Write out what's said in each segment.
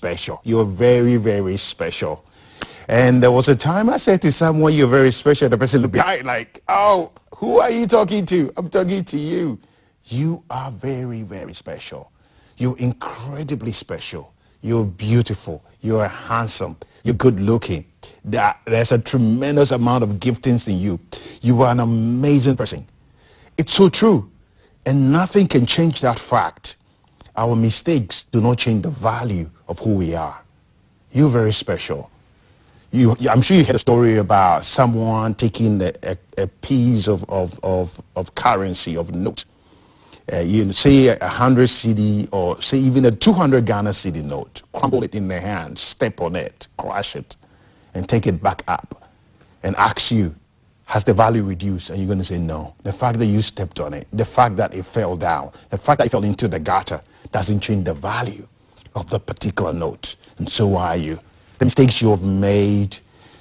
special. You're very, very special. And there was a time I said to someone, you're very special. The person looked behind like, oh, who are you talking to? I'm talking to you. You are very, very special. You're incredibly special. You're beautiful. You're handsome. You're good looking. There's a tremendous amount of giftings in you. You are an amazing person. It's so true. And nothing can change that fact. Our mistakes do not change the value of who we are. You're very special. I'm sure you heard a story about someone taking a piece of currency, of note. Say 100 CD or say even a 200 Ghana CD note, crumble it in their hand, step on it, crush it, and take it back up and ask you, has the value reduced? And you're going to say no. The fact that you stepped on it, the fact that it fell down, the fact that it fell into the gutter doesn't change the value of the particular note. And so are you. The mistakes you have made,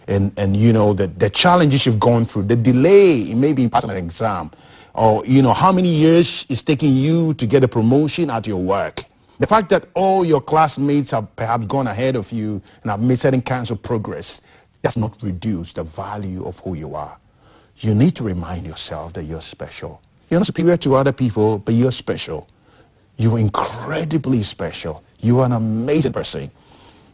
and you know, the challenges you've gone through, the delay, maybe in passing an exam, or you know, how many years it's taking you to get a promotion at your work. The fact that all your classmates have perhaps gone ahead of you and have made certain kinds of progress does not reduce the value of who you are. You need to remind yourself that you're special. You're not superior to other people, but you're special. You're incredibly special. You are an amazing person.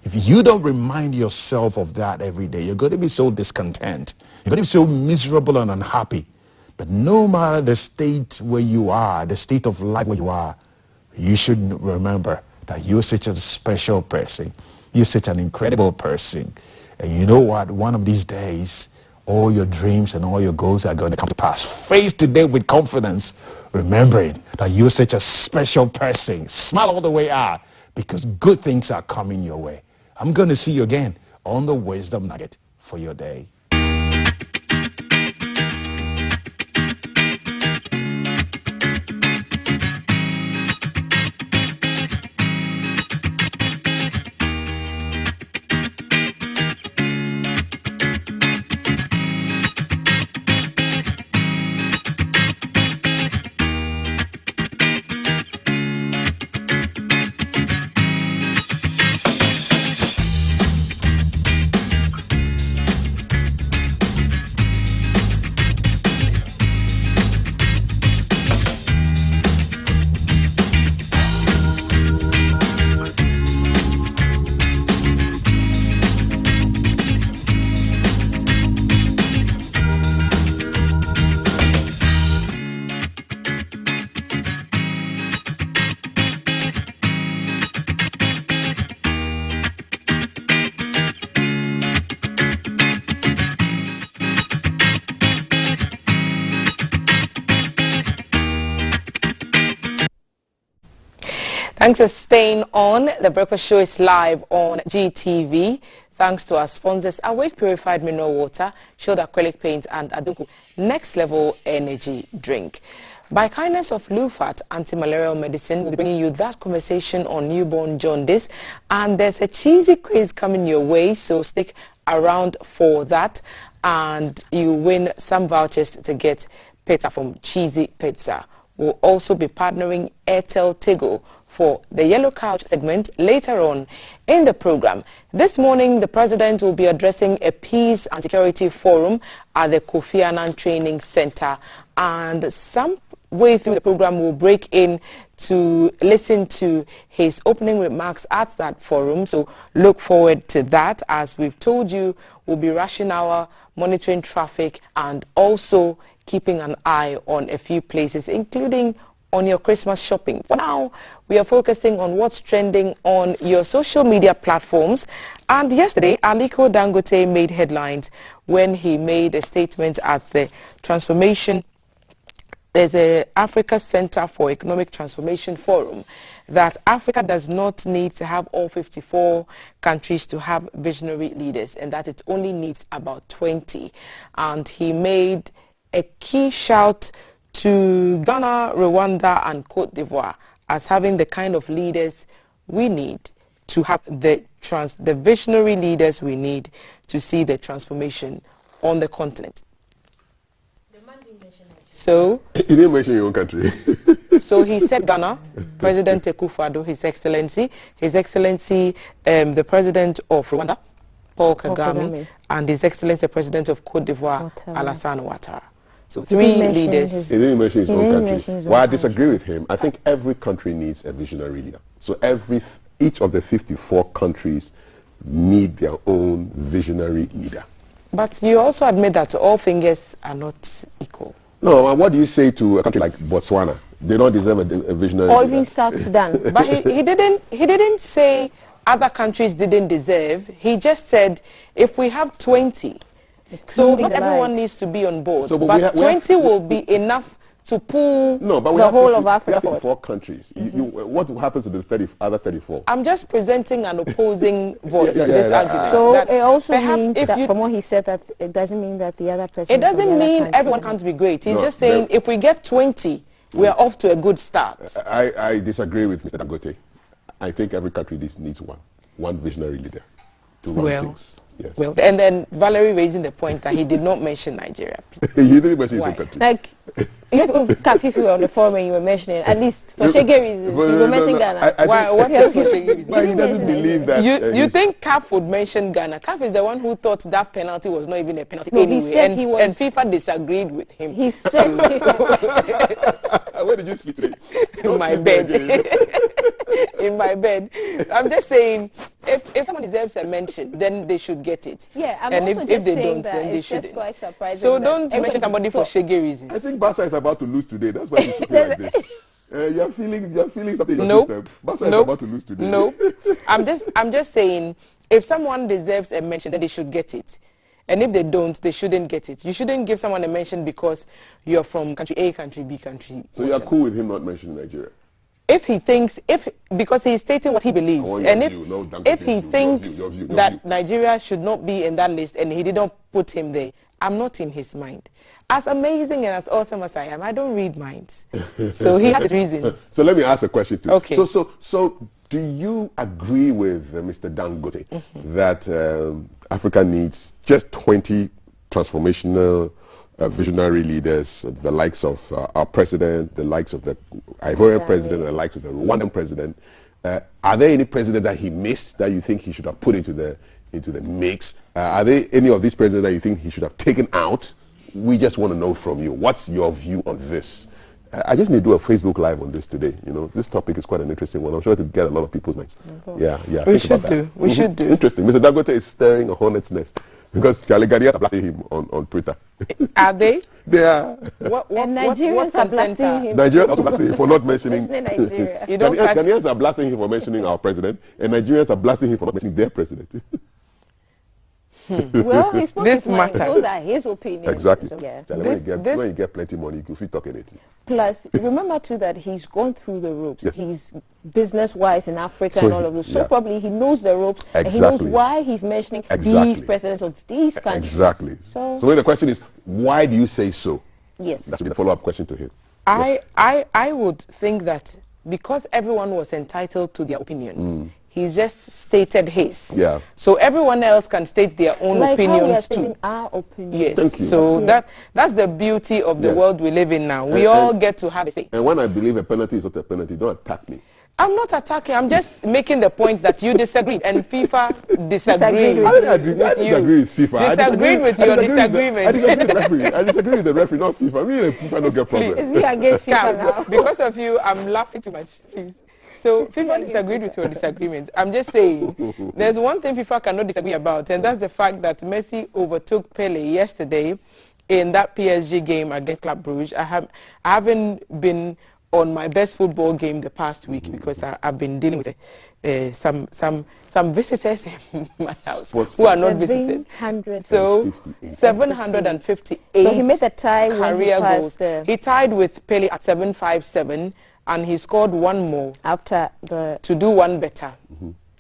If you don't remind yourself of that every day, you're going to be so discontent. You're going to be so miserable and unhappy. But no matter the state where you are, the state of life where you are, you should remember that you're such a special person. You're such an incredible person. And you know what? One of these days, all your dreams and all your goals are going to come to pass. Face today with confidence, remembering that you're such a special person. Smile all the way out, because good things are coming your way. I'm going to see you again on the Wisdom Nugget for your day. Thanks for staying on. The Breakfast Show is live on GTV. Thanks to our sponsors, Awake Purified Mineral Water, Shield Acrylic Paint, and Adunku Next Level Energy Drink. By kindness of Lufat Anti-Malarial Medicine, we'll be bringing you that conversation on newborn jaundice. And there's a cheesy quiz coming your way, so stick around for that. And you win some vouchers to get pizza from Cheesy Pizza. We'll also be partnering Airtel Tigo for the Yellow Couch segment later on in the program. This morning, the president will be addressing a peace and security forum at the Kofi Annan Training Center. And some way through the program, we'll break in to listen to his opening remarks at that forum. So look forward to that. As we've told you, we'll be rushing hour, monitoring traffic, and also keeping an eye on a few places, including on your Christmas shopping. For now, we are focusing on what's trending on your social media platforms. And yesterday, Aliko Dangote made headlines when he made a statement at the transformation. There's a Africa Center for Economic Transformation Forum that Africa does not need to have all 54 countries to have visionary leaders, and that it only needs about 20. And he made a key shout to Ghana, Rwanda, and Cote d'Ivoire as having the kind of leaders we need to have the visionary leaders we need to see the transformation on the continent. So You didn't mention your own country. so he said Ghana, President Akufo-Addo, His Excellency, the President of Rwanda, Paul Kagame, and His Excellency, the President of Cote d'Ivoire, Alassane Ouattara. So three leaders. He didn't mention his own country. Well, I disagree with him. I think every country needs a visionary leader. So each of the 54 countries need their own visionary leader. But you also admit that all fingers are not equal. No, and what do you say to a country like Botswana? They don't deserve a visionary Or leader. even South Sudan. But he didn't say other countries didn't deserve. He just said if we have 20, so not everyone needs to be on board. So, but 20 will be enough to pull the whole of Africa. We have 4 countries. What happens to the other 34? I'm just presenting an opposing voice to this argument. So it also means that from what he said, that it doesn't mean that the other person. It doesn't mean everyone can't be great. He's just saying if we get 20, we are off to a good start. I disagree with Mr. Dangote. I think every country needs one visionary leader to run things. Yes. Well, and then Valerie raising the point that he did not mention Nigeria. You didn't mention his own country. Like, if you were on the forum and you were mentioning, at least for Shege reasons, you were mentioning Ghana. What else for Shege reasons? But he doesn't believe that. You think CAF would mention Ghana? CAF is the one who thought that penalty was not even a penalty anyway. He said and FIFA disagreed with him. He said... Where did you sleep today? In my bed. In my bed. I'm just saying, if someone deserves a mention, then they should get it. Yeah, and if they don't, then they shouldn't. Quite surprising. So don't mention somebody for Shege reasons. I think Barca is about to lose today. That's why you feel like this. You're feeling something in your system. Barca is about to lose today. No, I'm just saying, if someone deserves a mention, then they should get it. And if they don't, they shouldn't get it. You shouldn't give someone a mention because you're from country A, country B, country. So you're cool with him not mentioning Nigeria? If he thinks, because he's stating what he believes, and if he thinks that Nigeria should not be in that list and he didn't put him there, I'm not in his mind. As amazing and as awesome as I am, I don't read minds. So he has his reasons. So let me ask a question too. Okay. So do you agree with Mr. Dangote that Africa needs just 20 transformational visionary leaders, the likes of our president, the likes of the Ivorian president, and the likes of the Rwandan president? Are there any president that he missed that you think he should have put into the mix? Are there any of these presidents that you think he should have taken out? We just want to know from you. What's your view on this? I just may do a Facebook Live on this today. You know, this topic is quite an interesting one. I'm sure to get a lot of people's minds. Yeah. We should do. We should do. Interesting. Mr. Dangote is stirring a hornet's nest because Charlie Ghanaians are blasting him on Twitter. Are they? They are. And Nigerians are blasting him. Nigerians are also blasting him for not mentioning. Nigeria. Ghanaians are blasting him for mentioning our president, and Nigerians are blasting him for not mentioning their president. Well, he's supposed to mind. Those are his opinions. Exactly. So, yeah. When you get plenty money, you can talk anything. Plus, remember too that he's gone through the ropes. Yes. He's business-wise in Africa and all of those. So probably he knows the ropes and he knows why he's mentioning these presidents of these countries. Exactly. So the question is, why do you say so? Yes. That's the follow-up question to him. I would think that because everyone was entitled to their opinions, he's just stated his. Yeah. So everyone else can state their own opinions too. Our opinions. Yes. Thank you. So that's the beauty of the world we live in now. We all get to have a say. And when I believe a penalty is not a penalty, don't attack me. I'm not attacking. I'm just making the point that you disagreed and FIFA disagreed with you. I disagree with FIFA. Disagreed with your disagreement. I disagree with the referee, not FIFA. Me and FIFA don't get problems. Is he against FIFA now? Because of you, I'm laughing too much. Please. So FIFA disagreed with your disagreement. I'm just saying, there's one thing FIFA cannot disagree about, and that's the fact that Messi overtook Pele yesterday in that PSG game against Club Brugge. I haven't been on my best football game the past week because I've been dealing with some visitors in my house who are not visitors. 758 So he made a tie career goals. He tied with Pele at 757. And he scored one more after to do one better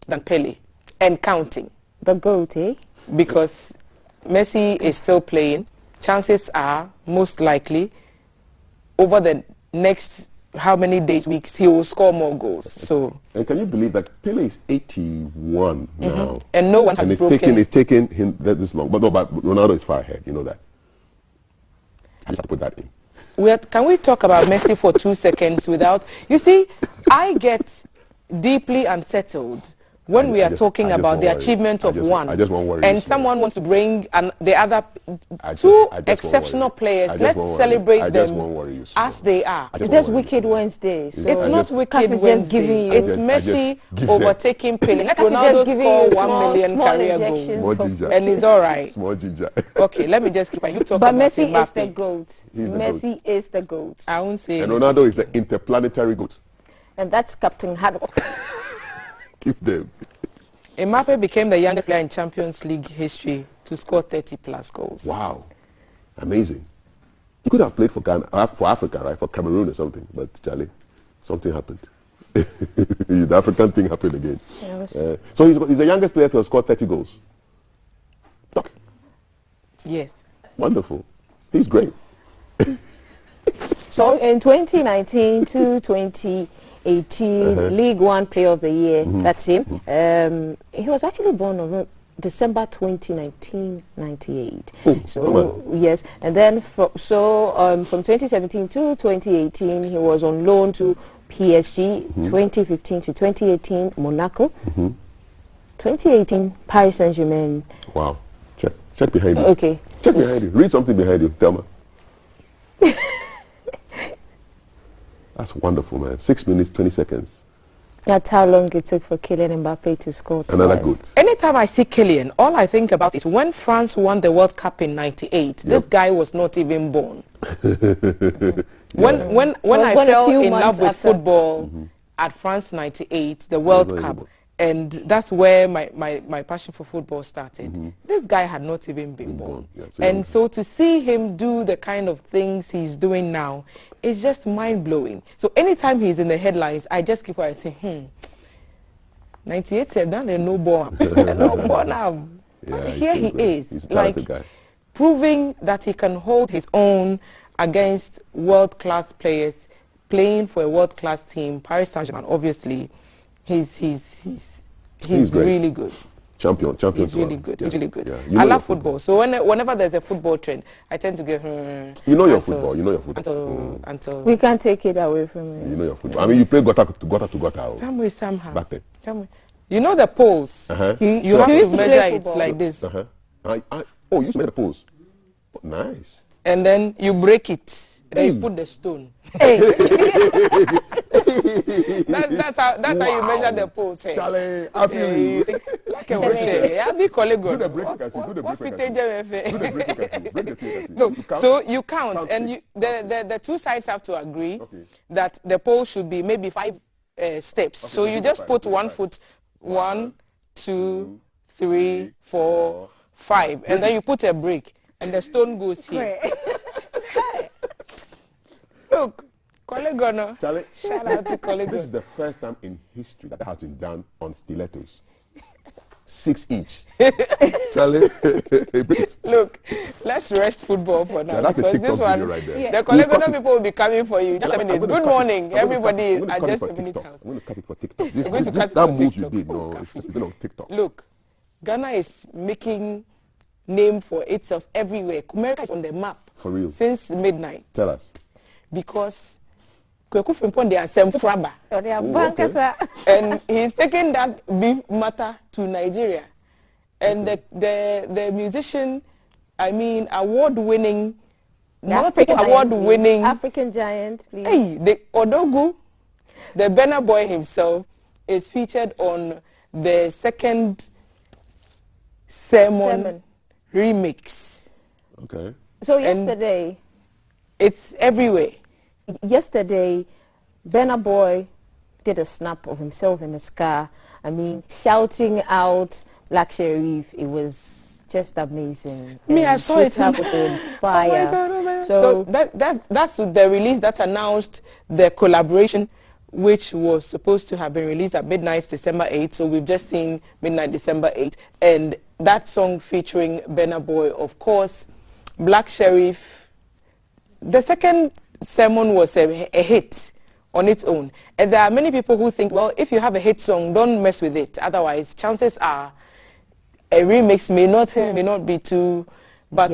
than Pele and counting. The GOAT, eh? Because Messi is still playing. Chances are, most likely, over the next how many days, weeks, he will score more goals. So. And can you believe that Pele is 81 now? And no one has broken. It's taken him this long. But Ronaldo is far ahead. You know that. I just have to put that in. can we talk about Messi for 2 seconds without... You see, I get deeply unsettled when we are talking about the achievement of one, and someone wants to bring the other two exceptional players. Let's celebrate them as they are. It's just Wicked Wednesday. So it's not Wicked Wednesday. It's Messi overtaking Pele. Let Ronaldo score 1 million career goals, and it's all right. Small ginger. Okay, let me just keep on. You talk but about Messi Mbappe. is the GOAT. Messi is the GOAT. I won't say. And Ronaldo is the interplanetary GOAT. And that's Captain Haddock. Keep them. Mbappe became the youngest player in Champions League history to score 30+ goals. Wow. Amazing. He could have played for Ghana, for Africa, right? For Cameroon or something. But, Charlie, something happened. The African thing happened again. So he's the youngest player to have scored 30 goals. Okay. Yes. Wonderful. He's great. So in 2019 to 2018, League One Player of the Year, that's him. He was actually born on December 20, 1998. So yes, and then from 2017 to 2018, he was on loan to PSG. 2015 to 2018, Monaco. 2018, Paris Saint-Germain. Wow. Check behind you. Okay. Check behind you. Read something behind you, Thelma. That's wonderful, man. 6 minutes, 20 seconds. That's how long it took for Kylian Mbappe to score twice. Another good. Anytime I see Kylian, all I think about is when France won the World Cup in '98. This guy was not even born. When I fell in love with football at France '98, the World Cup, and that's where my passion for football started. This guy had not even been born. And so to see him do the kind of things he's doing now is just mind-blowing. So anytime he's in the headlines, I just keep on saying, 98 said that no born. No born now. Yeah, here he is, like proving that he can hold his own against world-class players, playing for a world-class team. Paris Saint-Germain, obviously, he's really good. Champion. He's really good. He's really good. Yeah. I love football. So whenever there's a football trend, I tend to go. You know your football. You know your football. Until we can't take it away from you. You know your football. I mean, you play gutter to gutter. Some way, somehow. Back then. You know the poles. You have to measure it like this. Oh, you used to measure the poles. Nice. And then you break it. Then you put the stone. That's how you measure the poles. Hey. Charlie, I feel you. Like a worship. Yeah, be colleague. Do the break. No, so you count, and the two sides have to agree that the pole should be maybe 5 steps. So you just put 1 foot, 1, 2, 3, 4, 5, and then you put a break, and the stone goes here. Look, Kolegono. Charlie, shout out to Kolegono. This is the first time in history that has been done on stilettos. 6 each. Charlie. Look, let's rest football for now, because this one, right there. the Kolegono people will be coming for you. Just a minute. Good morning, everybody. At Just a Minute House. I'm going to cut it for TikTok. We're going to cut it that for move TikTok. you did, no, it's been on TikTok. Look, Ghana is making name for itself everywhere. America is on the map. For real. Since midnight. Tell us. Because Kweku Frimpong, they are Semfraba. And he's taking that beef matter to Nigeria. And the musician, I mean, award-winning, award-winning African giant, please. Hey, the Odogu, the Burna Boy himself, is featured on the second Sermon remix. Okay. So yesterday, it's everywhere. Yesterday, Burna Boy did a snap of himself in his car. I mean, shouting out Black Sherif. It was just amazing. Me, I saw it on fire. Oh my God, so that's the release that announced the collaboration, which was supposed to have been released at midnight December 8th. So we've just seen midnight December 8th. And that song featuring Burna Boy, of course, Black Sherif. The second sermon was a hit on its own. And there are many people who think, well, if you have a hit song, don't mess with it. Otherwise, chances are a remix may not be too... But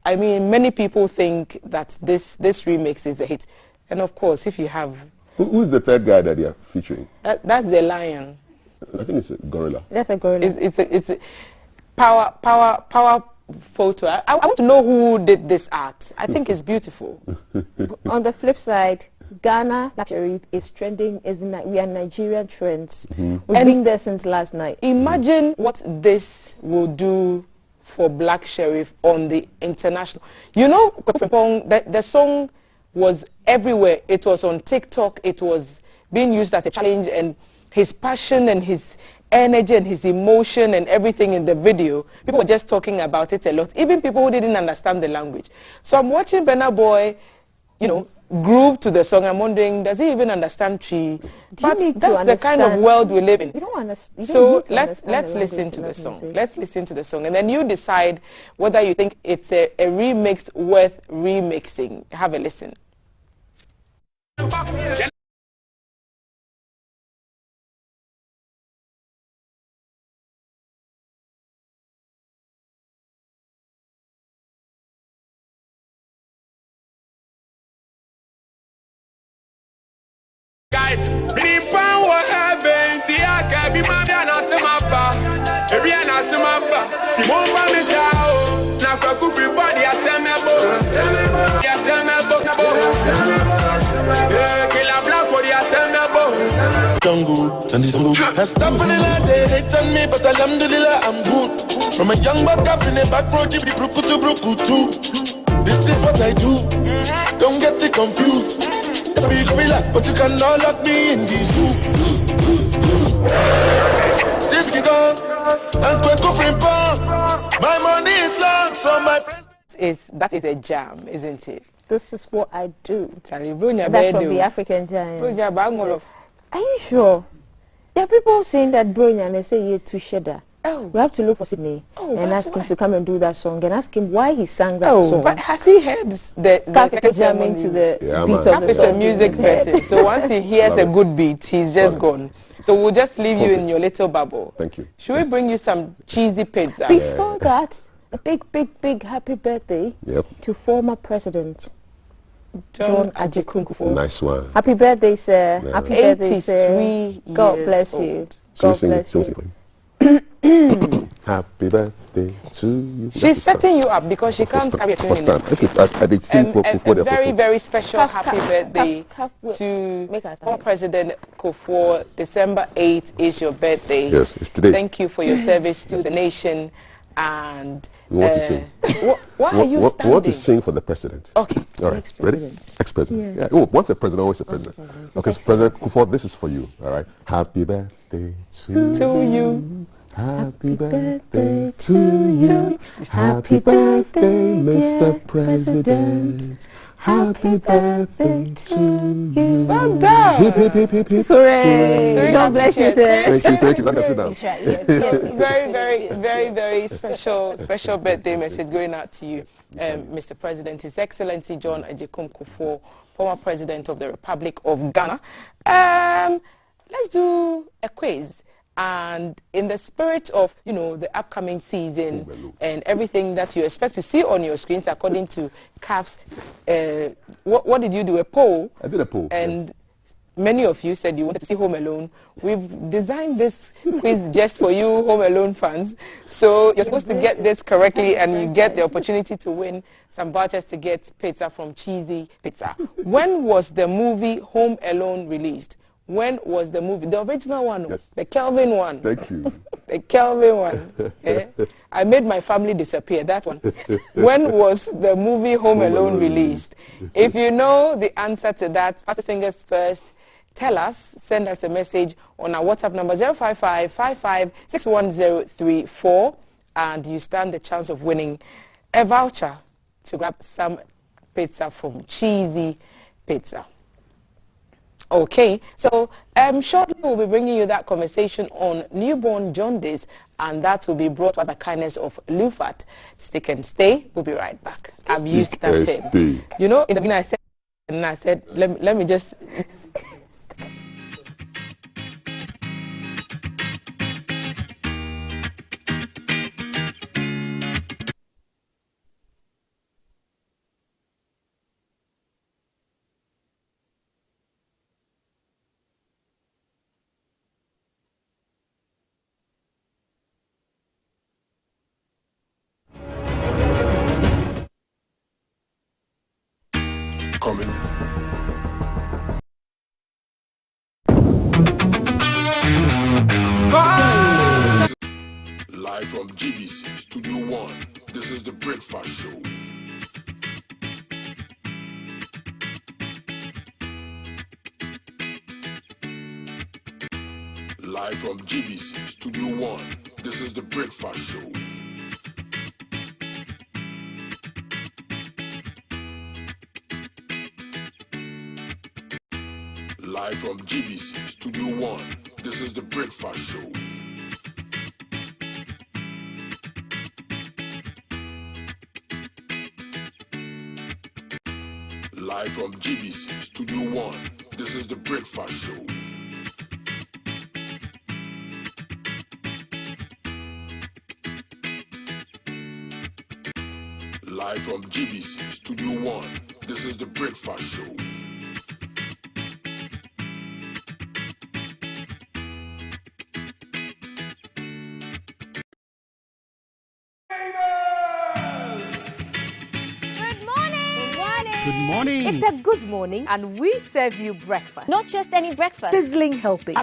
I mean, many people think that this remix is a hit. And of course, if you have... Who's the third guy that you're featuring? That's the lion. I think it's a gorilla. That's a gorilla. It's a power photo. I want to know who did this art. I think it's beautiful. On the flip side, Ghana luxury is trending. We are Nigerian trends. We've been there since last night. Imagine what this will do for Black Sheriff on the international. You know, the song was everywhere. It was on TikTok. It was being used as a challenge, and his passion and his energy and his emotion and everything in the video, people were just talking about it a lot, even people who didn't understand the language. So I'm watching Burna Boy, you know, groove to the song. I'm wondering, does he even understand Tree? But that's the kind of world we live in. You don't understand. So let's listen to the song. Let's listen to the song, and then you decide whether you think it's a remix worth remixing. Have a listen. And stuff in the light, they hate on me, but alhamdulillah, I'm good. From a young buck up in the back road, the bruku to bruku too. This is what I do. Don't get it confused. Be gorilla, but you cannot lock me in the zoo. This be done, and quick offering pound. My money is long, so my friends. That is a jam, isn't it? This is what I do. Charlie, that's from the African Giant. Are you sure? There are people saying that Bronya, and they say you're too shedder. Oh. We have to look for Sydney and ask him to come and do that song and ask him why he sang that song. But has he heard the jamming to the beat of Kaf the is a music person, so once he hears a good beat, he's just gone. So we'll just leave you in your little bubble. Thank you. Should we bring you some cheesy pizza? Before that, a big happy birthday to former President John Ajekunkwufo. Nice one. Happy birthday, sir. Yeah. Happy birthday, sir. God bless you. God bless you. Happy birthday to you. She's setting you up because she can't carry a tune in it. A very, very special happy birthday to former President Kufuor. December 8th is your birthday. Yes, it's today. Thank you for your service to the nation. And we want to sing. Why are you standing? We want to sing for the president. Okay. All right. Ready? Ex-president. Yeah. Oh, once a president, always a president. Okay, so President Kufuor, this is for you. All right. Happy birthday to you. Happy birthday to you. Happy birthday, Mr. President. Happy birthday to you. Well done. Hip, hip, hip, hip, hip. Hooray. God bless you, sir. Thank you. Let us sit down. Yes, very special birthday message going out to you, Mr. President. His Excellency John Ajekunkwufo, former President of the Republic of Ghana. Let's do a quiz. And in the spirit of, you know, the upcoming season and everything that you expect to see on your screens, according to CAF's, what did you do? A poll? I did a poll. And many of you said you wanted to see Home Alone. We've designed this quiz just for you, Home Alone fans. So you're supposed to get this correctly, and you get the opportunity to win some vouchers to get pizza from Cheesy Pizza. When was the movie Home Alone released? When was the movie? The original one, yes. The Kelvin one. Thank you. The Kelvin one. Yeah. I made my family disappear, that one. When was the movie Home Alone released? If you know the answer to that, fastest fingers first, tell us, send us a message on our WhatsApp number 055-55-61034, and you stand the chance of winning a voucher to grab some pizza from Cheesy Pizza. Okay, so shortly we'll be bringing you that conversation on newborn jaundice, and that will be brought by the kindness of Lufat. Stick and stay. We'll be right back. I've used that term. You know, in the beginning I said, let me just... coming. Live from GBC Studio 1, this is the Breakfast Show. Live from GBC Studio 1, this is the Breakfast Show. Live from GBC Studio 1, this is the Breakfast Show. Live from GBC Studio 1, this is the Breakfast Show. Live from GBC Studio 1, this is the Breakfast Show. Good morning. It's a good morning, and we serve you breakfast. Not just any breakfast. Sizzling healthy.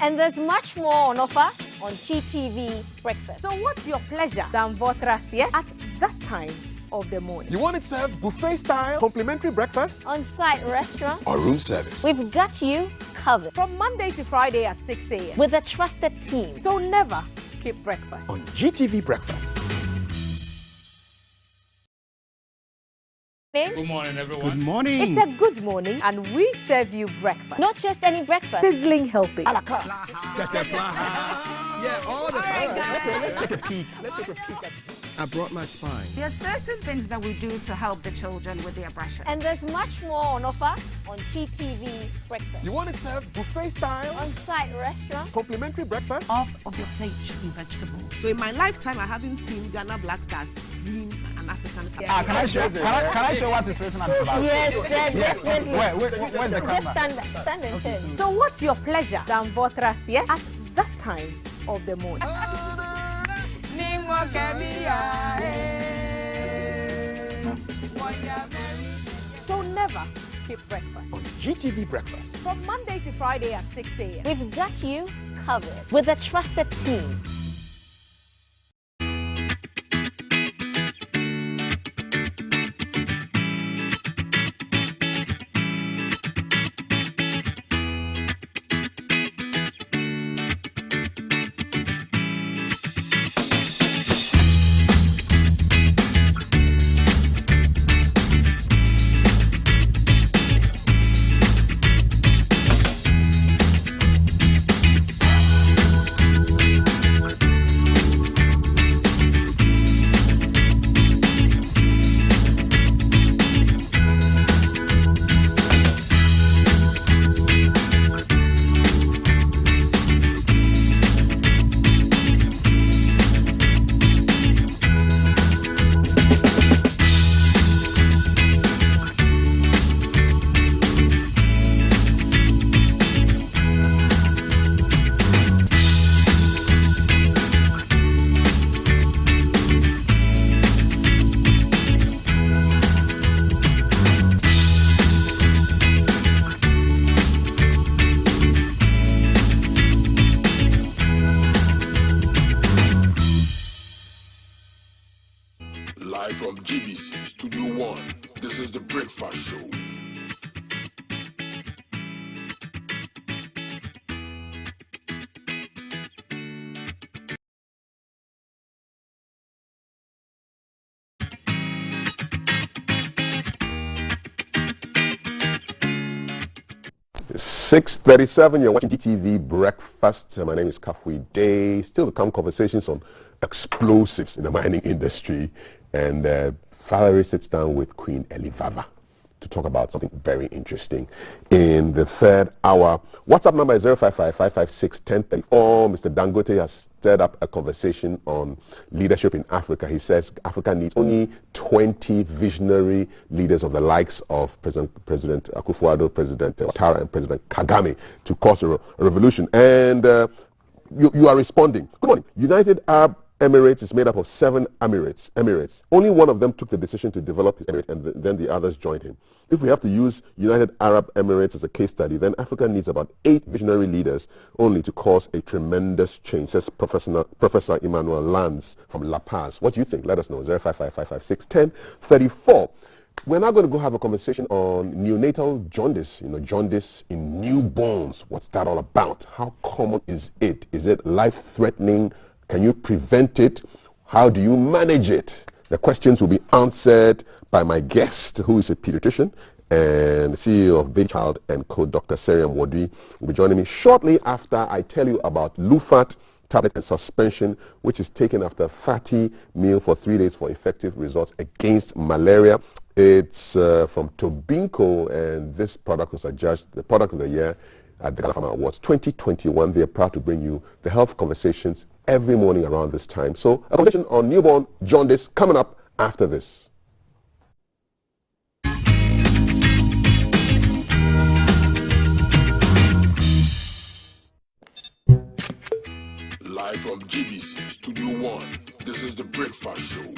And there's much more on offer on GTV Breakfast. So what's your pleasure than Votrasia at that time of the morning? You want it served buffet style, complimentary breakfast? On-site restaurant. Or room service? We've got you covered. From Monday to Friday at 6 a.m. With a trusted team. So never skip breakfast. On GTV Breakfast. Good morning, everyone. Good morning. It's a good morning, and we serve you breakfast. Not just any breakfast. Sizzling healthy. Yeah, all the time. Okay, let's take a peek. I brought my spine. There are certain things that we do to help the children with their brushing. And there's much more on offer on GTV Breakfast. You want it served buffet style, On-site restaurant. complimentary breakfast? Half of your plate should be vegetables. So in my lifetime, I haven't seen Ghana Black Stars win an African Cup. Can I show what is written on the back? Yes, definitely. Where's the Just camera? stand and turn. So what's your pleasure than Votrasia at that time of the morning? So never skip breakfast. On GTV Breakfast. From Monday to Friday at 6 a.m. We've got you covered with a trusted team. Live from GBC Studio 1, this is the Breakfast Show. It's 6:37. You're watching GTV Breakfast. My name is Kafui Day. Still to come conversations on explosives in the mining industry. And Valerie sits down with Queen Elivava to talk about something very interesting in the third hour. WhatsApp number is 055-556-1034. Mr. Dangote has stirred up a conversation on leadership in Africa. He says Africa needs only 20 visionary leaders of the likes of President Akufo-Addo, President Ouattara, and President Kagame to cause a revolution. And you are responding. Good morning. United Arab Emirates is made up of 7 Emirates. Only one of them took the decision to develop his emirate, and then the others joined him. If we have to use United Arab Emirates as a case study, then Africa needs about 8 visionary leaders only to cause a tremendous change, says Professor Emmanuel Lanz from La Paz. What do you think? Let us know. 05555561034. We're now going to go have a conversation on neonatal jaundice, jaundice in newborns. What's that all about? How common is it? Is it life-threatening? Can you prevent it? How do you manage it? The questions will be answered by my guest, who is a pediatrician and the CEO of Baby Child & Co, Dr. Seriam Wodi, will be joining me shortly after I tell you about Lufat tablet and suspension, which is taken after a fatty meal for 3 days for effective results against malaria. It's from Tobinco, and this product was adjudged the product of the year at the Ghana Farmer Awards 2021. They are proud to bring you the health conversations every morning around this time. So a conversation on newborn jaundice coming up after this. Live from GBC Studio 1, this is The Breakfast Show.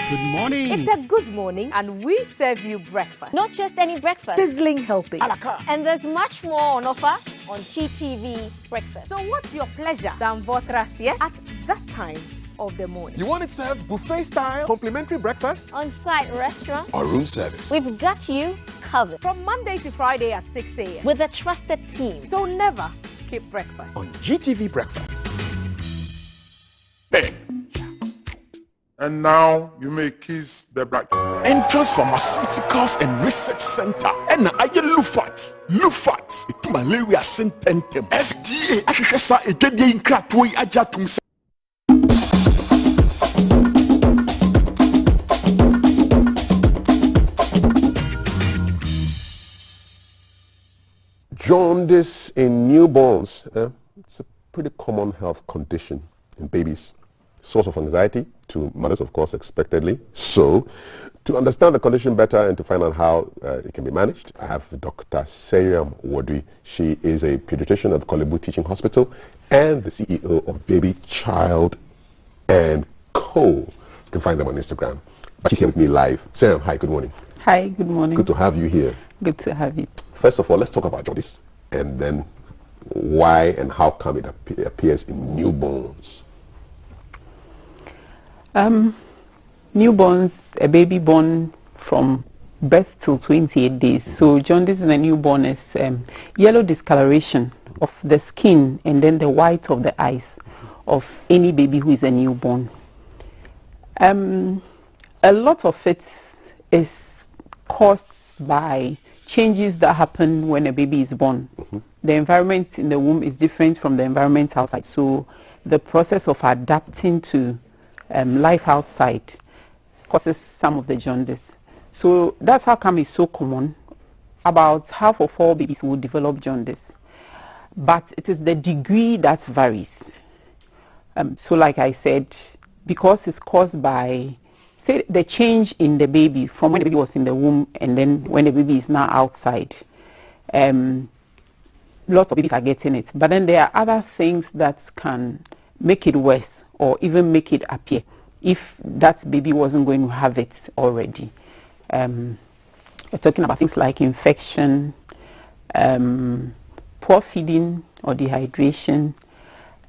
Good morning. It's a good morning, and we serve you breakfast. Not just any breakfast. Sizzling healthy. And there's much more on offer on GTV Breakfast. So what's your pleasure than Votrasia at that time of the morning? You want it served buffet style, complimentary breakfast? On-site restaurant. Or room service. We've got you covered. From Monday to Friday at 6 a.m. With a trusted team. So never skip breakfast. On GTV Breakfast. Bang. And now you may kiss the bride. Entrance Pharmaceuticals and Research Center. And I Lufat. Lufat. It's malaria sententem. FDA. Ashesa ejede inkratoi ajatum. Jaundice in newborns. It's a pretty common health condition in babies. Source of anxiety to mothers, of course, expectedly. So, to understand the condition better and to find out how it can be managed, I have Dr. Seriam Wodi. She is a pediatrician at the Kolebu Teaching Hospital and the CEO of Baby Child & Co. You can find them on Instagram. But she's here with me live. Seriam, hi, good morning. Hi, good morning. Good to have you here. Good to have you. First of all, let's talk about jaundice and then why and how come it appears in newborns. Newborns, a baby born from birth till 28 days. So jaundice in a newborn is yellow discoloration of the skin and then the white of the eyes of any baby who is a newborn. A lot of it is caused by changes that happen when a baby is born. The environment in the womb is different from the environment outside. So the process of adapting to life outside causes some of the jaundice. So that's how come it's so common. About half of all babies will develop jaundice, but it is the degree that varies. So like I said, because it's caused by, say, the change in the baby from when the baby was in the womb and then when the baby is now outside, lots of babies are getting it. But then there are other things that can make it worse or even make it appear if that baby wasn't going to have it already. We're talking about things like infection, poor feeding or dehydration,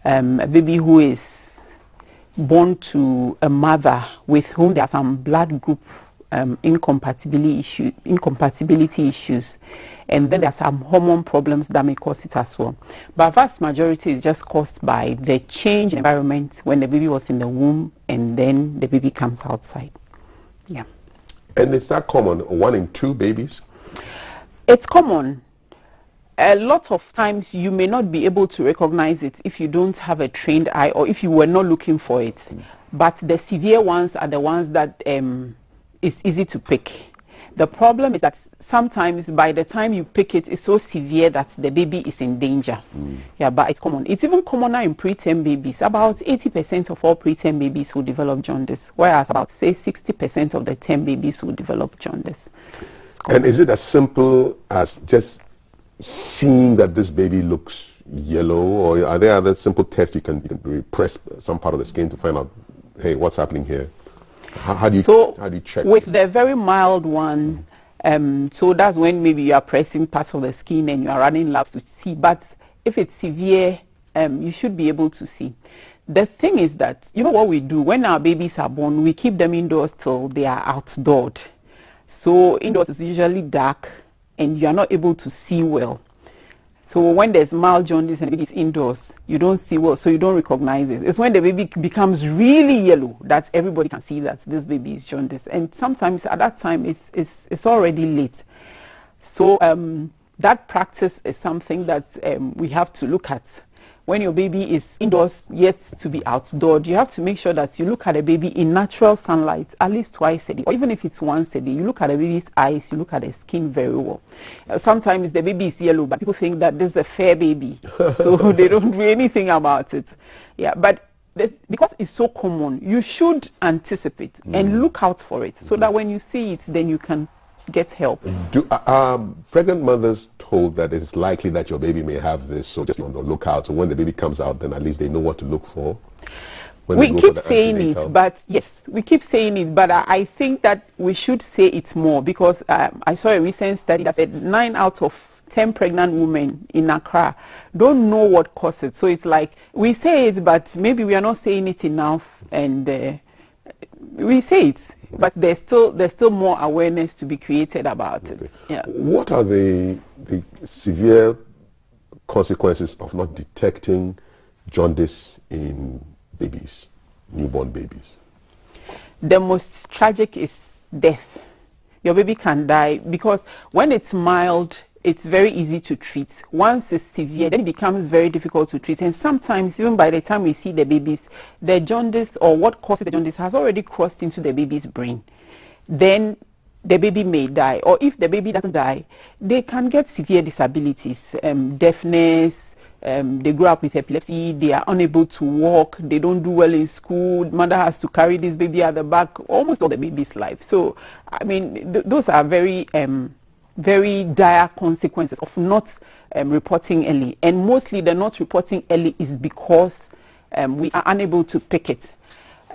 a baby who is born to a mother with whom there are some blood group incompatibility issues, and then there are some hormone problems that may cause it as well. But vast majority is just caused by the change in environment when the baby was in the womb and then the baby comes outside. Yeah. And is that common? 1 in 2 babies? It's common. A lot of times you may not be able to recognize it if you don't have a trained eye or if you were not looking for it. But the severe ones are the ones that is easy to pick. The problem is that sometimes by the time you pick it, it's so severe that the baby is in danger. Yeah, but it's common. It's even commoner in preterm babies. About 80% of all preterm babies will develop jaundice, whereas about, say, 60% of the term babies will develop jaundice. And is it as simple as just seeing that this baby looks yellow, or are there other simple tests you can press some part of the skin to find out, hey, what's happening here? How do you check? With the very mild one, so that's when maybe you are pressing parts of the skin and you are running labs to see. But if it's severe, you should be able to see. The thing is that, you know what we do? When our babies are born, we keep them indoors till they are outdoored. So indoors is usually dark and you are not able to see well. So when there's mild jaundice and the baby is indoors, you don't see well, so you don't recognize it. It's when the baby becomes really yellow that everybody can see that this baby is jaundice. And sometimes at that time, it's already late. So that practice is something that we have to look at. When your baby is indoors yet to be outdoored, you have to make sure that you look at the baby in natural sunlight at least twice a day, or even if it's once a day. You look at the baby's eyes, you look at the skin very well. Sometimes the baby is yellow, but people think that this is a fair baby, so they don't do anything about it. Yeah, but because it's so common, you should anticipate and look out for it, so that when you see it, then you can get help. Do pregnant mothers told that it's likely that your baby may have this, so just be on the lookout, so when the baby comes out, then at least they know what to look for? We keep saying it, but yes, we keep saying it, but I think that we should say it more, because I saw a recent study that said 9 out of 10 pregnant women in Accra don't know what causes it. So it's like we say it, but maybe we are not saying it enough, and we say it, but there's still more awareness to be created about it. Yeah. What are the severe consequences of not detecting jaundice in babies, newborn babies? The most tragic is death. Your baby can die because when it's mild, it's very easy to treat. Once it's severe, then it becomes very difficult to treat. And sometimes, even by the time we see the babies, the jaundice or what causes the jaundice has already crossed into the baby's brain. Then the baby may die. Or if the baby doesn't die, they can get severe disabilities, deafness, they grow up with epilepsy, they are unable to walk, they don't do well in school, mother has to carry this baby at the back almost all the baby's life. So, I mean, those are very dire consequences of not reporting early, and mostly the not reporting early is because we are unable to pick it.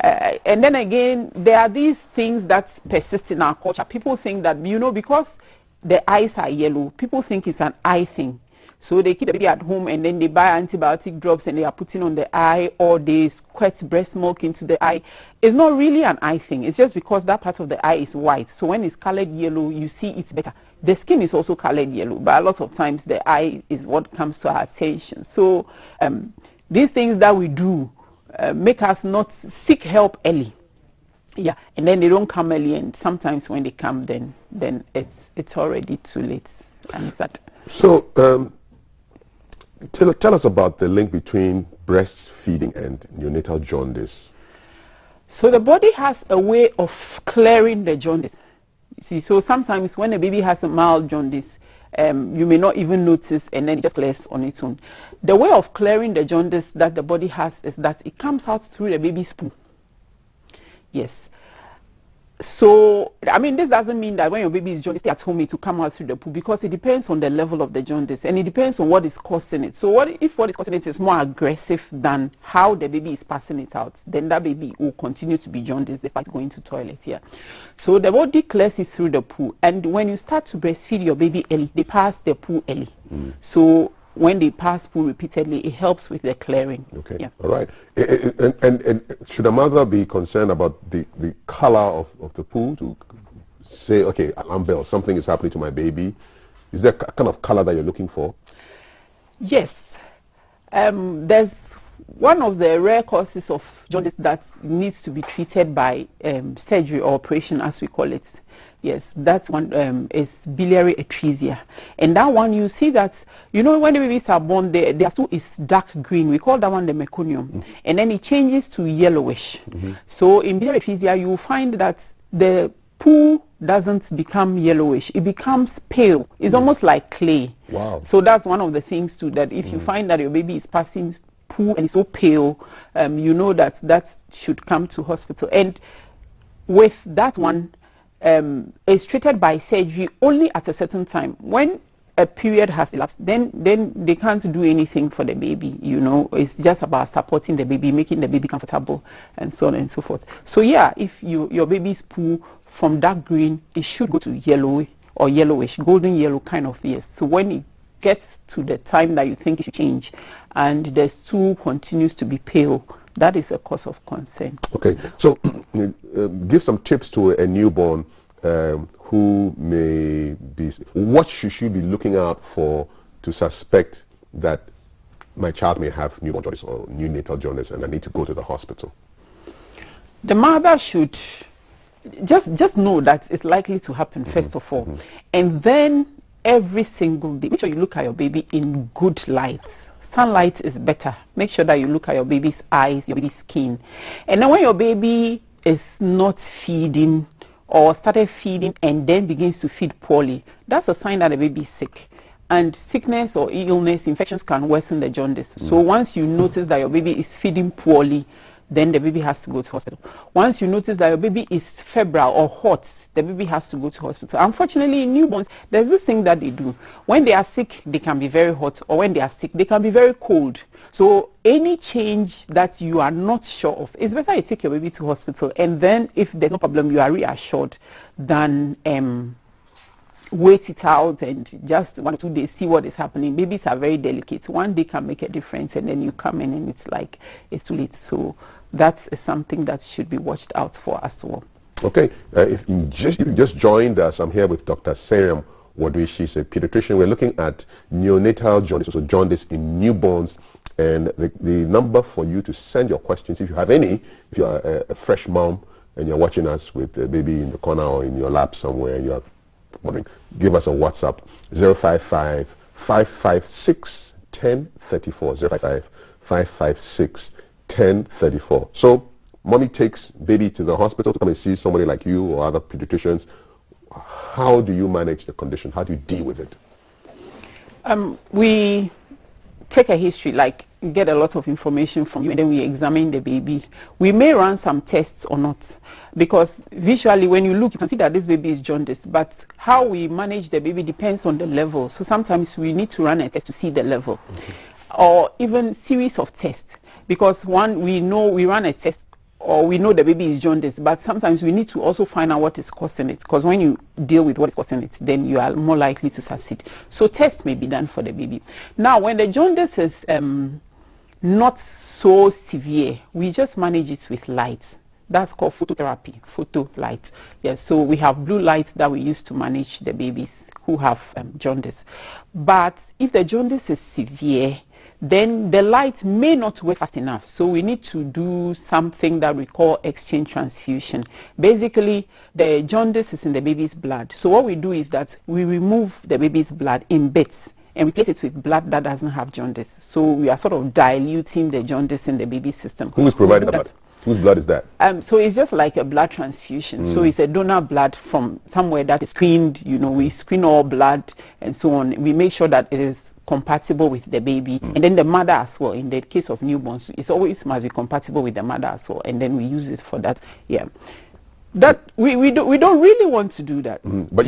And then again, there are these things that persist in our culture. People think that, you know, because the eyes are yellow, people think it's an eye thing. So they keep the baby at home and then they buy antibiotic drops and they are putting on the eye, or they squirt breast milk into the eye. It's not really an eye thing. It's just because that part of the eye is white. So when it's colored yellow, you see it's better. The skin is also colored yellow, but a lot of times the eye is what comes to our attention. So these things that we do make us not seek help early. Yeah, and then they don't come early, and sometimes when they come, then it's already too late. And that. So tell us about the link between breastfeeding and neonatal jaundice. So the body has a way of clearing the jaundice. You see, so sometimes when a baby has a mild jaundice, you may not even notice, and then it just clears on its own. The way of clearing the jaundice that the body has is that it comes out through the baby's poo. Yes. So, I mean, this doesn't mean that when your baby is jaundice, stay at home to come out through the poo, because it depends on the level of the jaundice, and it depends on what is causing it. So if what is causing it is more aggressive than how the baby is passing it out, then that baby will continue to be jaundiced despite going to toilet. Yeah. So the body clears it through the poo, and when you start to breastfeed your baby early, they pass the poo early. So when they pass poo repeatedly, it helps with the clearing. Okay. Yeah. All right. And should a mother be concerned about the color of the poo to say, okay, alarm bell, something is happening to my baby? Is there a kind of color that you're looking for? Yes. There's one of the rare causes of jaundice that needs to be treated by surgery or operation, as we call it. Yes, that one is biliary atresia. And that one, you see that, you know, when the babies are born, their stool is dark green. We call that one the meconium. And then it changes to yellowish. So in biliary atresia, you will find that the poo doesn't become yellowish, it becomes pale. It's almost like clay. Wow. So that's one of the things too, that if you find that your baby is passing poo and it's so pale, you know that that should come to hospital. And with that one, it's treated by surgery only at a certain time. When a period has elapsed, then they can't do anything for the baby. You know, it's just about supporting the baby, making the baby comfortable, and so on and so forth. So yeah, if your baby's poo from dark green, it should go to yellow or yellowish, golden yellow kind of, yes. So when it gets to the time that you think it should change, and the stool continues to be pale, that is a cause of concern. Okay, so give some tips to a newborn who may be, what should she be looking out for to suspect that my child may have newborn jaundice or neonatal jaundice and I need to go to the hospital? The mother should just know that it's likely to happen, first of all. And then every single day, make sure you look at your baby in good light. Sunlight is better. Make sure that you look at your baby's eyes, your baby's skin. And then when your baby is not feeding or started feeding and then begins to feed poorly, that's a sign that the baby is sick. And sickness or illness, infections can worsen the jaundice. So once you notice that your baby is feeding poorly, then the baby has to go to hospital. Once you notice that your baby is febrile or hot, the baby has to go to hospital. Unfortunately, in newborns, there's this thing that they do. When they are sick, they can be very hot, or when they are sick, they can be very cold. So any change that you are not sure of, it's better you take your baby to hospital, and then if there's no problem, you are reassured than wait it out and just 1 or 2 days see what is happening. Babies are very delicate. One day can make a difference, and then you come in and it's like it's too late. So that is something that should be watched out for as well. Okay, if you just joined us, I'm here with Dr. Sariam Wadwi. She's a pediatrician. We're looking at neonatal jaundice, so jaundice in newborns, and the number for you to send your questions, if you have any, if you are a fresh mom and you're watching us with a baby in the corner or in your lap somewhere, and you are wondering, give us a WhatsApp, 055 556 1034, 055 556 1034. So mommy takes baby to the hospital to come and see somebody like you or other pediatricians. How do you manage the condition? How do you deal with it? We take a history, like get a lot of information from you, and then we examine the baby. We may run some tests or not, because visually when you look, you can see that this baby is jaundiced, but how we manage the baby depends on the level. So sometimes we need to run a test to see the level, or even series of tests, because one, we know we run a test or we know the baby is jaundiced, but sometimes we need to also find out what is causing it, because when you deal with what is causing it, then you are more likely to succeed. So tests may be done for the baby. Now, when the jaundice is not so severe, we just manage it with light. That's called phototherapy, photo light. Yes, so we have blue light that we use to manage the babies who have jaundice. But if the jaundice is severe, then the light may not work fast enough. So we need to do something that we call exchange transfusion. Basically, the jaundice is in the baby's blood. So what we do is that we remove the baby's blood in bits and replace it with blood that doesn't have jaundice. So we are sort of diluting the jaundice in the baby's system. Who is providing the blood? Whose blood is that? So it's just like a blood transfusion. So it's a donor blood from somewhere that is screened. You know, we screen all blood and so on. We make sure that it is compatible with the baby, and then the mother as well. In the case of newborns, it's always must be compatible with the mother as well, and then we use it for that. Yeah, that we don't really want to do that. But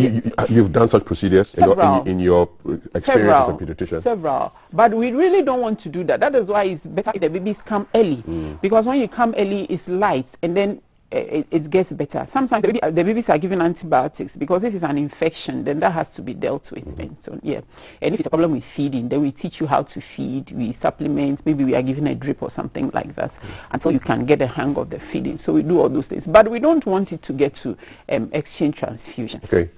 you've done such procedures in your experience as a pediatrician? Several, but we really don't want to do that. That is why it's better if the babies come early, because when you come early, it's light, and then it gets better. Sometimes the babies are given antibiotics, because if it's an infection, then that has to be dealt with. And so, yeah. And if it's a problem with feeding, then we teach you how to feed. We supplement. Maybe we are giving a drip or something like that, until you can get the hang of the feeding. So we do all those things. But we don't want it to get to exchange transfusion. Okay.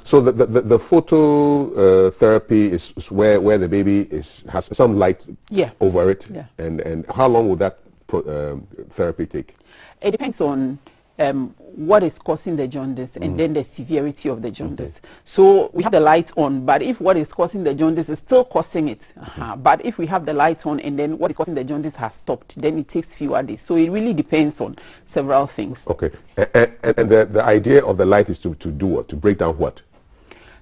So the photo therapy is where the baby has some light over it. Yeah. And how long will that therapy take? It depends on what is causing the jaundice and then the severity of the jaundice. So we have the light on, but if what is causing the jaundice is still causing it, but if we have the light on and then what is causing the jaundice has stopped, then it takes fewer days. So it really depends on several things. Okay, and the idea of the light is to do what? To break down what?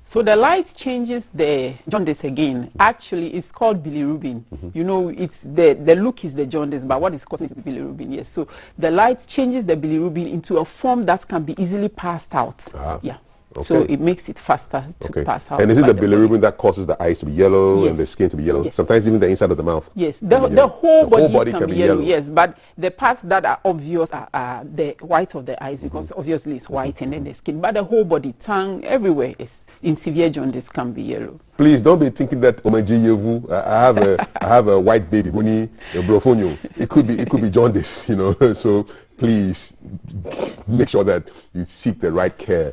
So the light changes the jaundice again. Actually, it's called bilirubin. You know, it's the look is the jaundice, but what is causing is bilirubin. Yes. So the light changes the bilirubin into a form that can be easily passed out. Yeah. Okay. So it makes it faster to pass out. And is it the bilirubin that causes the eyes to be yellow and the skin to be yellow? Sometimes even the inside of the mouth. Yes, the whole body can be yellow. Yes, but the parts that are obvious are the white of the eyes, because obviously it's white, and then the skin. But the whole body, tongue, everywhere is in severe jaundice can be yellow. Please don't be thinking that I have a white baby, it could be jaundice, you know. So please make sure that you seek the right care.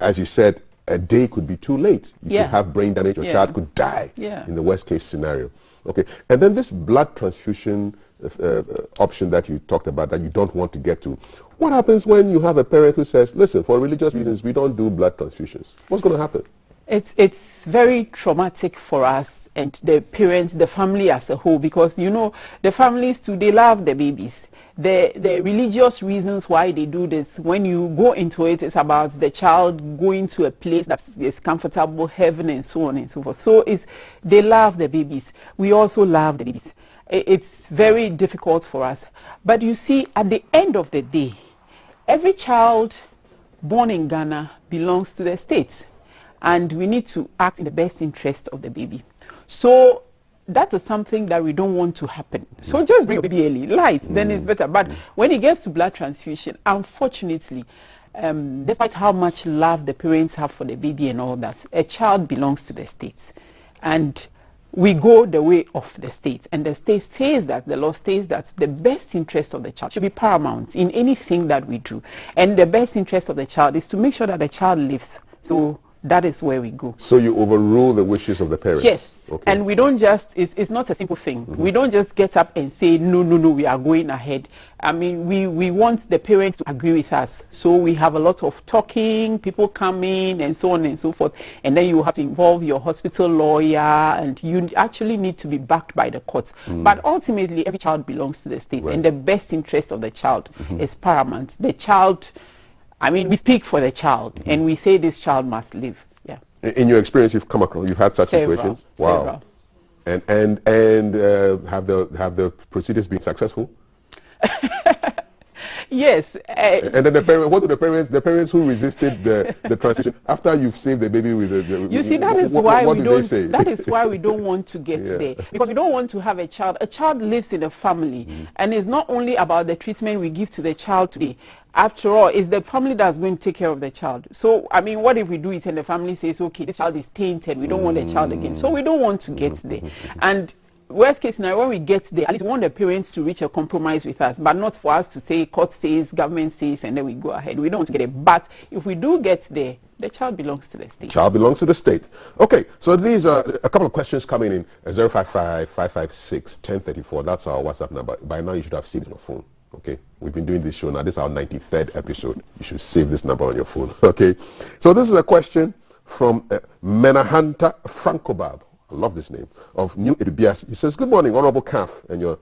As you said, a day could be too late. You could have brain damage, your child could die in the worst case scenario. Okay, and then this blood transfusion option that you talked about that you don't want to get to. What happens when you have a parent who says, listen, for religious reasons, we don't do blood transfusions? What's going to happen? It's very traumatic for us and the parents, the family as a whole, because, you know, the families too, they love the babies. The religious reasons why they do this, when you go into it, it's about the child going to a place that is comfortable, heaven, and so on and so forth. So they love the babies. We also love the babies. It's very difficult for us. But you see, at the end of the day, every child born in Ghana belongs to the state, and we need to act in the best interest of the baby. So that is something that we don't want to happen. So just bring baby early, light, then it's better. But when it gets to blood transfusion, unfortunately, despite how much love the parents have for the baby and all that, a child belongs to the state. And we go the way of the state. And the state says that, the law says that the best interest of the child should be paramount in anything that we do. And the best interest of the child is to make sure that the child lives. So that is where we go. So you overrule the wishes of the parents? Yes. Okay. And we don't just, it's not a simple thing. We don't just get up and say, no, we are going ahead. I mean, we want the parents to agree with us. So we have a lot of talking, people come in and so on and so forth. And then you have to involve your hospital lawyer, and you actually need to be backed by the courts. But ultimately, every child belongs to the state. And the best interest of the child is paramount. The child, I mean, we speak for the child, and we say this child must live. Yeah. In your experience, you've come across, you've had such situations? Wow. And have the procedures been successful? Yes. And then what do the parents who resisted the transfusion, after you've saved the baby with the you see, that is why we don't. That is why we don't want to get there, because we don't want to have a child. A child lives in a family, and it's not only about the treatment we give to the child today. After all, it's the family that's going to take care of the child. So, I mean, what if we do it and the family says, okay, this child is tainted, we don't want the child again. So we don't want to get there. And worst case scenario, when we get there, at least we want the parents to reach a compromise with us, but not for us to say court says, government says, and then we go ahead. We don't want to get it. But if we do get there, the child belongs to the state. Child belongs to the state. Okay, so these are a couple of questions coming in. 055-556-1034. That's our WhatsApp number. By now, you should have saved your phone. Okay, we've been doing this show now. This is our 93rd episode. You should save this number on your phone. Okay, so this is a question from Menahanta Francobab. I love this name, of New Edubias. He says, good morning, Honorable CAF and your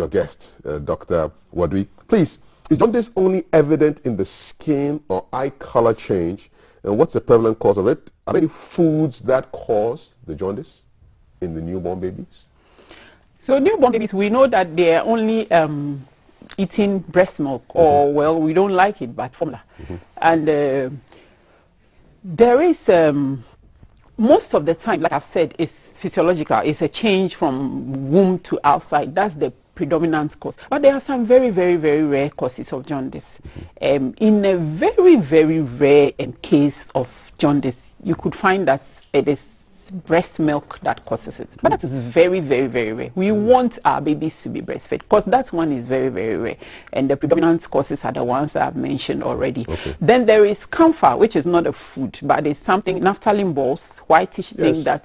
guest, Dr. Wadwi. Please, is jaundice only evident in the skin or eye color change? And what's the prevalent cause of it? Are there any foods that cause the jaundice in the newborn babies? So newborn babies, we know that they are only eating breast milk, or, well, we don't like it, but formula. And there is, most of the time, like I've said, it's physiological. It's a change from womb to outside. That's the predominant cause. But there are some very, very, very rare causes of jaundice. In a very, very rare case of jaundice, you could find that it is breast milk that causes it. But that is very, very, very rare. We want our babies to be breastfed, because that one is very, very rare. And the predominant causes are the ones that I've mentioned already. Then there is camphor, which is not a food, but it's something, naphthalene balls, whitish thing that,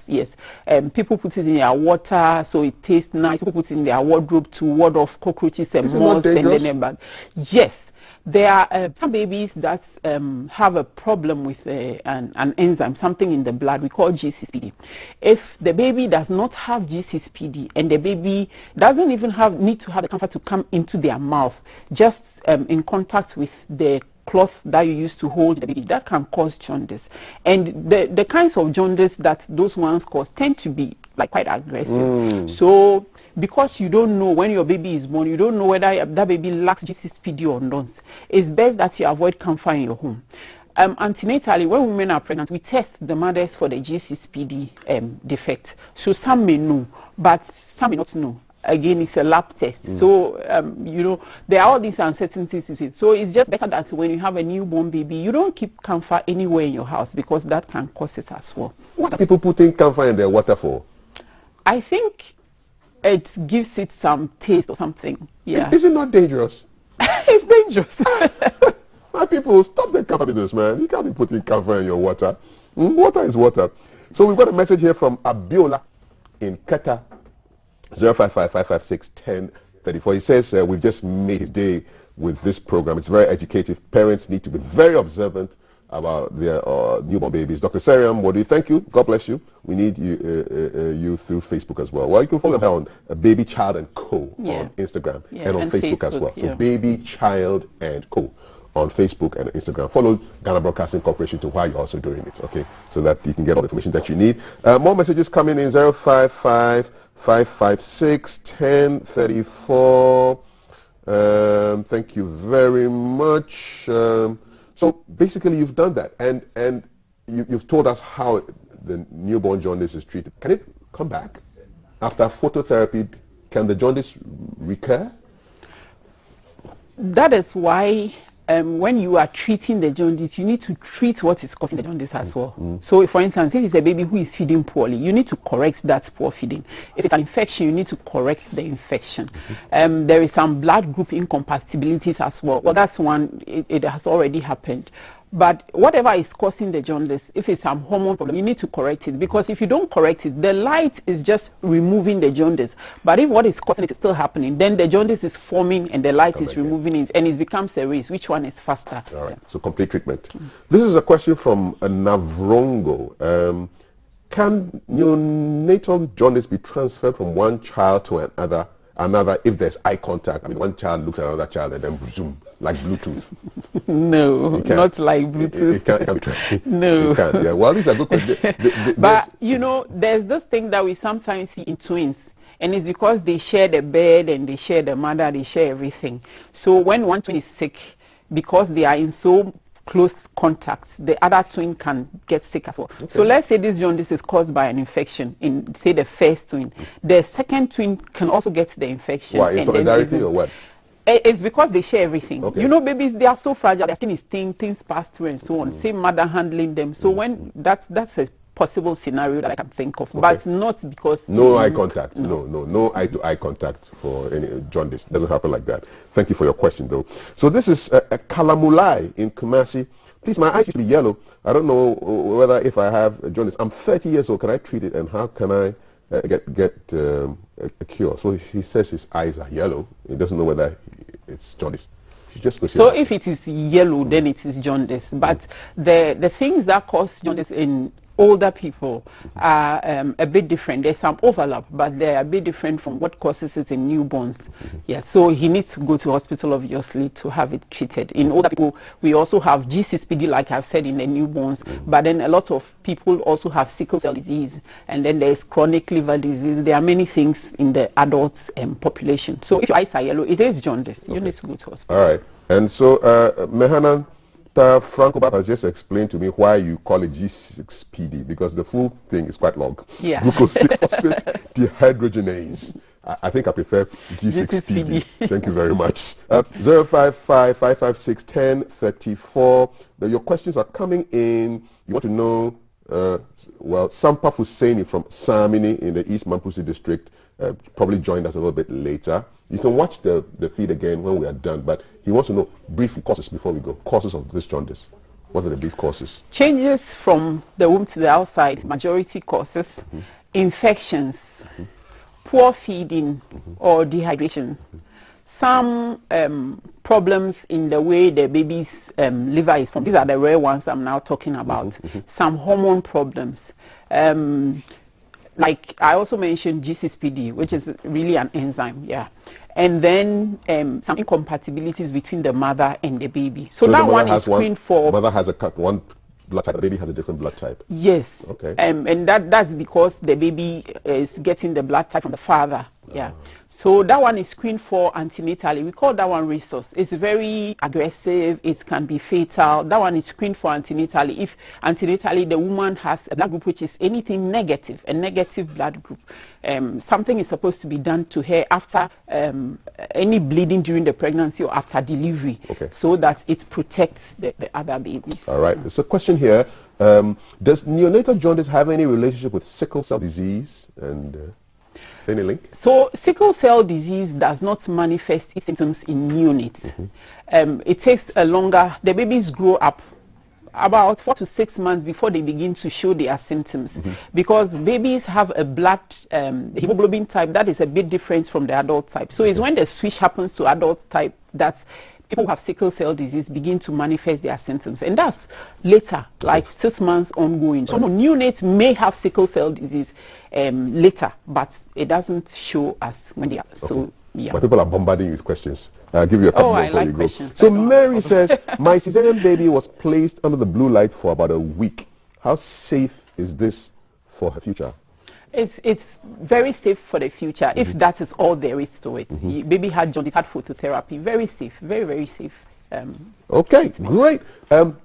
people put it in their water so it tastes nice. People put it in their wardrobe to ward off cockroaches and moths and then bag. Yes. There are some babies that have a problem with an enzyme, something in the blood we call G6PD. If the baby does not have G6PD and the baby doesn't even need to have the camphor to come into their mouth, just in contact with the cloth that you use to hold the baby, that can cause jaundice. And the kinds of jaundice that those ones cause tend to be like quite aggressive. So because you don't know when your baby is born, you don't know whether that baby lacks G6PD or not, it's best that you avoid camphor in your home. Antenatally, when women are pregnant, we test the mothers for the G6PD defect. So some may know, but some may not know. Again, it's a lab test. So, you know, there are all these uncertainties. So it's just better that when you have a newborn baby, you don't keep camphor anywhere in your house because that can cause it as well. What are people putting camphor in their water for? I think it gives it some taste or something. Yeah. Is it not dangerous? It's dangerous. My people, stop the camphor business, man. You can't be putting camphor in your water. Water is water. So we've got a message here from Abiola in Qatar. 055-556-1034. He says we've just made his day with this program. It's very educative. Parents need to be very observant about their newborn babies. Dr. Seriam, what do you thank you? God bless you. We need you you through Facebook as well. Well, you can follow her on Baby Child and Co. on Instagram and on Facebook as well. So Baby Child and Co. on Facebook and Instagram. Follow Ghana Broadcasting Corporation to while you're also doing it, okay? So that you can get all the information that you need. More messages coming in 055-556-1034. Thank you very much. So basically you've done that and you've told us how the newborn jaundice is treated. Can it come back? After phototherapy, can the jaundice recur? That is why when you are treating the jaundice, you need to treat what is causing the jaundice as well. So, for instance, if it's a baby who is feeding poorly, you need to correct that poor feeding. If it's an infection, you need to correct the infection. There is some blood group incompatibilities as well. Well, that's one, it has already happened. But whatever is causing the jaundice, if it's some hormone problem, you need to correct it. Because if you don't correct it, the light is just removing the jaundice. But if what is causing it is still happening, then the jaundice is forming and the light is removing it. And it becomes a race. Which one is faster? All right. So complete treatment. This is a question from Navrongo. Can neonatal jaundice be transferred from one child to another if there's eye contact? I mean, one child looks at another child and then zoom. Like Bluetooth? No, not like Bluetooth. It can't be tried. No. It can't, yeah. Well, these are good questions. But, you know, there's this thing that we sometimes see in twins. And it's because they share the bed and they share the mother, they share everything. So when one twin is sick, because they are in so close contact, the other twin can get sick as well. Okay. So let's say this jaundice is caused by an infection in, say, the first twin. The second twin can also get the infection. Why? In solidarity or what? It's because they share everything. Okay. You know, babies, they are so fragile. Their skin is thin, things pass through and so on. Same mother handling them. So when that's a possible scenario that I can think of, but not because... No eye contact. No eye-to-eye contact for any jaundice. Doesn't happen like that. Thank you for your question, though. So this is a Kalamulai in Kumasi. Please, my eyes used to be yellow. I don't know whether if I have jaundice. I'm 30 years old. Can I treat it? And how can I get a cure? So he says his eyes are yellow. He doesn't know whether it's jaundice. So if it is yellow, then it is jaundice. But the things that cause jaundice in older people are a bit different. There's some overlap, but they're a bit different from what causes it in newborns. Yeah, so he needs to go to hospital, obviously, to have it treated. In older people, we also have G6PD, like I've said, in the newborns, but then a lot of people also have sickle cell disease, and then there's chronic liver disease. There are many things in the adult population. So if your eyes are yellow, it is jaundice. You need to go to hospital. All right. And so, Mehanan Franco has just explained to me why you call it G6PD, because the full thing is quite long. Yeah. Glucose 6-phosphate dehydrogenase. I think I prefer G6PD. Thank you very much. 055-556-1034. Your questions are coming in. You want to know, well, Sampa Husseini from Samini in the East Mamprusi district probably joined us a little bit later. You can watch the feed again when we are done, but he wants to know brief causes before we go. Causes of this jaundice. What are the brief causes? Changes from the womb to the outside, majority causes, infections, poor feeding or dehydration, some problems in the way the baby's liver is formed. These are the rare ones I'm now talking about. Some hormone problems. Like I also mentioned GCSPD, which is really an enzyme, yeah. And then some incompatibilities between the mother and the baby. So that one is screened for. Mother has one blood type, the baby has a different blood type. Yes. Okay. And that's because the baby is getting the blood type from the father. Yeah. So that one is screened for antenatally. We call that one resource. It's very aggressive. It can be fatal. That one is screened for antenatally. If antenatally the woman has a blood group which is anything negative, a negative blood group, something is supposed to be done to her after any bleeding during the pregnancy or after delivery, so that it protects the other babies. All right. There's a question here. Does neonatal jaundice have any relationship with sickle cell disease? And any link? So sickle cell disease does not manifest its symptoms in neonates. It takes a longer, the babies grow up about 4 to 6 months before they begin to show their symptoms, because babies have a blood hemoglobin type that is a bit different from the adult type. So it's when the switch happens to adult type that people who have sickle cell disease begin to manifest their symptoms, and that's later, like 6 months ongoing. So neonates may have sickle cell disease later, but it doesn't show us when they are. So yeah. But people are bombarding you with questions. I'll give you a couple more before you go. Questions. So Mary says, my cesarean baby was placed under the blue light for about a week. How safe is this for her future? It's very safe for the future, if that is all there is to it. Baby had jaundice, had phototherapy. Very safe, very, very safe. Okay, great.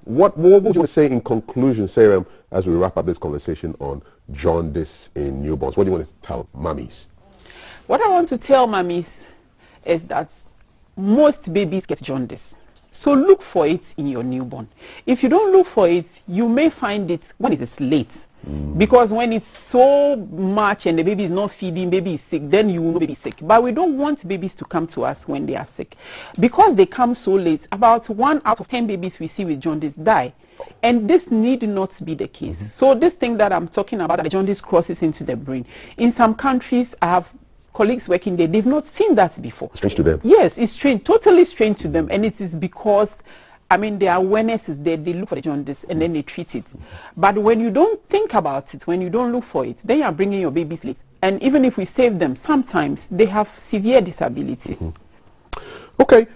What would you want to say in conclusion, Sarah, as we wrap up this conversation on jaundice in newborns? What do you want to tell mummies? What I want to tell mummies is that most babies get jaundice. So look for it in your newborn. If you don't look for it, you may find it when it is late. Because when it's so much and the baby is not feeding, baby is sick, then you will know baby is sick. But we don't want babies to come to us when they are sick. Because they come so late, about 1 out of 10 babies we see with jaundice die. And this need not be the case. So this thing that I'm talking about, that the jaundice crosses into the brain. In some countries, I have colleagues working there, they've not seen that before. Strange to them. Yes, it's strange, totally strange to them. And it is because, I mean, their awareness is there, they look for the jaundice and then they treat it. But when you don't think about it, when you don't look for it, then you are bringing your babies late. And even if we save them, sometimes they have severe disabilities. Okay,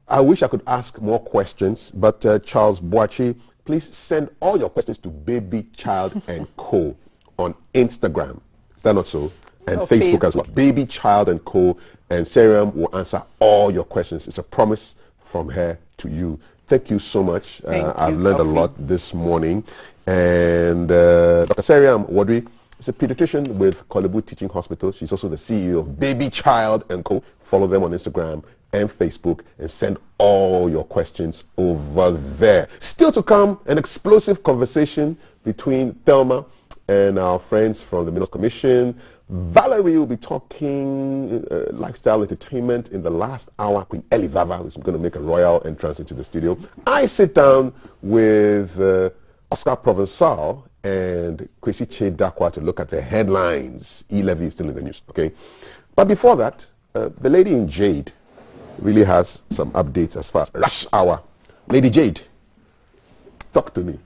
I wish I could ask more questions, but Charles Boachi, please send all your questions to Baby Child and Co. on Instagram. Is that not so? And Facebook as well. Baby Child and Co. And Sarah will answer all your questions. It's a promise from her to you. Thank you so much. I've learned a lot this morning. And Dr. Sariam Wadri is a pediatrician with Kolebu Teaching Hospital. She's also the CEO of Baby Child and Co. Follow them on Instagram and Facebook and send all your questions over there. Still to come, an explosive conversation between Thelma and our friends from the Minerals Commission. Valerie will be talking lifestyle entertainment in the last hour. Queen Elivava, who's going to make a royal entrance into the studio. I sit down with Oscar Provençal and Kwesi Chedakwa to look at the headlines. E-Levy is still in the news, okay? But before that, the lady in Jade really has some updates as far as rush hour. Lady Jade, talk to me.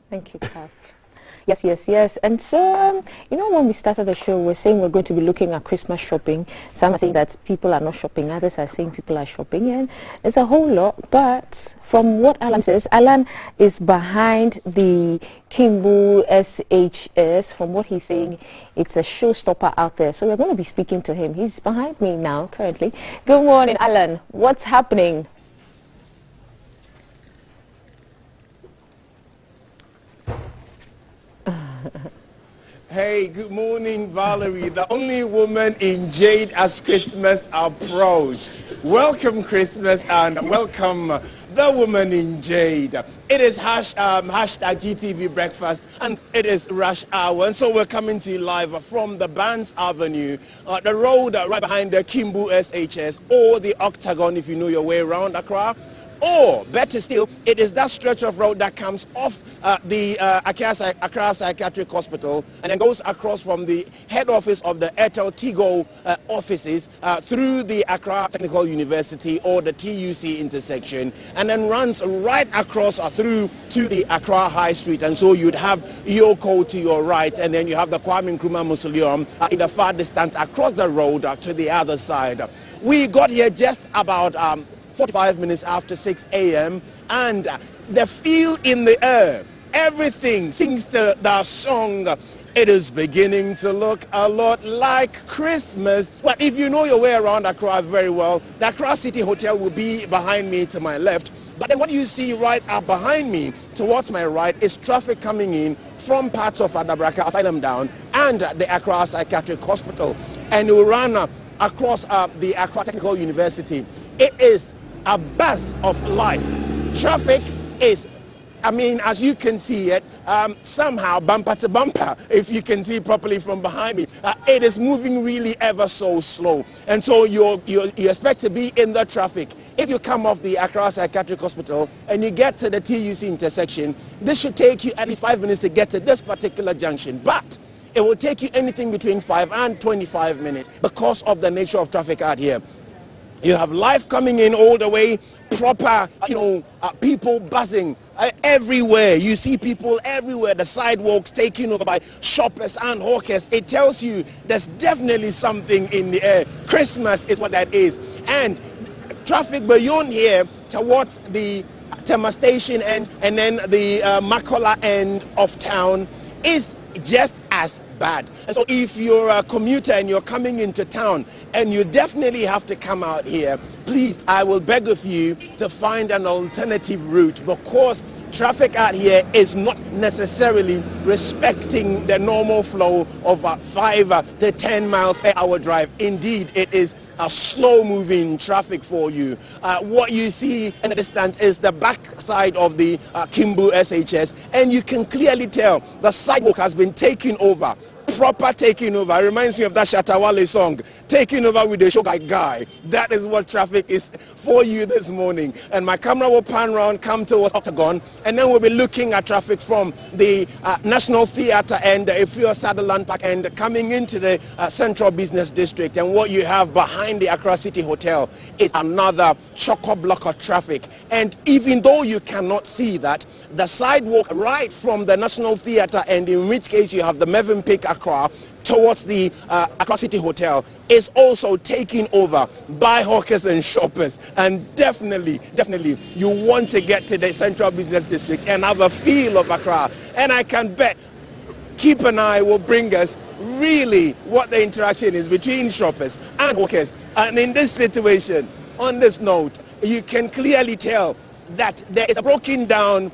Thank you, Kath. Yes. And so, you know, when we started the show, we're saying we're going to be looking at Christmas shopping. Some are saying that people are not shopping. Others are saying people are shopping. And it's a whole lot. But from what Alan says, Alan is behind the Kimbu SHS. From what he's saying, it's a showstopper out there. So we're going to be speaking to him. He's behind me now, currently. Good morning, Alan. What's happening? Hey, good morning, Valerie, the only woman in Jade as Christmas approach. Welcome, Christmas, and welcome the woman in Jade. It is hashtag GTV Breakfast, and it is rush hour. And so we're coming to you live from the Bands Avenue, the road right behind the Kimbu SHS, or the Octagon, if you know your way around Accra. Or, better still, it is that stretch of road that comes off the Accra Psychiatric Hospital and then goes across from the head office of the Airtel Tigo offices through the Accra Technical University or the TUC intersection, and then runs right across through to the Accra High Street. And so you'd have Yoko to your right, and then you have the Kwame Nkrumah Mausoleum in the far distance across the road to the other side. We got here just about 45 minutes after 6 a.m. and the feel in the air, everything sings the song. It is beginning to look a lot like Christmas. But if you know your way around Accra very well, the Accra City Hotel will be behind me to my left. But then what you see right up behind me towards my right is traffic coming in from parts of Adabraka Asylum down and the Accra Psychiatric Hospital. And it will run across the Accra Technical University. It is a buzz of life. Traffic is, I mean, as you can see it, somehow bumper to bumper, if you can see properly from behind me. It is moving really ever so slow. And so you expect to be in the traffic. If you come off the Accra Psychiatric Hospital and you get to the TUC intersection, this should take you at least 5 minutes to get to this particular junction. But it will take you anything between 5 and 25 minutes because of the nature of traffic out here. You have life coming in all the way, proper, people buzzing everywhere. You see people everywhere, the sidewalks taken over by shoppers and hawkers. It tells you there's definitely something in the air. Christmas is what that is. And traffic beyond here towards the Tema Station end and then the Makola end of town is just as bad. And so if you're a commuter and you're coming into town and you definitely have to come out here, please, I will beg of you to find an alternative route, because traffic out here is not necessarily respecting the normal flow of 5 to 10 miles per hour drive. Indeed, it is a slow-moving traffic for you. What you see in the distance is the back side of the Kimbu SHS, and you can clearly tell the sidewalk has been taken over. Proper taking over. It reminds me of that Shatawale song, taking over with the sugar guy. That is what traffic is for you this morning. And my camera will pan around, come towards Octagon, and then we'll be looking at traffic from the National Theatre and the Efio Sutherland Park and coming into the Central Business District. And what you have behind the Accra City Hotel is another chock-a-block of traffic. And even though you cannot see that, the sidewalk right from the National Theatre, and in which case you have the Mervyn Peak Accra towards the Accra City Hotel, is also taken over by hawkers and shoppers. And definitely you want to get to the Central Business District and have a feel of Accra. And I can bet Keep an Eye will bring us really what the interaction is between shoppers and hawkers. And in this situation, on this note, you can clearly tell that there is a broken down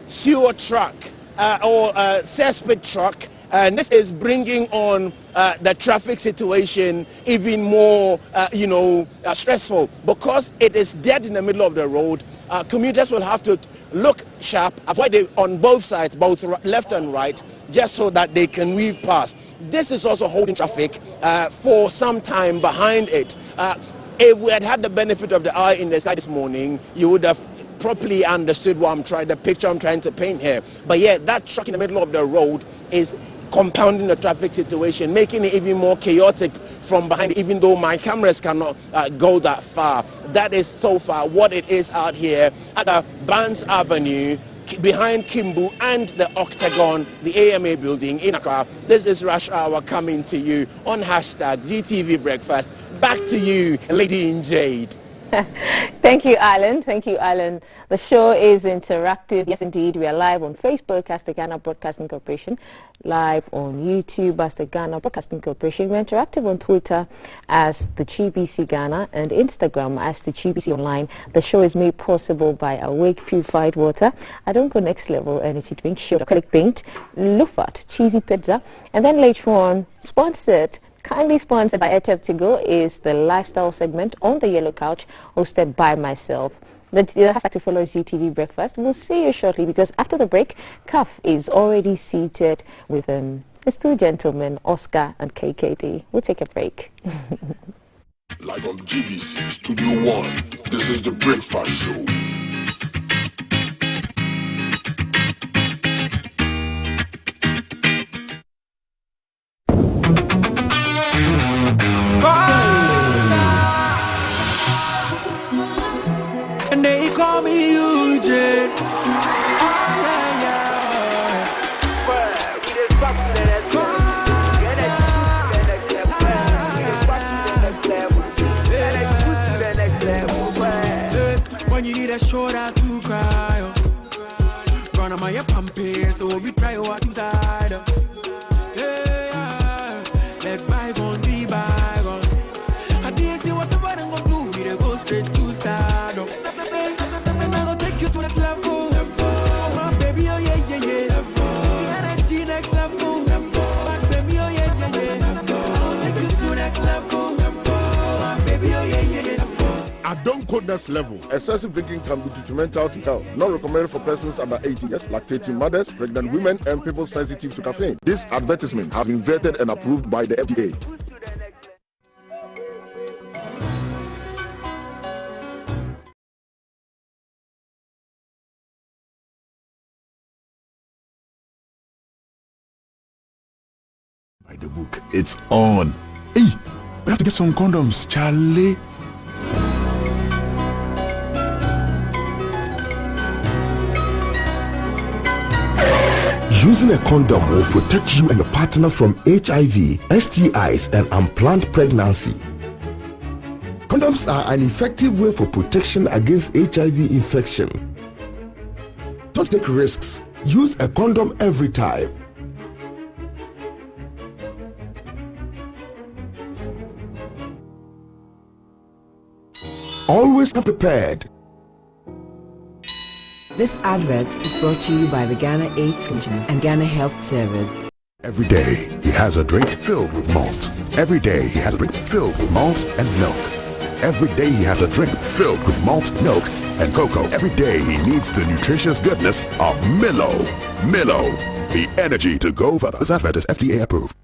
sewer truck or cesspit truck, and this is bringing on the traffic situation even more, stressful, because it is dead in the middle of the road. Commuters will have to look sharp, avoid it on both sides, both left and right, just so that they can weave past. This is also holding traffic for some time behind it. If we had had the benefit of the eye in the sky this morning, you would have properly understood what the picture I'm trying to paint here. But yeah, that truck in the middle of the road is compounding the traffic situation, making it even more chaotic from behind, even though my cameras cannot go that far. That is so far what it is out here at Barnes Avenue, behind Kimbu and the Octagon, the AMA building in Accra. This is Rush Hour coming to you on #GTV Breakfast. Back to you, Lady in Jade. Thank you, Alan. Thank you, Alan. The show is interactive. Yes, indeed. We are live on Facebook as the Ghana Broadcasting Corporation, live on YouTube as the Ghana Broadcasting Corporation. We're interactive on Twitter as the GBC Ghana and Instagram as the GBC Online. The show is made possible by Awake Purified Water, Adonko Next Level Energy Drink, Shield Acrylic Paint, Lufat Cheesy Pizza, and then later on, kindly sponsored by Airtel Tigo, is the lifestyle segment on the Yellow Couch, hosted by myself. The hashtag to follow is GTV Breakfast. We'll see you shortly, because after the break, Kaf is already seated with his two gentlemen, Oscar and KKD. We'll take a break. Live from GBC Studio 1, this is the Breakfast Show. And they call me UJ. When you need a shoulder to cry, run on my pumpy, so we try what inside. Let bygone be bygone. I didn't see what the button go do, we go straight to stardom. And I go take you to next level. My baby, oh yeah, yeah, yeah. The energy next level. My baby, oh yeah, yeah, yeah. I'll take you to next level. My baby, oh yeah, yeah, yeah. I don't quote this level. Excessive drinking can be detrimental to health. Not recommended for persons under 18 years, lactating mothers, pregnant women, and people sensitive to caffeine. This advertisement has been vetted and approved by the FDA. By the book, it's on. Hey, we have to get some condoms, Charlie. Using a condom will protect you and your partner from HIV, STIs, and unplanned pregnancy. Condoms are an effective way for protection against HIV infection. Don't take risks. Use a condom every time. Always come prepared. This advert is brought to you by the Ghana AIDS Commission and Ghana Health Service. Every day he has a drink filled with malt. Every day he has a drink filled with malt and milk. Every day he has a drink filled with malt, milk, and cocoa. Every day he needs the nutritious goodness of Milo. Milo, the energy to go further. This advert is FDA approved.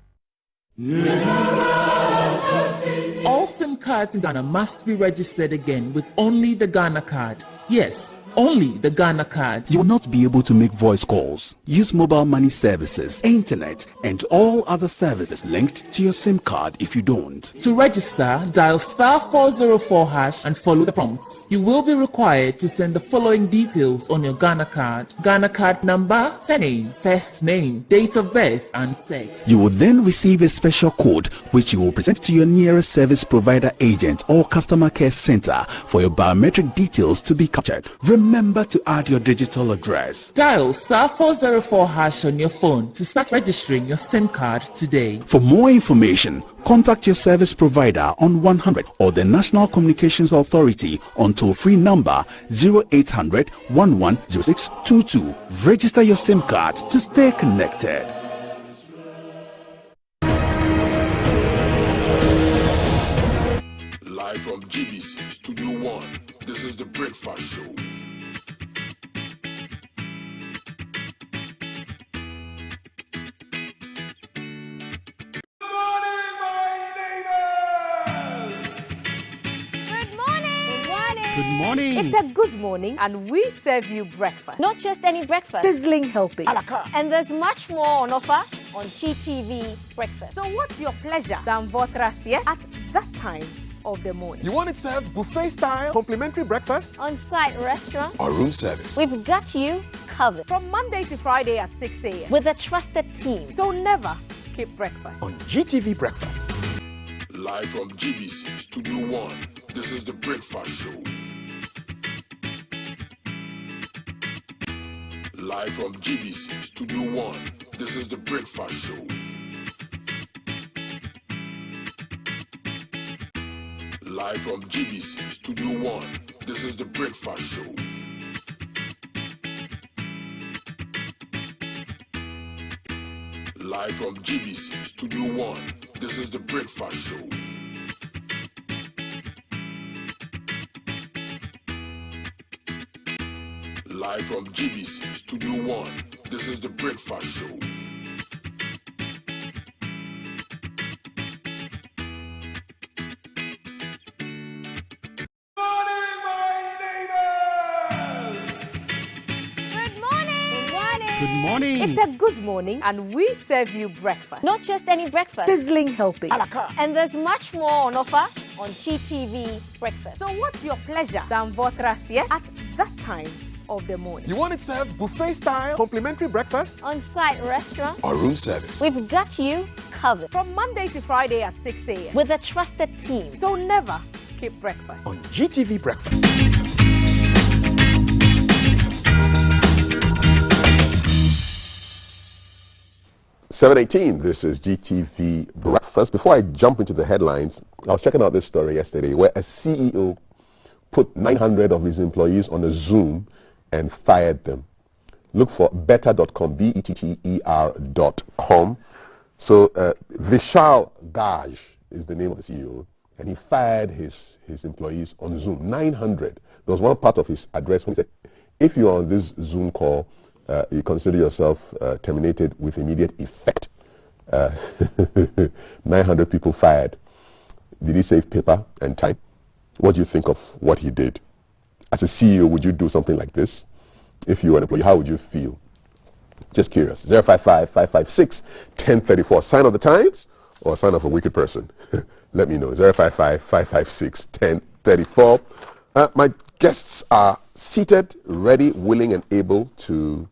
All SIM cards in Ghana must be registered again with only the Ghana card. Yes, only the Ghana card. You will not be able to make voice calls, use mobile money services, internet, and all other services linked to your SIM card if you don't. To register, dial *404# and follow the prompts. You will be required to send the following details on your Ghana card: Ghana card number, surname, first name, date of birth, and sex. You will then receive a special code which you will present to your nearest service provider agent or customer care center for your biometric details to be captured. Remember to add your digital address. Dial *404# on your phone to start registering your SIM card today. For more information, contact your service provider on 100 or the National Communications Authority on toll-free number 0800 110622. Register your SIM card to stay connected. Live from GBC Studio 1, this is the Breakfast Show. Good morning. It's a good morning and we serve you breakfast. Not just any breakfast. Sizzling healthy. And there's much more on offer on GTV Breakfast. So what's your pleasure? Dan Votras here at that time of the morning. You want it served buffet style, complimentary breakfast? On-site restaurant? Or room service? We've got you covered. From Monday to Friday at 6 a.m. With a trusted team. So never skip breakfast. On GTV Breakfast. Live from GBC Studio 1, this is the Breakfast Show. Live from GBC Studio 1, this is the Breakfast Show. Live from GBC Studio 1, this is the Breakfast Show. Live from GBC Studio 1, this is the Breakfast Show. Live from GBC Studio 1, this is the Breakfast Show. Good morning. It's a good morning, and we serve you breakfast. Not just any breakfast. Sizzling healthy. And there's much more on offer on GTV Breakfast. So what's your pleasure than Votrasie at that time of the morning? You want it served buffet style, complimentary breakfast? On-site restaurant. Or room service? We've got you covered. From Monday to Friday at 6 a.m. With a trusted team. So never skip breakfast. On GTV Breakfast. 7:18. This is GTV Breakfast. Before I jump into the headlines, I was checking out this story yesterday where a CEO put 900 of his employees on a Zoom and fired them. Look for better.com, better.com. So Vishal Gaj is the name of the CEO, and he fired his employees on Zoom. 900. There was one part of his address when he said, if you're on this Zoom call, you consider yourself terminated with immediate effect. 900 people fired. Did he save paper and time? What do you think of what he did? As a CEO, would you do something like this? If you were an employee, how would you feel? Just curious. 055-556-1034. Sign of the times or sign of a wicked person? Let me know. 055-556-1034. My guests are seated, ready, willing, and able to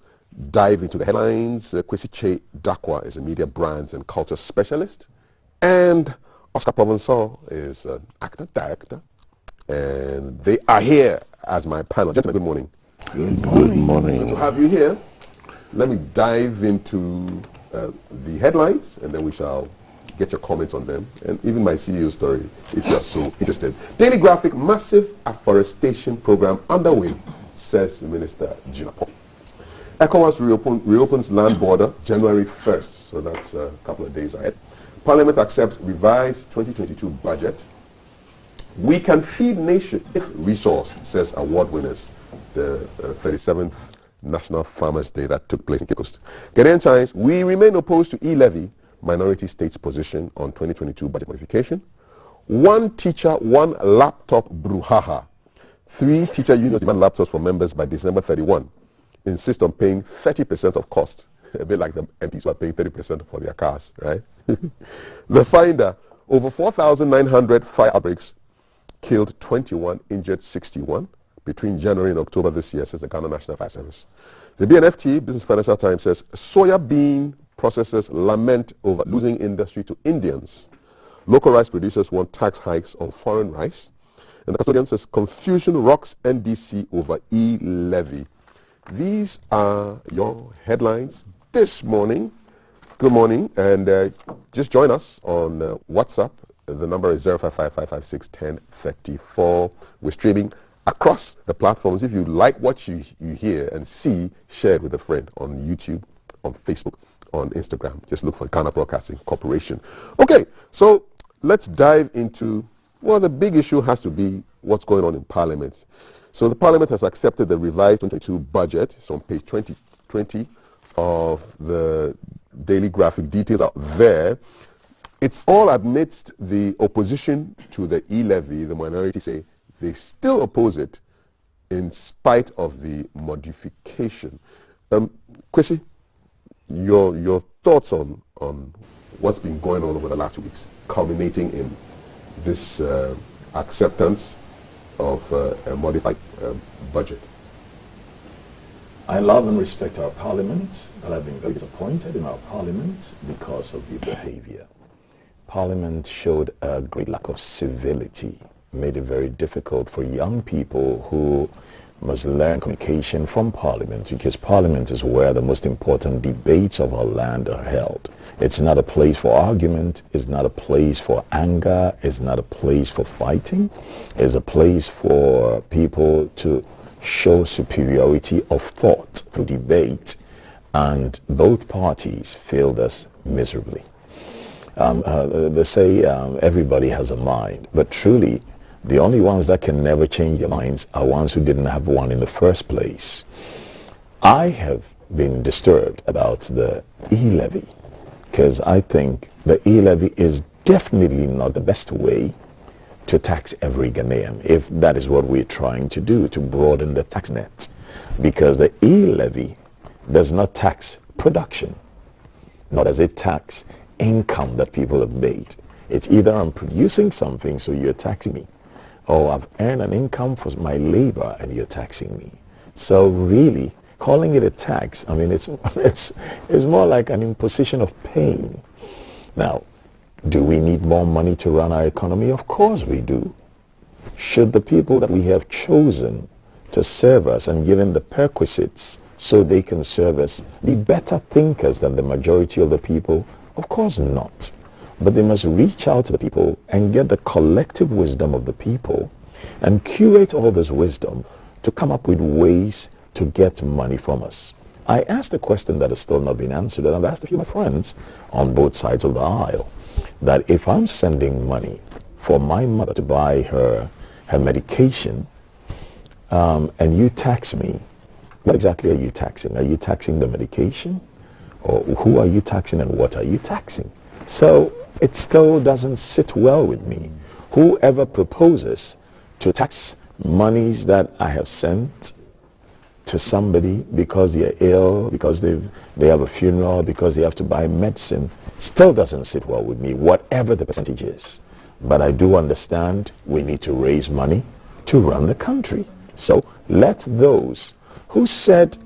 dive into the headlines. Kwesi Che Dakwa is a media brands and culture specialist, and Oscar Provençal is an actor, director, and they are here as my panel. Gentlemen, good morning. Good morning. Good to have you here. Let me dive into the headlines, and then we shall get your comments on them, and even my CEO story, if you're so interested. Daily Graphic, massive afforestation program underway, says Minister Gina Paul. ECOWAS reopens land border January 1st, so that's a couple of days ahead. Parliament accepts revised 2022 budget. We can feed nation if resource, says award winners. The 37th National Farmers Day that took place in Cape Coast. Ghanaian Times, we remain opposed to e-levy, minority states' position on 2022 budget modification. One teacher, one laptop brouhaha. 3 teacher unions demand laptops for members by December 31. Insist on paying 30% of cost. A bit like the MPs who are paying 30% for their cars, right? The Finder, over 4,900 fire outbreaks, killed 21, injured 61 between January and October this year, says the Ghana National Fire Service. The BNFT, Business Financial Times, says soya bean processors lament over losing industry to Indians. Local rice producers want tax hikes on foreign rice. And the custodian says confusion rocks NDC over e-levy. These are your headlines this morning. Good morning, and just join us on WhatsApp. The number is 055-556-1034. We're streaming across the platforms. If you like what you hear and see, share it with a friend on YouTube, on Facebook, on Instagram. Just look for Ghana Broadcasting Corporation. Okay, so let's dive into, well, the big issue has to be what's going on in Parliament. So the Parliament has accepted the revised 2022 budget. It's on page 20 of the Daily Graphic. Details are there. It's all amidst the opposition to the e-levy. The minority say they still oppose it in spite of the modification. Kwesi, your thoughts on what's been going on over the last 2 weeks, culminating in this acceptance of a modified budget? I love and respect our parliament, but I've been very disappointed in our parliament because of the behavior. Parliament showed a great lack of civility, made it very difficult for young people who must learn communication from Parliament, because Parliament is where the most important debates of our land are held. It's not a place for argument, it's not a place for anger, it's not a place for fighting. It's a place for people to show superiority of thought through debate, and both parties failed us miserably. They say everybody has a mind, but truly the only ones that can never change their minds are ones who didn't have one in the first place. I have been disturbed about the e-levy because I think the e-levy is definitely not the best way to tax every Ghanaian, if that is what we're trying to do, to broaden the tax net. Because the e-levy does not tax production, nor does it tax income that people have made. It's either I'm producing something, so you're taxing me, or I've earned an income for my labor and you're taxing me. So really, calling it a tax, I mean, it's more like an imposition of pain. Now, do we need more money to run our economy? Of course we do. Should the people that we have chosen to serve us and given the perquisites so they can serve us be better thinkers than the majority of the people? Of course not. But they must reach out to the people and get the collective wisdom of the people and curate all this wisdom to come up with ways to get money from us. I asked a question that has still not been answered, and I've asked a few of my friends on both sides of the aisle, that if I'm sending money for my mother to buy her medication, and you tax me, what exactly are you taxing? Are you taxing the medication? Or who are you taxing and what are you taxing? So it still doesn't sit well with me. Whoever proposes to tax monies that I have sent to somebody because they're ill, because they have a funeral, because they have to buy medicine, still doesn't sit well with me, whatever the percentage is. But I do understand we need to raise money to run the country. So let those who said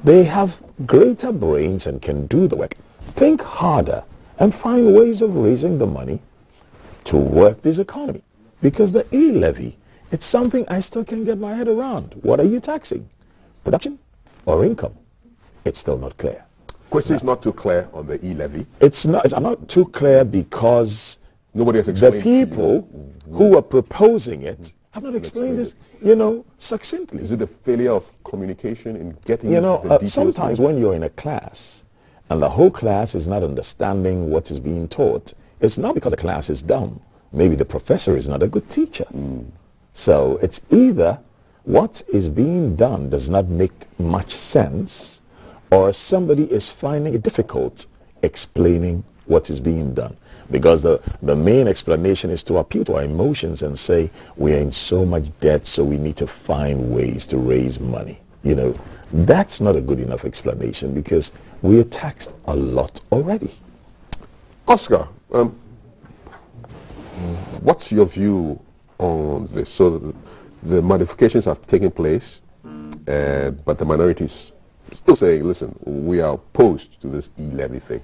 they have greater brains and can do the work think harder and find ways of raising the money to work this economy. Because the e-levy, it's something I still can't get my head around. What are you taxing? Production or income? It's still not clear. Question is not too clear on the e-levy. It's not too clear because nobody has explained the people who are proposing it have not explained this, succinctly. Is it a failure of communication in getting the details? Sometimes when you're in a class and the whole class is not understanding what is being taught, it's not because the class is dumb. Maybe the professor is not a good teacher. So it's either what is being done does not make much sense, or somebody is finding it difficult explaining what is being done. Because the main explanation is to appeal to our emotions and say we are in so much debt, so we need to find ways to raise money. That's not a good enough explanation because we are taxed a lot already. Oscar, what's your view on this? So the modifications have taken place, but the minorities still saying, listen, we are opposed to this e-levy thing.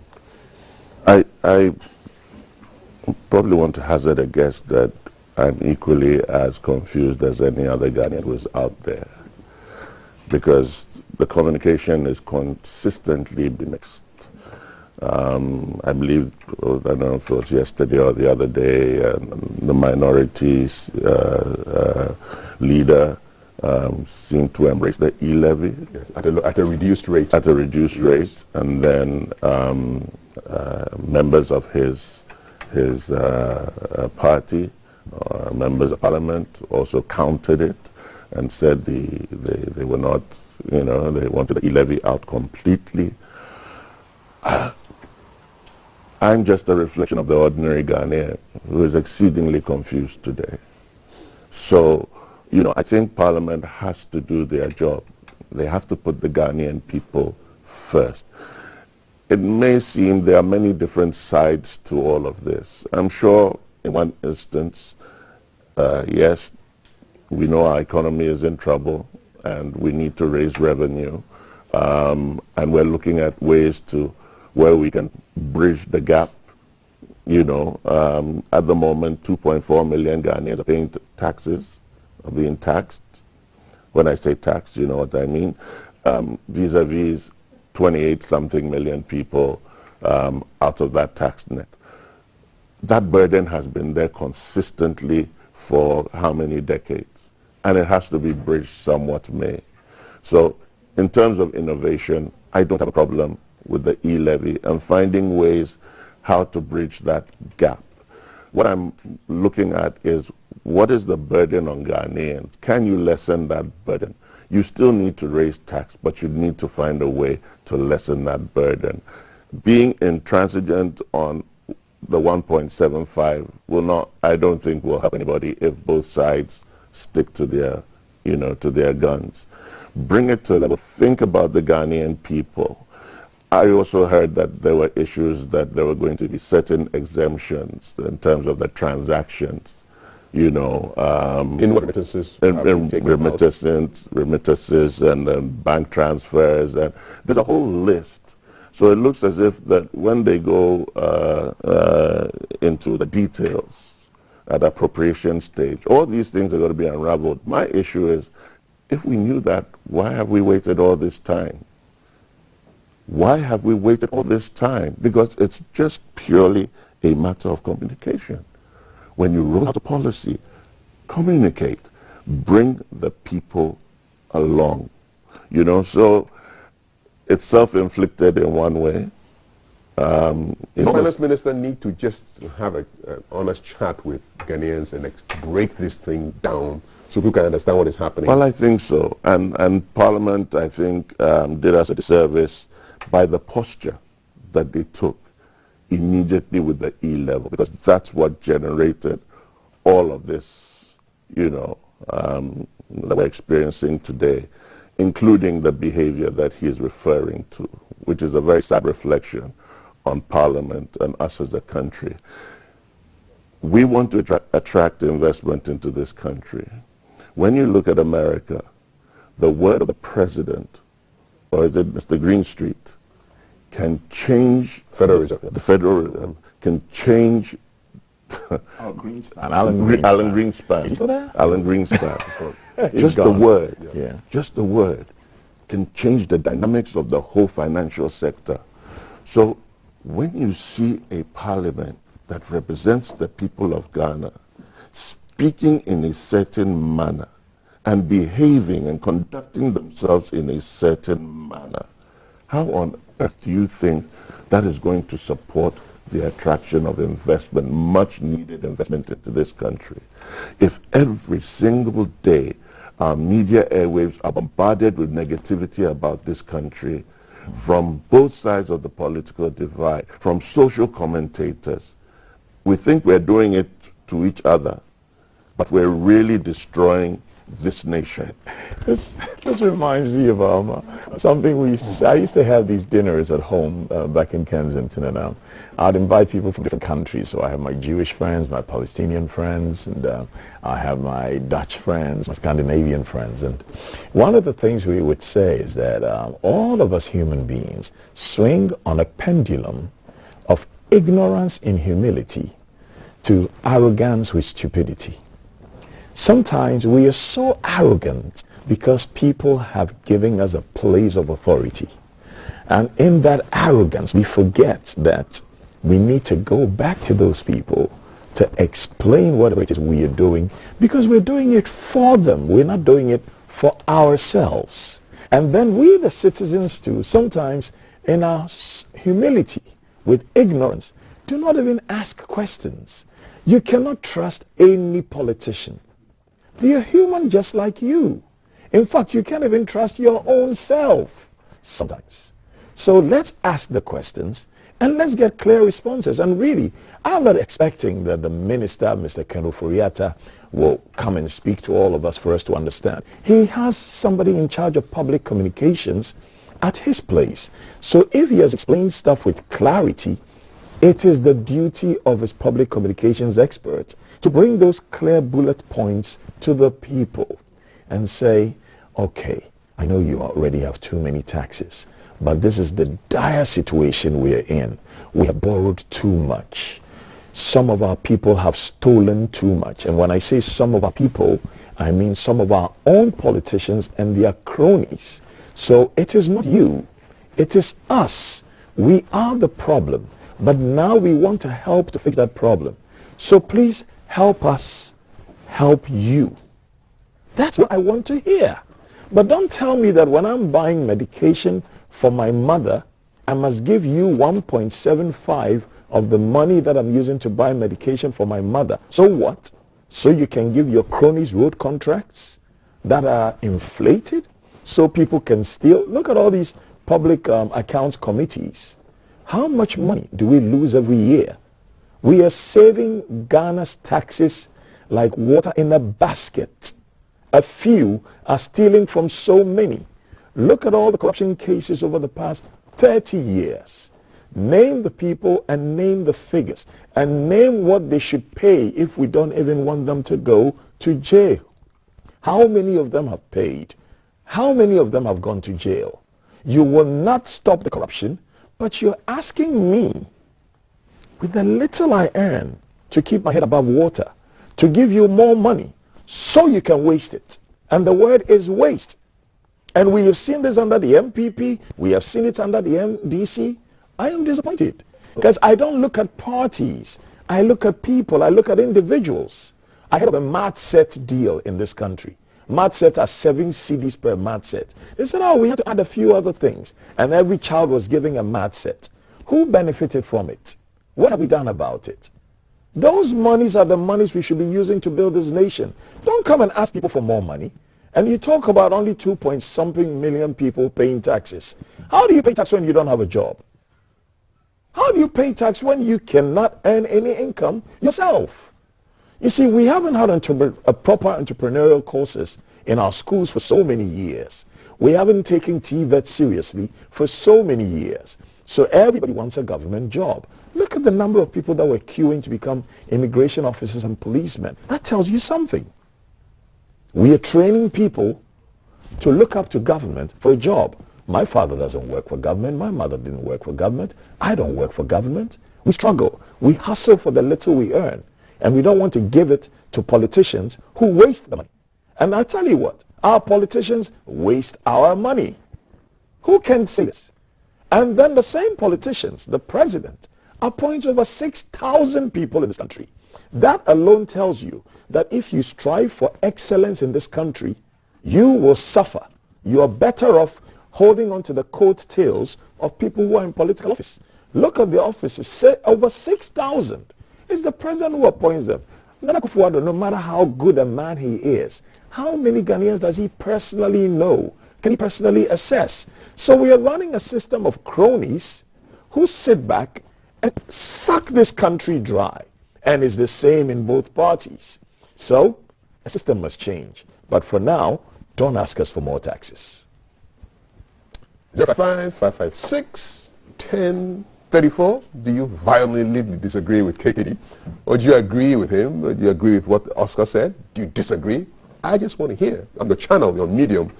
I probably want to hazard a guess that I'm equally as confused as any other Ghanaian who's out there, because the communication is consistently mixed. I believe, I don't know if it was yesterday or the other day, the minorities leader seemed to embrace the e-levy. Yes, at a reduced rate. At a reduced rate, and then members of his party, members of parliament, also countered it and said they were not, they wanted the e-levy out completely. I'm just a reflection of the ordinary Ghanaian who is exceedingly confused today. So, I think Parliament has to do their job. They have to put the Ghanaian people first. It may seem there are many different sides to all of this. I'm sure in one instance, yes, we know our economy is in trouble and we need to raise revenue. And we're looking at ways to where we can bridge the gap. At the moment, 2.4 million Ghanaians are paying taxes, are being taxed. When I say taxed, you know what I mean. Vis-a-vis 28-something million people out of that tax net. That burden has been there consistently for how many decades? And it has to be bridged somewhat May. So in terms of innovation, I don't have a problem with the e-levy and finding ways how to bridge that gap. What I'm looking at is what is the burden on Ghanaians? Can you lessen that burden? You still need to raise tax, but you need to find a way to lessen that burden. Being intransigent on the 1.75 will not, I don't think will help anybody if both sides stick to their, to their guns. bring it to a level, think about the Ghanaian people. I also heard that there were issues that there were going to be certain exemptions in terms of the transactions, you know. In what remittances? Remittances and bank transfers, and there's a whole list. So it looks as if that when they go into the details at appropriation stage, all these things are going to be unraveled. My issue is, if we knew that, why have we waited all this time? Why have we waited all this time? Because it's just purely a matter of communication. When you roll out a policy, communicate, bring the people along, you know. So it's self-inflicted in one way. The finance minister need to just have an honest chat with Ghanaians and break this thing down so people can understand what is happening. Well, I think so. And Parliament, I think, did us a disservice by the posture that they took immediately with the E-level, because that's what generated all of this, you know, that we're experiencing today, including the behavior that he is referring to, which is a very sad reflection on Parliament and us as a country. We want to attract investment into this country. When you look at America, the word of the president, or is it Mr. Greenstreet, can change Federal Reserve. The Federal Reserve can change. Alan Greenspan. Alan Greenspan. He's Just the gone. word. Yeah. Just the word can change the dynamics of the whole financial sector. So when you see a parliament that represents the people of Ghana speaking in a certain manner and behaving and conducting themselves in a certain manner, how on earth do you think that is going to support the attraction of investment, much needed investment into this country? If every single day our media airwaves are bombarded with negativity about this country from both sides of the political divide, from social commentators, we think we're doing it to each other, but we're really destroying this nation. This reminds me of something we used to say. I used to have these dinners at home back in Kensington, and I'd invite people from different countries. So I have my Jewish friends, my Palestinian friends, and I have my Dutch friends, my Scandinavian friends. And one of the things we would say is that all of us human beings swing on a pendulum of ignorance in humility to arrogance with stupidity. Sometimes we are so arrogant because people have given us a place of authority. And in that arrogance, we forget that we need to go back to those people to explain what it is we are doing, because we're doing it for them. We're not doing it for ourselves. And then we, the citizens too, sometimes in our humility, with ignorance, do not even ask questions. You cannot trust any politician. They are human just like you. In fact, you can't even trust your own self sometimes. So let's ask the questions and let's get clear responses. And really, I'm not expecting that the minister, Mr. Ken Ofori-Atta, will come and speak to all of us for us to understand. He has somebody in charge of public communications at his place. So if he has explained stuff with clarity, it is the duty of his public communications experts to bring those clear bullet points to the people and say, okay, I know you already have too many taxes, but this is the dire situation we are in. We have borrowed too much. Some of our people have stolen too much. And when I say some of our people, I mean some of our own politicians and their cronies. So it is not you, it is us. We are the problem, but now we want to help to fix that problem. So please help us help you. That's what I want to hear. But don't tell me that when I'm buying medication for my mother, I must give you 1.75 of the money that I'm using to buy medication for my mother. So what? So you can give your cronies road contracts that are inflated so people can steal? Look at all these public accounts committees. How much money do we lose every year? We are saving Ghana's taxes like water in a basket. A few are stealing from so many. Look at all the corruption cases over the past 30 years. Name the people and name the figures and name what they should pay if we don't even want them to go to jail. How many of them have paid? How many of them have gone to jail? You will not stop the corruption, but you're asking me, with the little I earn, to keep my head above water, to give you more money so you can waste it. And the word is waste. And we have seen this under the MPP. We have seen it under the MDC. I am disappointed because I don't look at parties. I look at people. I look at individuals. I heard of a mat set deal in this country. Mat set are 7 CDs per mat set. They said, oh, we have to add a few other things. And every child was giving a mat set. Who benefited from it? What have we done about it? Those monies are the monies we should be using to build this nation. Don't come and ask people for more money. And you talk about only 2-point-something million people paying taxes. How do you pay tax when you don't have a job? How do you pay tax when you cannot earn any income yourself? You see, we haven't had a proper entrepreneurial courses in our schools for so many years. We haven't taken TVET seriously for so many years. So everybody wants a government job. Look at the number of people that were queuing to become immigration officers and policemen. That tells you something. We are training people to look up to government for a job. My father doesn't work for government. My mother didn't work for government. I don't work for government. We struggle. We hustle for the little we earn. And we don't want to give it to politicians who waste the money. And I tell you what, our politicians waste our money. Who can say this? And then the same politicians, the president, appoints over 6,000 people in this country. That alone tells you that if you strive for excellence in this country, you will suffer. You are better off holding on to the coattails of people who are in political office. Look at the offices, say over 6,000. It's the president who appoints them. Nana Akufo-Addo, no matter how good a man he is, how many Ghanaians does he personally know? Can he personally assess? So we are running a system of cronies who sit back and suck this country dry. And it's the same in both parties. So a system must change. But for now, don't ask us for more taxes. 055-556-1034. Do you violently disagree with KKD? Or do you agree with him? Or do you agree with what Oscar said? Do you disagree? I just want to hear on the channel, your medium,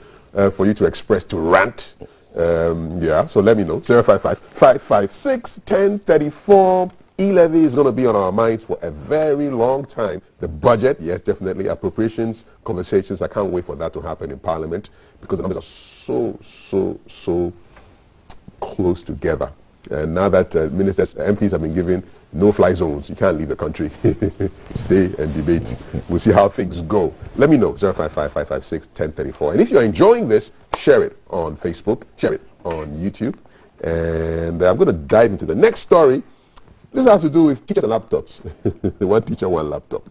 for you to express, to rant. Yeah, so let me know. 055-556-1034. E-levy is going to be on our minds for a very long time. The budget, yes, definitely. Appropriations, conversations, I can't wait for that to happen in Parliament because the numbers are so close together. And now that ministers, MPs have been given no-fly zones, you can't leave the country. Stay and debate. We'll see how things go. Let me know, 055-556-1034. And if you're enjoying this, share it on Facebook, share it on YouTube. And I'm going to dive into the next story. This has to do with teachers and laptops. One teacher, one laptop.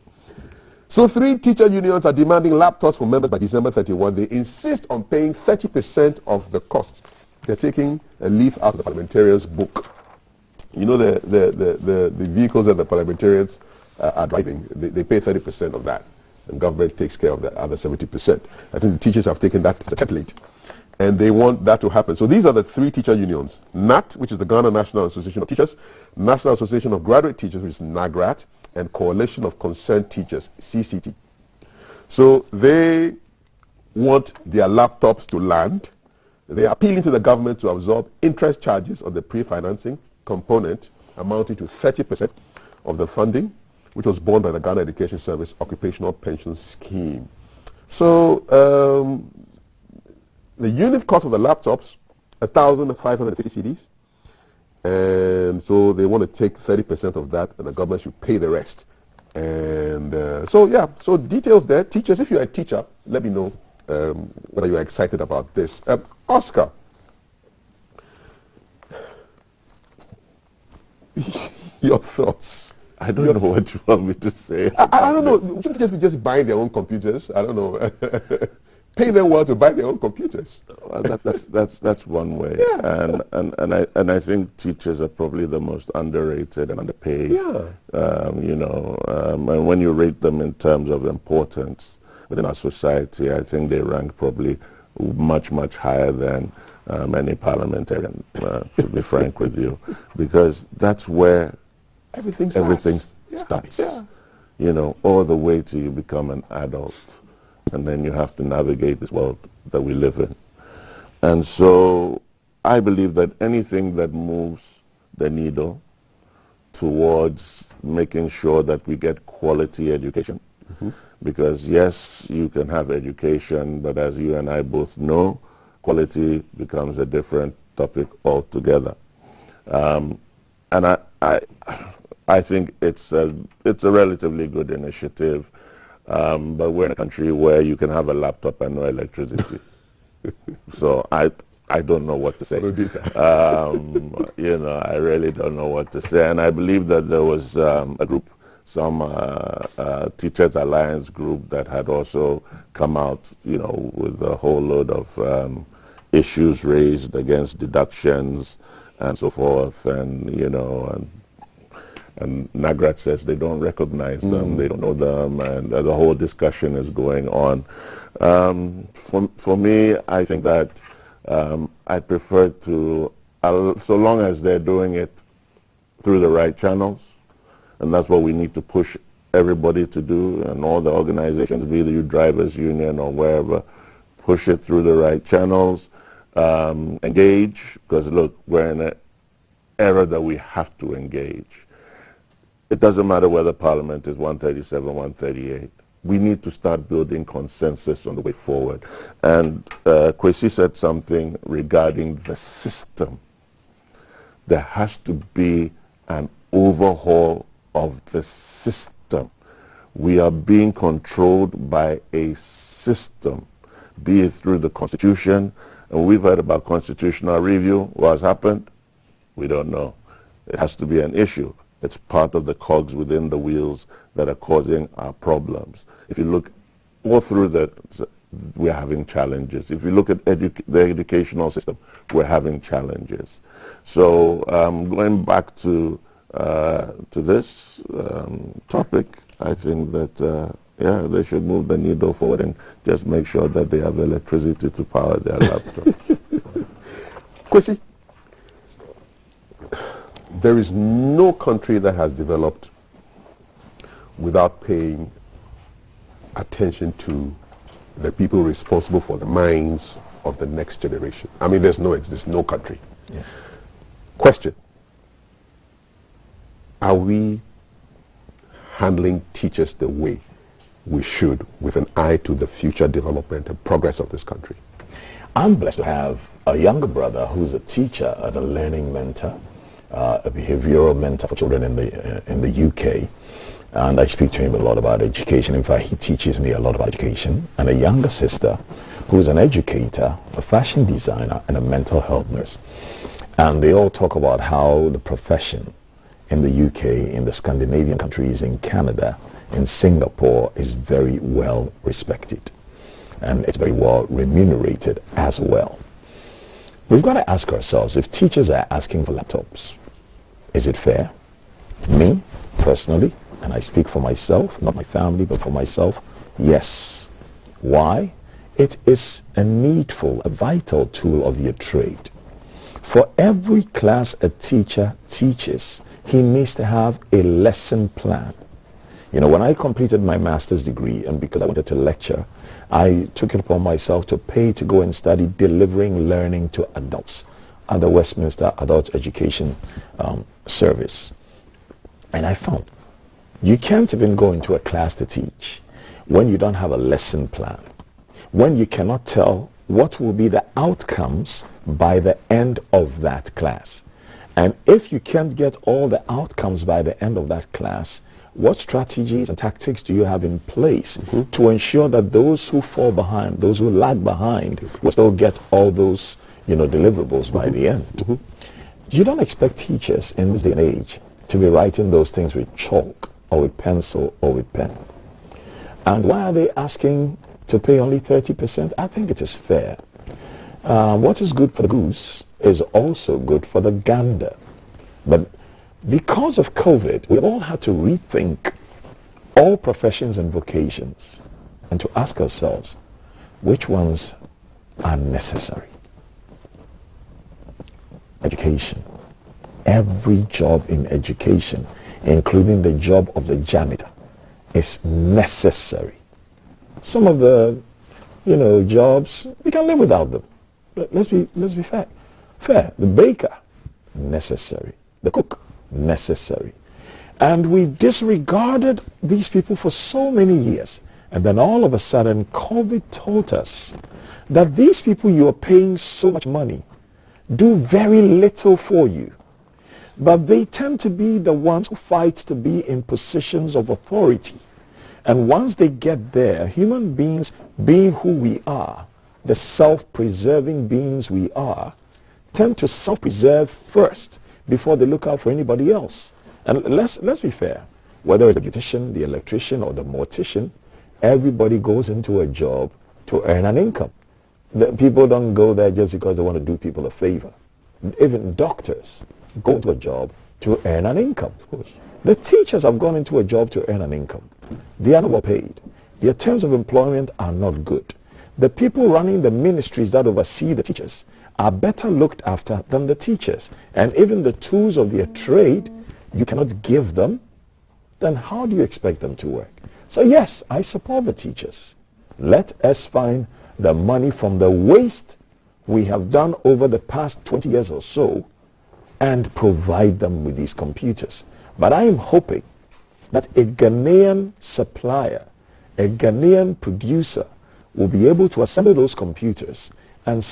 So 3 teacher unions are demanding laptops for members by December 31. They insist on paying 30% of the cost. They're taking a leaf out of the parliamentarians' book. You know the vehicles that the parliamentarians are driving, they pay 30% of that. And government takes care of the other 70%. I think the teachers have taken that as a template. And they want that to happen. So these are the 3 teacher unions. NAT, which is the Ghana National Association of Teachers, National Association of Graduate Teachers, which is NAGRAT, and Coalition of Concerned Teachers, CCT. So they want their laptops to land. They are appealing to the government to absorb interest charges on the pre-financing component amounting to 30% of the funding, which was borne by the Ghana Education Service Occupational Pension Scheme. So the unit cost of the laptops, 1,550 cedis. And so they want to take 30% of that, and the government should pay the rest. And so details there. Teachers, if you're a teacher, let me know whether you're excited about this. Oscar, your thoughts? I don't know what you want me to say. I don't know. Shouldn't teachers be just buying their own computers? I don't know. Pay them well to buy their own computers. Well, that's one way. Yeah. And I think teachers are probably the most underrated and underpaid. Yeah. And when you rate them in terms of importance, within our society, I think they rank probably much, much higher than any parliamentarian, to be frank with you, because that's where everything starts. Yeah. You know, all the way till you become an adult, and then you have to navigate this world that we live in. And so I believe that anything that moves the needle towards making sure that we get quality education, because yes, you can have education, but as you and I both know, quality becomes a different topic altogether. And I think it's a relatively good initiative, but we're in a country where you can have a laptop and no electricity. So I don't know what to say. You know, I really don't know what to say. And I believe that there was a group, some Teachers Alliance group, that had also come out, you know, with a whole load of issues raised against deductions and so forth. And, you know, and Nagrat says they don't recognize them, they don't know them, and the whole discussion is going on. For me, I think that I prefer to, so long as they're doing it through the right channels, and that's what we need to push everybody to do, and all the organizations, be it the drivers union or wherever, push it through the right channels, engage, because look, we're in an era that we have to engage. It doesn't matter whether Parliament is 137, 138. We need to start building consensus on the way forward. And Kwesi said something regarding the system. There has to be an overhaul of the system. We are being controlled by a system, be it through the Constitution, and we've heard about constitutional review. What has happened? We don't know. It has to be an issue. It's part of the cogs within the wheels that are causing our problems. If you look all through we're having challenges. If you look at the educational system, we're having challenges. So going back to this topic, I think that yeah, they should move the needle forward and just make sure that they have electricity to power their laptop. Kwesi, there is no country that has developed without paying attention to the people responsible for the minds of the next generation. I mean, there's no country. Yeah. Question: are we handling teachers the way we should, with an eye to the future development and progress of this country? I'm blessed to have a younger brother who's a teacher and a learning mentor, a behavioral mentor for children in the UK, and I speak to him a lot about education. In fact, he teaches me a lot about education. And a younger sister who's an educator, a fashion designer, and a mental health nurse. And they all talk about how the profession in the UK, in the Scandinavian countries, in Canada, in Singapore is very well respected, and it's very well remunerated as well. We've got to ask ourselves, if teachers are asking for laptops, is it fair? Me, personally, and I speak for myself, not my family, but for myself, yes. Why? It is a needful, a vital tool of their trade. For every class a teacher teaches, he needs to have a lesson plan. You know, when I completed my master's degree, and because I wanted to lecture, I took it upon myself to pay to go and study delivering learning to adults at the Westminster Adult Education Service. And I found you can't even go into a class to teach when you don't have a lesson plan, when you cannot tell what will be the outcomes by the end of that class. And if you can't get all the outcomes by the end of that class, what strategies and tactics do you have in place to ensure that those who fall behind, those who lag behind, will still get all those, you know, deliverables by the end? You don't expect teachers in this day and age to be writing those things with chalk or with pencil or with pen. And why are they asking to pay only 30%? I think it is fair. What is good for the goose is also good for the gander. But because of COVID, we all had to rethink all professions and vocations. and to ask ourselves, which ones are necessary? Education. Every job in education, including the job of the janitor, is necessary. Some of the, jobs, we can live without them. Let's be fair. The baker, necessary. The cook, necessary. And we disregarded these people for so many years. And then all of a sudden, COVID taught us that these people you are paying so much money do very little for you. But they tend to be the ones who fight to be in positions of authority. And once they get there, human beings, being who we are, the self-preserving beings we are, tend to self-preserve first before they look out for anybody else. And let's be fair. Whether it's the beautician, the electrician, or the mortician, everybody goes into a job to earn an income. The people don't go there just because they want to do people a favor. Even doctors go into a job to earn an income. Of course. The teachers have gone into a job to earn an income. They are not well paid. Their terms of employment are not good. The people running the ministries that oversee the teachers are better looked after than the teachers. And even the tools of their trade, you cannot give them, then how do you expect them to work? So yes, I support the teachers. Let us find the money from the waste we have done over the past 20 years or so and provide them with these computers. But I am hoping that a Ghanaian supplier, a Ghanaian producer will be able to assemble those computers and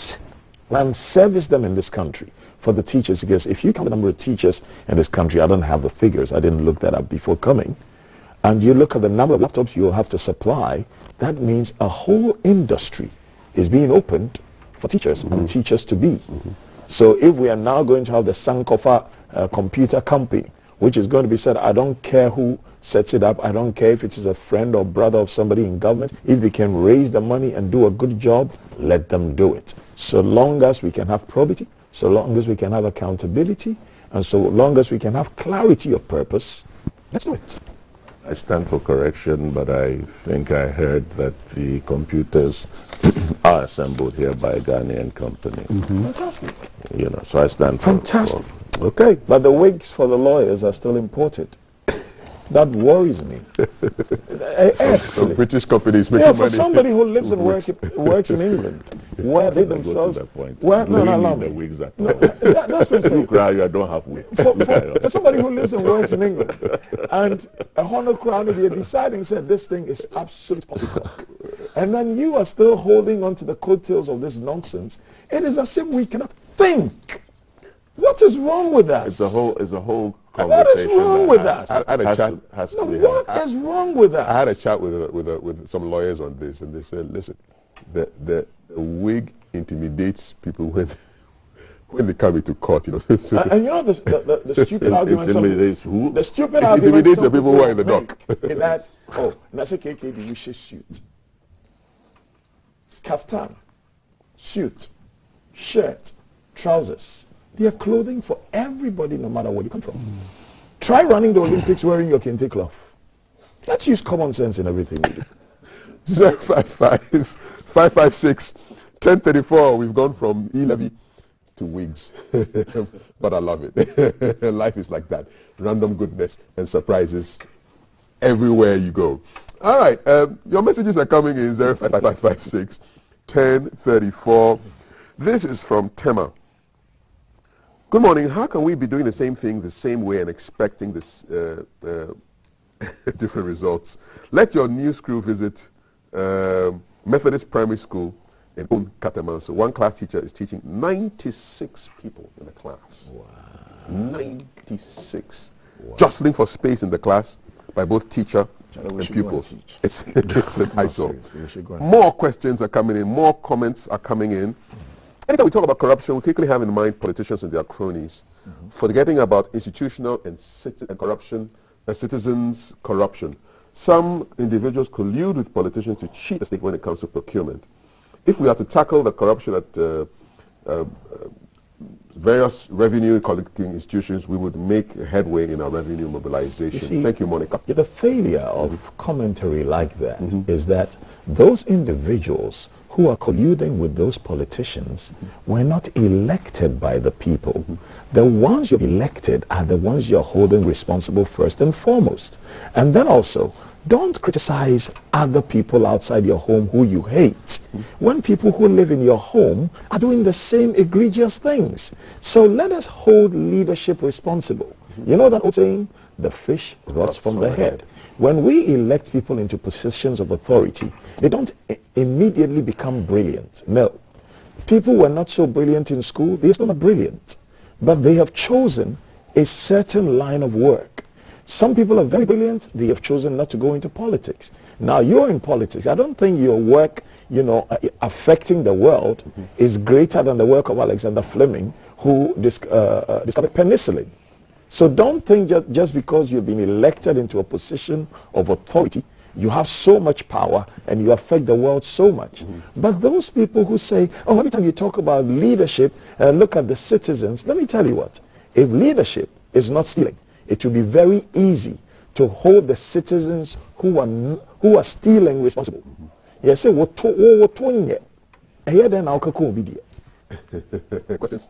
service them in this country for the teachers. Because if you count the number of teachers in this country, I don't have the figures, I didn't look that up before coming, and you look at the number of laptops you'll have to supply, that means a whole industry is being opened for teachers and teachers to be. So if we are now going to have the Sankofa computer company, which is going to be said, I don't care who sets it up, I don't care if it is a friend or brother of somebody in government, if they can raise the money and do a good job, let them do it. So long as we can have probity, so long as we can have accountability, and so long as we can have clarity of purpose, let's do it. I stand for correction, but I think I heard that the computers are assembled here by a Ghanaian company. Fantastic. So I stand for... Fantastic. Okay. But the wigs for the lawyers are still imported. That worries me. Some British companies making money. For somebody who lives and works in England, where they themselves... That's what I'm saying. I don't have wigs. For somebody who lives and works in England, and a 100 crown, if you're deciding, said this thing is absolutely possible, and then you are still holding on to the coattails of this nonsense, it is as if we cannot think. What is wrong with us? It's a whole what is wrong with us? I had a chat. What is wrong with us? I had a chat with some lawyers on this, and they said, listen, the wig intimidates people when they come into court. And the stupid argument. The stupid argument intimidates the people who are in the dock. Is that Nasa KKD wishes suit, kaftan, suit, shirt, trousers. They are clothing for everybody, no matter where you come from. Try running the Olympics wearing your kente cloth. Let's use common sense in everything we do. 055-556-1034. We've gone from e-levy to wigs. But I love it. Life is like that. Random goodness and surprises everywhere you go. All right. Your messages are coming in 05556-1034. This is from Tema. Good morning. How can we be doing the same thing the same way and expecting this different results? Let your news crew visit Methodist Primary School in Katamanso. One class teacher is teaching 96 people in the class. Wow. 96. Wow. Jostling for space in the class by both teacher and pupils. It's an eyesore. More questions are coming in. More comments are coming in. Anytime we talk about corruption, we quickly have in mind politicians and their cronies, forgetting about institutional and corruption, citizens' corruption. Some individuals collude with politicians to cheat the state when it comes to procurement. If we are to tackle the corruption at various revenue collecting institutions, we would make headway in our revenue mobilization. See, Thank you, Monica. The failure of commentary like that is that those individuals who are colluding with those politicians were not elected by the people. The ones you've elected are the ones you're holding responsible first and foremost. And then also, don't criticize other people outside your home who you hate when people who live in your home are doing the same egregious things. So let us hold leadership responsible. You know that old saying, the fish rots from the head. When we elect people into positions of authority, they don't immediately become brilliant. No. People were not so brilliant in school, they're still not brilliant. But they have chosen a certain line of work. Some people are very brilliant, they have chosen not to go into politics. Now you're in politics. I don't think your work, affecting the world is greater than the work of Alexander Fleming, who discovered penicillin. So don't think just because you've been elected into a position of authority, you have so much power and you affect the world so much. But those people who say, oh, every time you talk about leadership, look at the citizens, let me tell you what, if leadership is not stealing, it will be very easy to hold the citizens who are stealing responsible. Yes, say what Questions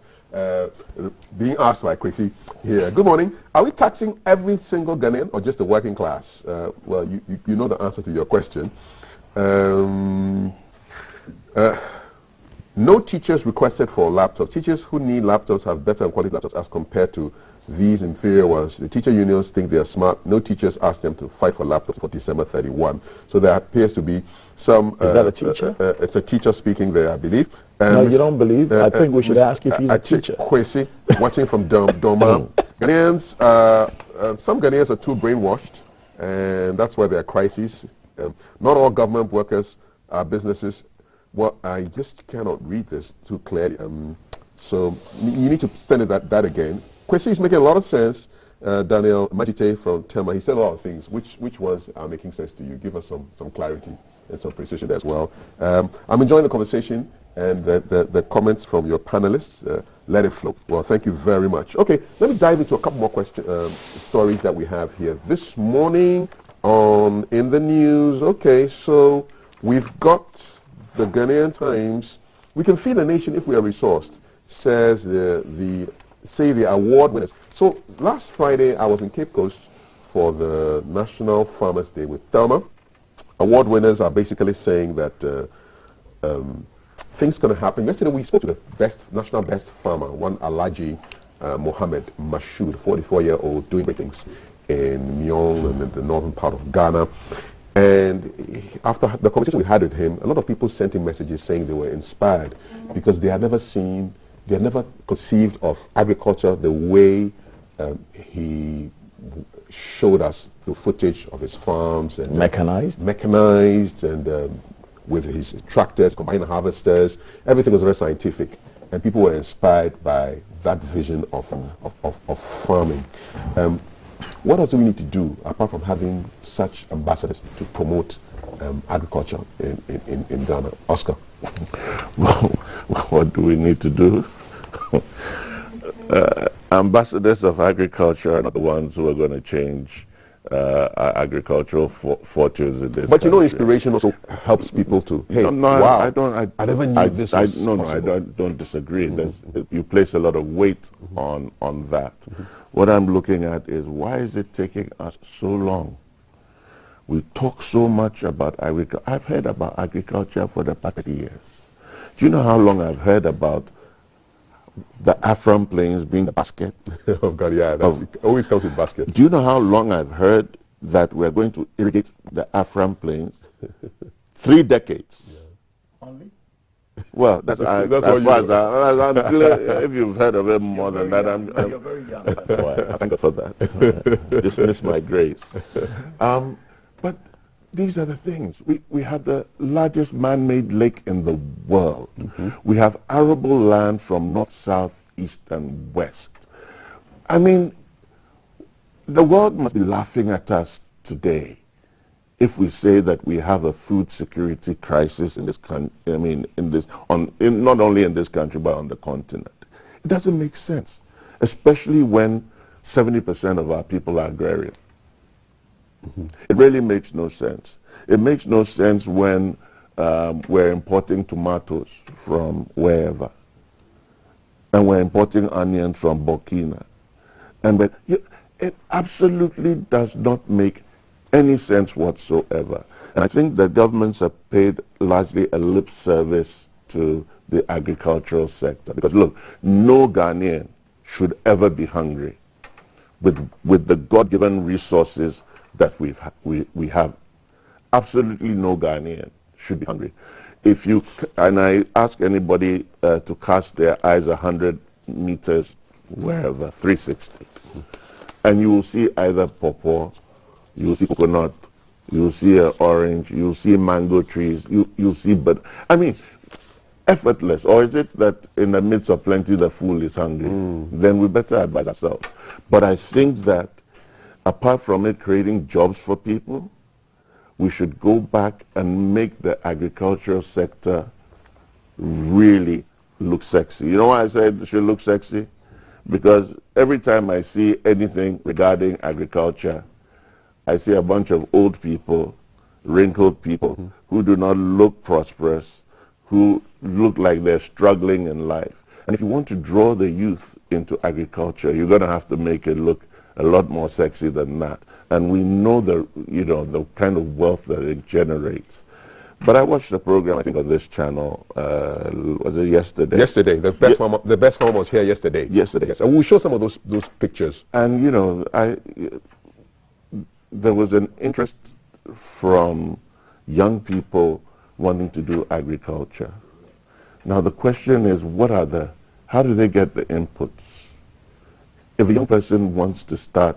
being asked by Kwesi here. Good morning. Are we taxing every single Ghanaian or just the working class? Well, you know the answer to your question. No teachers requested for laptops. Teachers who need laptops have better quality laptops as compared to these inferior ones. The teacher unions think they are smart. No teachers asked them to fight for laptops for December 31. So there appears to be some... Is that a teacher? It's a teacher speaking there, I believe. No, you don't believe? I think we should ask if he's a teacher. Kwesi, watching from Doma. Ghanaians, some Ghanaians are too brainwashed, and that's why there are crises. Not all government workers are businesses. Well, I just cannot read this too clearly. So you need to send it that again. Kwesi is making a lot of sense. Daniel Majite from Tema, he said a lot of things. Which ones are making sense to you? Give us some clarity and some precision as well. I'm enjoying the conversation and the comments from your panelists. Let it flow. Well, thank you very much. Okay, let me dive into a couple more stories that we have here. This morning in the news, okay, so we've got the Ghanaian Times. We can feed a nation if we are resourced, says the award winners. So last Friday, I was in Cape Coast for the National Farmers Day with Thelma. Award winners are basically saying that things going to happen. Yesterday, we spoke to the national best farmer, one Alhaji Mohammed Mashoud, 44-year-old, doing great things in Myong and in the northern part of Ghana. And after the conversation we had with him, a lot of people sent him messages saying they were inspired because they had never conceived of agriculture the way he showed us through footage of his farms and mechanized and with his tractors, combined harvesters. Everything was very scientific, and people were inspired by that vision of farming. What else do we need to do apart from having such ambassadors to promote agriculture in Ghana? Oscar. Well, what do we need to do? Ambassadors of agriculture are not the ones who are going to change agricultural fortunes in this country. Inspiration also helps people to, hey, I never knew this was possible. I don't disagree. You place a lot of weight on that. What I'm looking at is, why is it taking us so long? We talk so much about agriculture. I've heard about agriculture for the past 30 years. Do you know how long I've heard about the Afram Plains being the basket? Oh God, yeah, it always comes with basket. Do you know how long I've heard that we're going to irrigate the Afram Plains? 3 decades. Yeah. Only? Well, that's as far as if you've heard of it more than that, you're very young. I thank God for that. Dismiss my grace. But these are the things. We have the largest man-made lake in the world. We have arable land from north, south, east, and west. I mean, the world must be laughing at us today if we say that we have a food security crisis in this country. I mean, not only in this country but on the continent. doesn't make sense, especially when 70% of our people are agrarian. It really makes no sense. It makes no sense when we're importing tomatoes from wherever, and we're importing onions from Burkina. And it absolutely does not make any sense whatsoever. And I think that governments have paid largely a lip service to the agricultural sector. Because look, no Ghanaian should ever be hungry with the God-given resources that we have. Absolutely no Ghanaian should be hungry. If you, and I ask anybody to cast their eyes 100 meters wherever, 360, and you will see either pawpaw, you will see coconut, you will see an orange, you will see mango trees, you'll see, but I mean, effortless. Or is it that in the midst of plenty the fool is hungry? Then we better advise ourselves. But I think that apart from it creating jobs for people, we should go back and make the agricultural sector really look sexy. You know why I said it should look sexy? Because every time I see anything regarding agriculture, I see a bunch of old people, wrinkled people, who do not look prosperous, who look like they're struggling in life. And if you want to draw the youth into agriculture, you're going to have to make it look a lot more sexy than that. And we know the kind of wealth that it generates. But I watched a program, I think, on this channel. Was it yesterday? Yesterday, the best farmer was here yesterday. Yesterday, yes. And we'll show some of those pictures. And there was an interest from young people wanting to do agriculture. Now the question is, how do they get the inputs? If a young person wants to start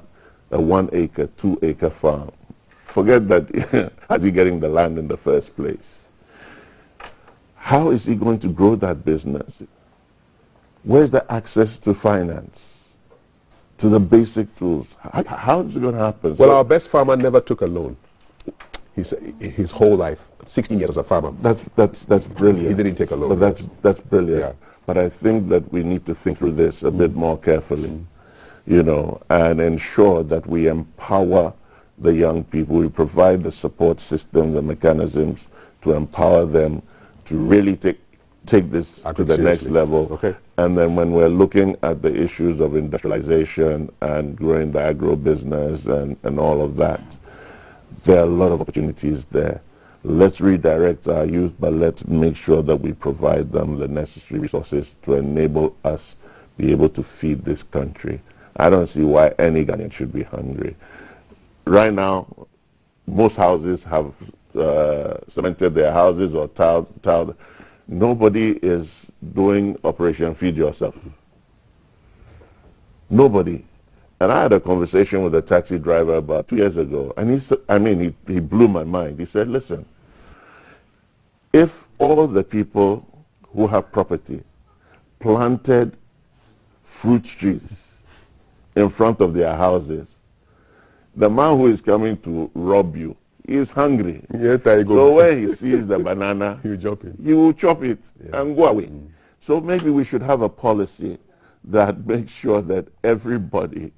a 1 acre, 2 acre farm, forget that, how's he getting the land in the first place? How is he going to grow that business? Where's the access to finance, to the basic tools? How is it going to happen? Well, our best farmer never took a loan. His whole life, 16 years as a farmer. That's brilliant. He didn't take a loan. But that's brilliant. Yeah. But I think that we need to think through this a bit more carefully, and ensure that we empower the young people. We provide the support systems and mechanisms to empower them to really take this to the next level. Okay. And then when we're looking at the issues of industrialization and growing the agro business and all of that, there are a lot of opportunities there. Let's redirect our youth, but let's make sure that we provide them the necessary resources to enable us be able to feed this country. I don't see why any Ghanaian should be hungry. Right now, most houses have cemented their houses or tiled. Nobody is doing Operation Feed Yourself. Nobody. And I had a conversation with a taxi driver about 2 years ago, and he blew my mind. He said, listen, if all the people who have property planted fruit trees in front of their houses, the man who is coming to rob you is hungry. So when he sees the banana, he will chop it and go away. So maybe we should have a policy that makes sure that everybody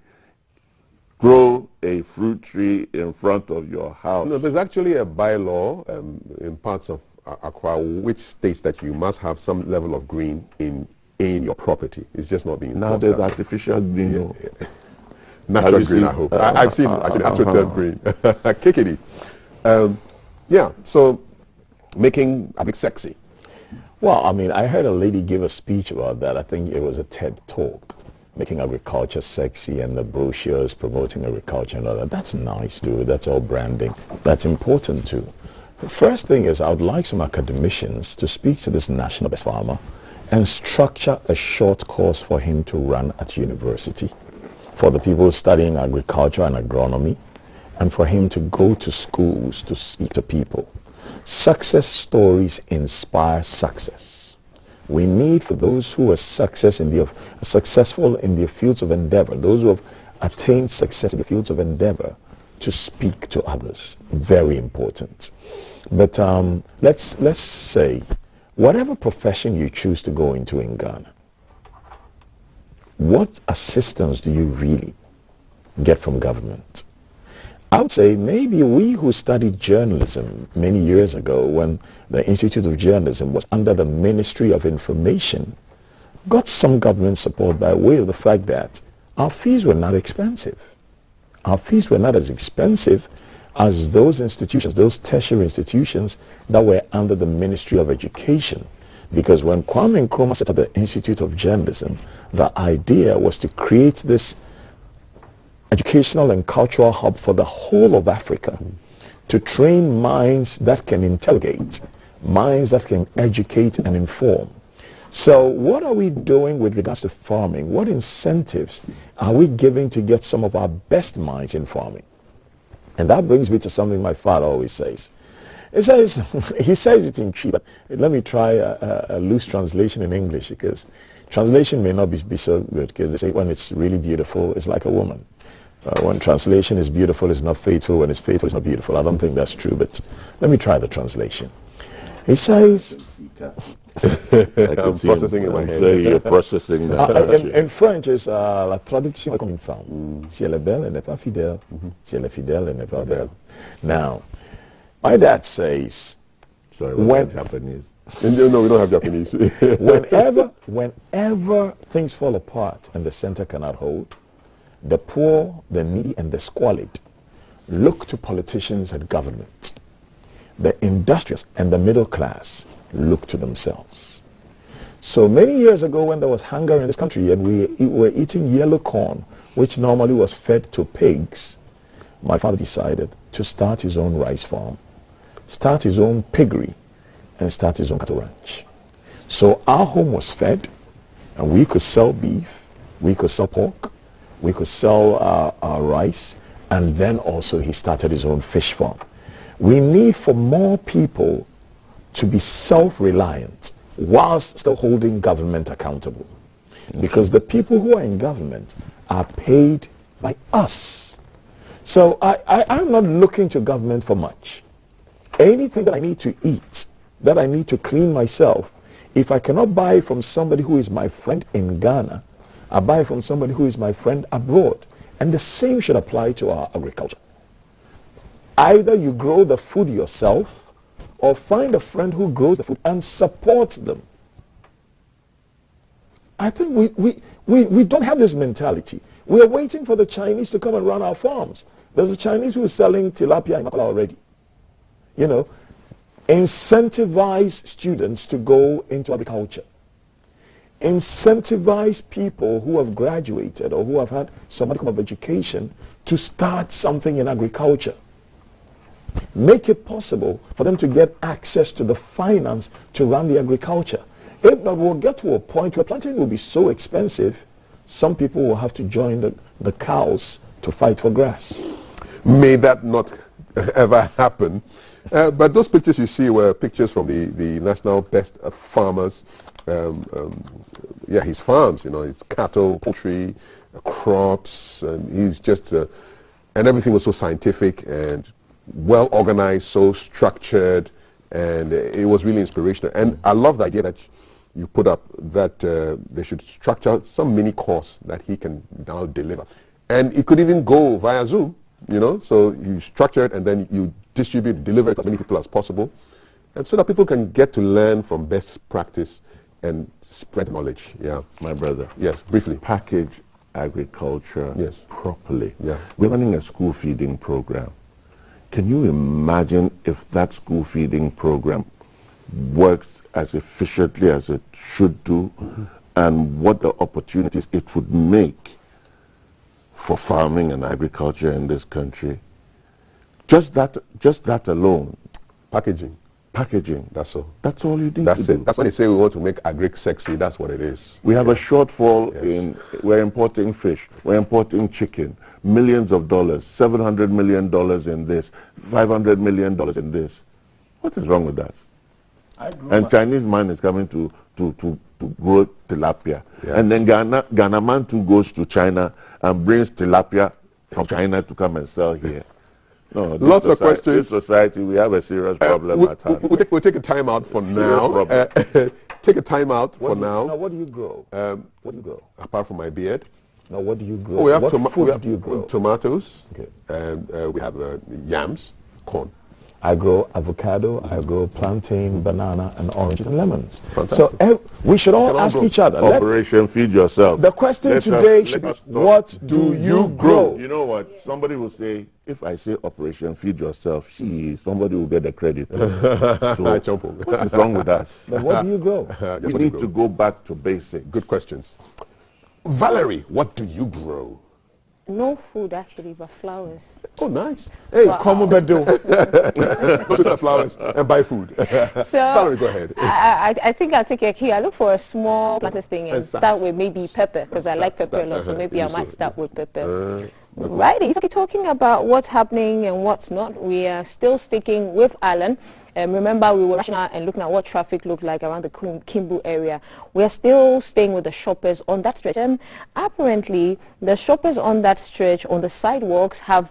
grow a fruit tree in front of your house. No, there's actually a bylaw in parts of Accra which states that you must have some level of green in your property. It's just not being now there's artificial green. Natural green, I hope. I've seen actually natural green. Kikidi. So making a bit sexy. Well, I mean, I heard a lady give a speech about that. I think it was a TED talk, making agriculture sexy, and the brochures promoting agriculture and all that. That's nice too. That's all branding. That's important too. The first thing is I would like some academicians to speak to this national best farmer and structure a short course for him to run at university for the people studying agriculture and agronomy, and for him to go to schools to speak to people. Success stories inspire success. We need for those who are successful in their fields of endeavor, those who have attained success in the fields of endeavor, to speak to others. Very important. But let's say, whatever profession you choose to go into in Ghana, what assistance do you really get from government? I would say maybe we who studied journalism many years ago when the Institute of Journalism was under the Ministry of Information got some government support by way of the fact that our fees were not expensive. Our fees were not as expensive as those institutions, those tertiary institutions that were under the Ministry of Education. Because when Kwame Nkrumah set up the Institute of Journalism, the idea was to create this educational and cultural hub for the whole of Africa, to train minds that can interrogate, minds that can educate and inform. So what are we doing with regards to farming? What incentives are we giving to get some of our best minds in farming? And that brings me to something my father always says. He says it in Chi, but let me try a loose translation in English, because translation may not be so good, because they say when it's really beautiful, it's like a woman. When translation is beautiful, it's not faithful. When it's faithful, it's not beautiful. I don't think that's true, but let me try the translation. He says... I'm processing in my head. You're processing that. In French, it's la traduction comme une femme. Si elle est belle, elle n'est pas fidèle. Si elle est fidèle, elle n'est pas belle. Now, my dad says... Sorry, when Japanese. No, we don't have Japanese. whenever things fall apart and the center cannot hold, the poor, the needy, and the squalid look to politicians and government. The industrious and the middle class look to themselves. So many years ago, when there was hunger in this country and we were eating yellow corn, which normally was fed to pigs, my father decided to start his own rice farm, start his own piggery, and start his own cattle ranch. So our home was fed, and we could sell beef, we could sell pork, we could sell our rice, and then also he started his own fish farm. We need for more people to be self-reliant whilst still holding government accountable. Because the people who are in government are paid by us. So I'm not looking to government for much. Anything that I need to eat, that I need to clean myself, if I cannot buy from somebody who is my friend in Ghana, I buy from somebody who is my friend abroad. And the same should apply to our agriculture. Either you grow the food yourself, or find a friend who grows the food and supports them. I think we don't have this mentality. We are waiting for the Chinese to come and run our farms. There's a Chinese who is selling tilapia in Makala already. You know, incentivize students to go into agriculture. Incentivize people who have graduated or who have had some kind of education to start something in agriculture. Make it possible for them to get access to the finance to run the agriculture. If not, we'll get to a point where planting will be so expensive, some people will have to join the cows to fight for grass. May that not ever happen. But those pictures you see were pictures from the National Best Farmers. His farms, you know, cattle, poultry, crops, and he's just, and everything was so scientific and well organized, so structured, and it was really inspirational. And I love the idea that you put up that they should structure some mini course that he can now deliver. And it could even go via Zoom, you know, so you structure it and then you distribute, deliver it to as many people as possible, and so that people can get to learn from best practice and spread knowledge. Yeah, my brother. Yes, briefly. Package agriculture properly. Yeah. We're running a school feeding program. Can you imagine if that school feeding program works as efficiently as it should do, and what the opportunities it would make for farming and agriculture in this country? Just that alone. Packaging. That's all. That's all you need That's to it. do. That's why they say we want to make agric sexy. That's what it is. We have a shortfall in, we're importing fish, we're importing chicken, millions of dollars, $700 million in this, $500 million in this. What is wrong with that? And Chinese man is coming to grow tilapia. Yeah. And then Ghana man too goes to China and brings tilapia from China to come and sell here. No, lots of questions. This society, we have a serious problem at hand. We'll take a time out for now. take a time out for now. Now, what do you grow? What do you grow? Apart from my beard. Now, what do you grow? Oh, we have what food do you grow? Tomatoes. Okay. And we have yams, corn. I grow avocado, I grow plantain, banana, and oranges and lemons. Fantastic. So we should all ask each other. Operation Feed Yourself. The question today should be, what do you grow? You know what? Somebody will say, if I say Operation Feed Yourself, somebody will get the credit. So, what is wrong with us? But what do you grow? We need to go back to basics. Good questions. Valerie, what do you grow? No food actually, but flowers. Oh, nice. Hey, come on, Bedo. Go to the flowers and buy food. So, Valerie, go ahead. I think I'll take a key. I look for a small planted thing and start with maybe pepper, because I like pepper a lot, so maybe I might start with pepper. Right, he's talking about what's happening and what's not. We are still sticking with Alan. Remember, we were rushing out and looking at what traffic looked like around the Kimbu area. We are still staying with the shoppers on that stretch. And apparently, the shoppers on that stretch, on the sidewalks, have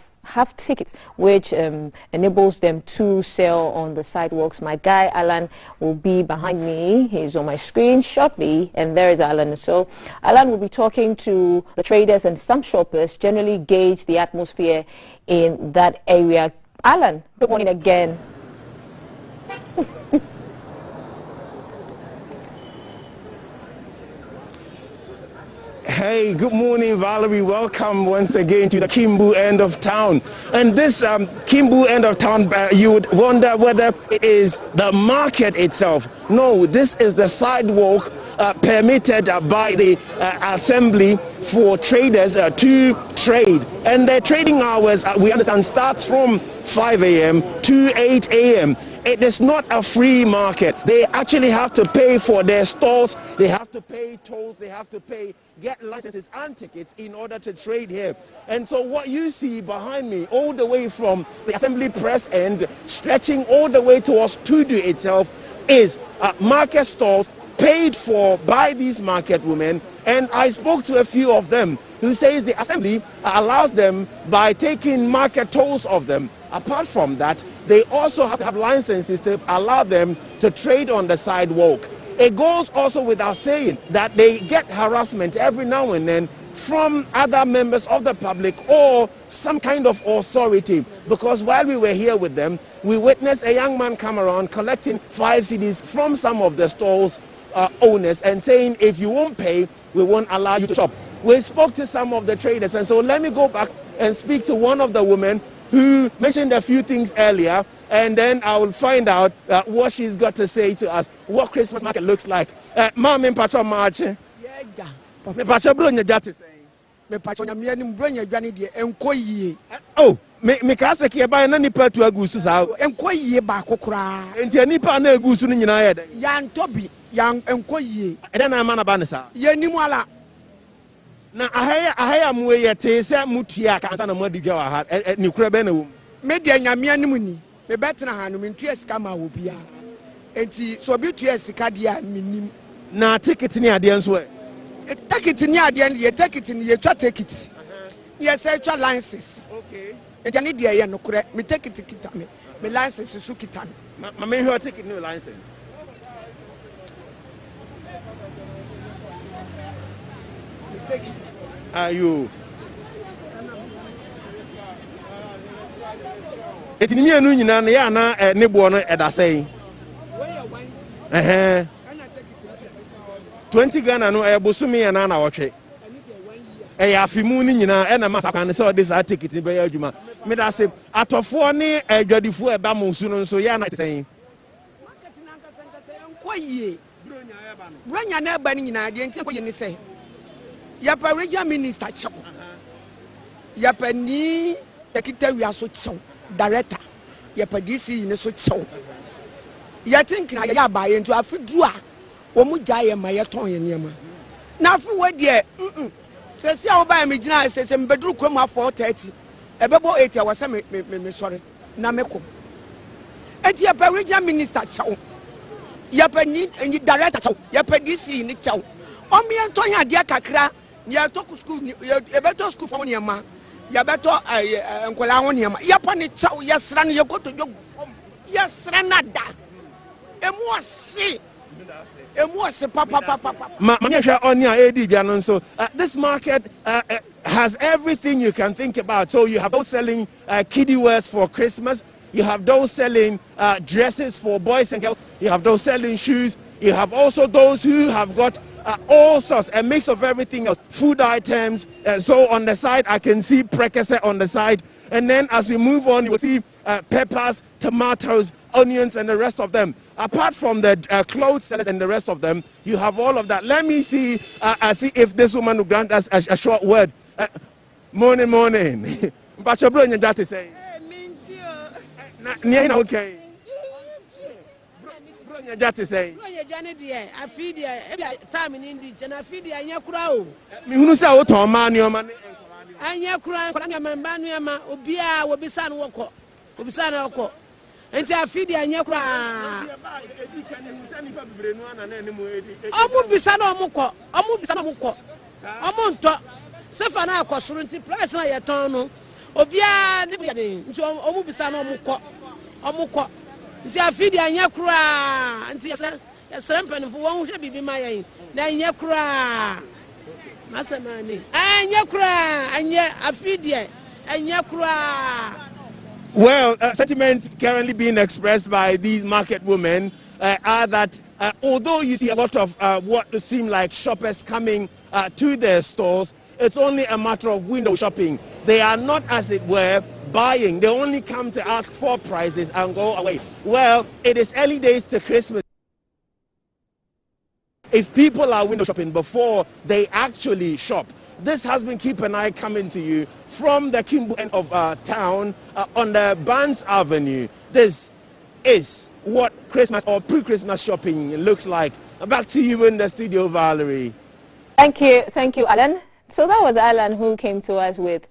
tickets, which enables them to sell on the sidewalks. My guy, Alan, will be behind me. He's on my screen shortly, and there is Alan. So Alan will be talking to the traders and some shoppers, generally gauge the atmosphere in that area. Alan, good morning again. Hey, good morning, Valerie. Welcome once again to the Kimbu end of town. And this Kimbu end of town, you would wonder whether it is the market itself. No, this is the sidewalk permitted by the assembly for traders to trade. And their trading hours, we understand, starts from 5 a.m. to 8 a.m. It is not a free market. They actually have to pay for their stalls. They have to pay tolls. They have to get licenses and tickets in order to trade here. And so what you see behind me, all the way from the assembly press end, stretching all the way towards Tudu itself, is market stalls paid for by these market women. And I spoke to a few of them who says the assembly allows them by taking market tolls of them. Apart from that, they also have to have licenses to allow them to trade on the sidewalk. It goes also without saying that they get harassment every now and then from other members of the public or some kind of authority. Because while we were here with them, we witnessed a young man come around collecting 5 cedis from some of the stalls owners and saying, if you won't pay, we won't allow you to shop. We spoke to some of the traders, and so let me go back and speak to one of the women who mentioned a few things earlier, and then I will find out what she's got to say to us, what Christmas market looks like. Mom in Patron March. Me Patron Brunya Jati saying. Me Patron Yamian Brunya Granny Enkoye. Oh, me Kasaki by any part to Agusus out. Enkoye Bakokra. And Tianipa ne Gusun in Yad. Yan Toby, young Enkoye. And then I'm an Abanasa. Yanimala. Na ahaya muwe yete se mutia kansa na madiga wa ha ni kura be na wo media nyamia nimu ni me betina hanu me ntua sika ma wo bia enti so bi tua sika dia minim na ticket ni ade nso e ticket ni ade ni ticket ni ye twa ticket ye say twa license okay enti ani dia ye no kura me ticket kita me license su kita ma me hwe ticket no license ayo etini mienu nyina na ya na nebo no edasai 20 Ghana no ebosumi ya na wotwe afimu ni nyina na masakwan se odi sa ticket be ya adwuma me da se atofo ni adwadifo eba monsu no nso ya na tsen market na nkasa enkoyie bronya na eba ni nyina de enti ko ni se Yapa regional minister chow. Yapa ni tekita wiaso chow. Director. Yapa DC ne so chow. Ya think na ya ba ye nto afidru a omu jaye ma ye ton ye niam. Na afi we de se se a wo ba me gina se mbedru kwam afọ 30. Ebebo 80 a wase me sorry. Na me ko. Eti yapa regional minister chow. Yapa ni director chow. Yapa DC ni chow. Omi enton ya dia kakra. Ya talk school, you better school for Niama. Ya better Nkola Niama. Ya pani chow, yes, run, you go to your yes, Ranada. And what see This market has everything you can think about. So you have those selling kiddie wares for Christmas. You have those selling dresses for boys and girls. You have those selling shoes. You have also those who have got all sorts, a mix of everything else, food items. So on the side, I can see prekese on the side. And then as we move on, you will see peppers, tomatoes, onions, and the rest of them. Apart from the clothes sellers and the rest of them, you have all of that. Let me see, see if this woman will grant us a short word. Morning, morning. But your brother that is saying. Okay. That is saying. I feed you time in English and I feed you and your crow. Me say what to man your man. And your crow, Manuama, Obia, will be son woko. Will be son woko. And I feed you and your crow. Omu bisano muko, Omu bisano muko. Omunto. Sefana kwasurunti price na yetono. Obia ni Omu bisano muko. Omuko. Nti afidi anya kura nti yesere mpanifo won hwe bibi mayen na anya kura masamani anya kura anya afidi anya kura. Well, sentiments currently being expressed by these market women are that although you see a lot of what seem like shoppers coming to their stores, it's only a matter of window shopping. They are not, as it were, buying. They only come to ask for prices and go away. Well, it is early days to Christmas. If people are window shopping before they actually shop, this has been Keep an Eye coming to you from the Kimbu end of town on the Barnes Avenue. This is what Christmas or pre-Christmas shopping looks like. Back to you in the studio, Valerie. Thank you, Alan. So that was Alan who came to us with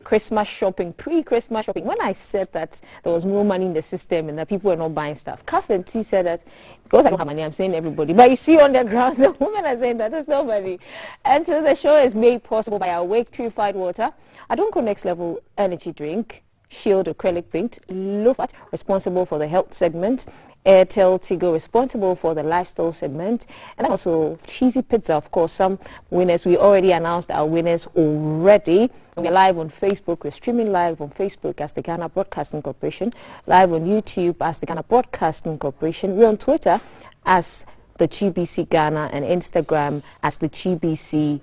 Christmas shopping, pre-Christmas shopping. When I said that there was more money in the system and that people were not buying stuff, Catherine T said that because I don't have money, I'm saying everybody. But you see on the ground, the women are saying that there's no money. And so the show is made possible by Awake Purified Water, Adonko Next Level Energy Drink, Shield Acrylic Paint, Lofat, responsible for the health segment, Airtel Tigo, responsible for the lifestyle segment, and also Cheesy Pizza. Of course, some winners, we already announced our winners already. We're live on Facebook. We're streaming live on Facebook as the Ghana Broadcasting Corporation, live on YouTube as the Ghana Broadcasting Corporation. We're on Twitter as the GBC Ghana and Instagram as the GBC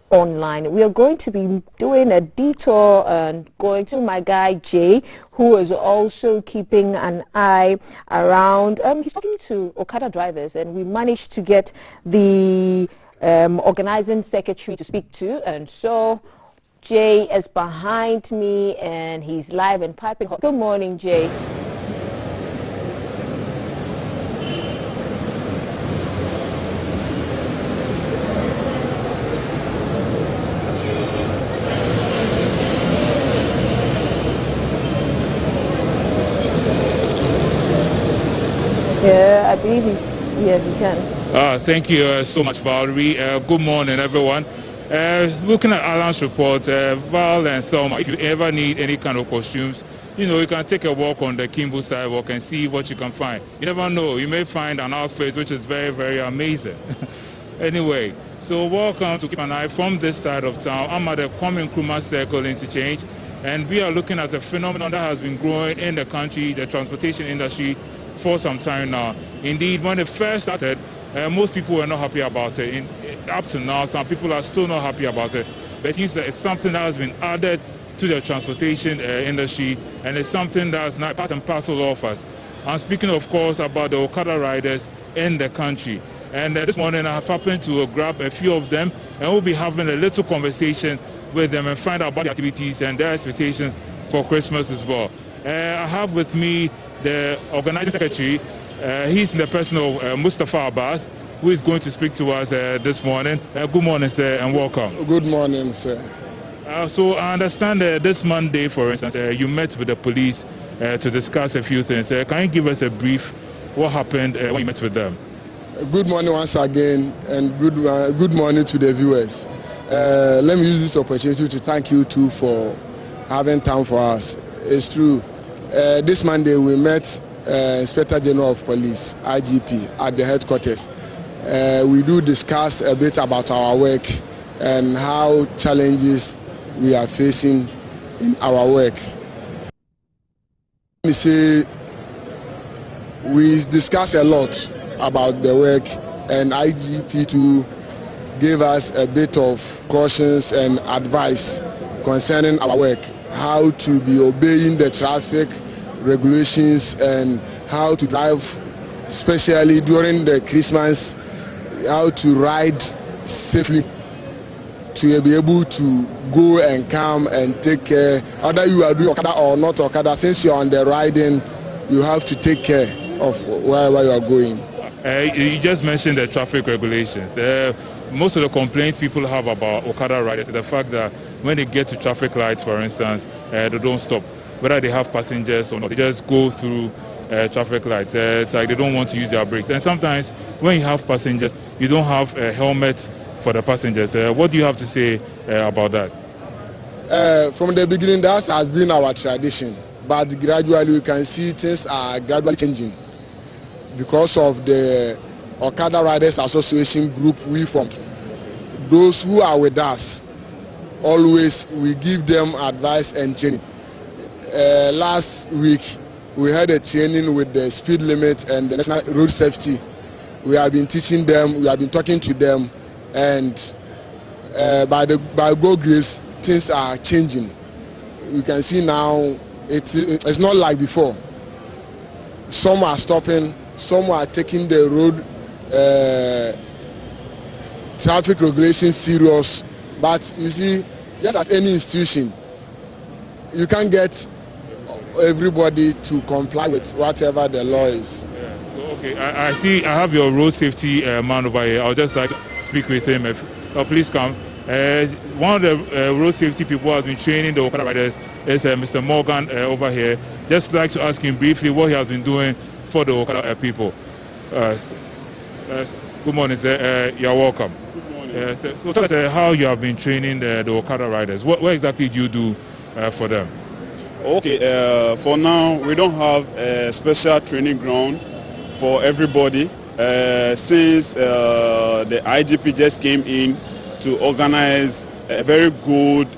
Online. We are going to be doing a detour and going to my guy Jay, who is also keeping an eye around. He's talking to Okada drivers, and we managed to get the organizing secretary to speak to, and so Jay is behind me and he's live and piping hot. Good morning, Jay. Yeah, I believe he's, yeah, he can. Thank you so much, Valerie. Good morning, everyone. Looking at Alan's report, Val and Thelma, if you ever need any kind of costumes, you know, you can take a walk on the Kimbu sidewalk and see what you can find. You never know, you may find an outfit which is very, very amazing. Anyway, so welcome to Keep an Eye from this side of town. I'm at the Kwame Nkrumah Circle interchange, and we are looking at the phenomenon that has been growing in the country, the transportation industry, for some time now. Indeed, when it first started, most people were not happy about it. Up to now, some people are still not happy about it. But it seems that it's something that has been added to the transportation industry, and it's something that's not part and parcel of us. I'm speaking, of course, about the Okada riders in the country. And this morning I have happened to grab a few of them, and we'll be having a little conversation with them and find out about the activities and their expectations for Christmas as well. I have with me the organizing secretary. He's in the person of Mustafa Abbas, who is going to speak to us this morning. Good morning, sir, and welcome. Good morning, sir. So I understand this Monday, for instance, you met with the police to discuss a few things. Can you give us a brief what happened when you met with them? Good morning once again, and good morning to the viewers. Let me use this opportunity to thank you too for having time for us. It's true. This Monday we met Inspector General of Police, IGP, at the headquarters. We do discuss a bit about our work and how challenges we are facing in our work. Let me say we discuss a lot about the work, and IGP too gave us a bit of cautions and advice concerning our work, how to be obeying the traffic regulations and how to drive, especially during the Christmas, how to ride safely, to be able to go and come and take care. Whether you are doing Okada or not Okada, since you are on the riding, you have to take care of wherever you are going. You just mentioned the traffic regulations. Most of the complaints people have about Okada riders is the fact that when they get to traffic lights, for instance, they don't stop. Whether they have passengers or not, they just go through traffic lights. It's like they don't want to use their brakes. And sometimes when you have passengers, you don't have a helmet for the passengers. What do you have to say about that? From the beginning, that has been our tradition. But gradually, we can see things are gradually changing because of the Okada Riders Association group we formed. Those who are with us, always we give them advice and training. Last week, we had a training with the speed limit and the national road safety. We have been teaching them, we have been talking to them, and by God's grace, things are changing. You can see now, it's not like before. Some are stopping, some are taking the road traffic regulations serious. But you see, just as any institution, you can't get everybody to comply with whatever the law is. Yeah. Okay, I see. I have your road safety man over here. I'll just like to speak with him. Please come. One of the road safety people who has been training the Okada riders is Mr. Morgan over here. Just like to ask him briefly what he has been doing for the Okada people. Good morning, sir. You're welcome. Good morning. So tell us how you have been training the Okada riders. What exactly do you do for them? Okay, for now, we don't have a special training ground for everybody since the IGP just came in to organize a very good,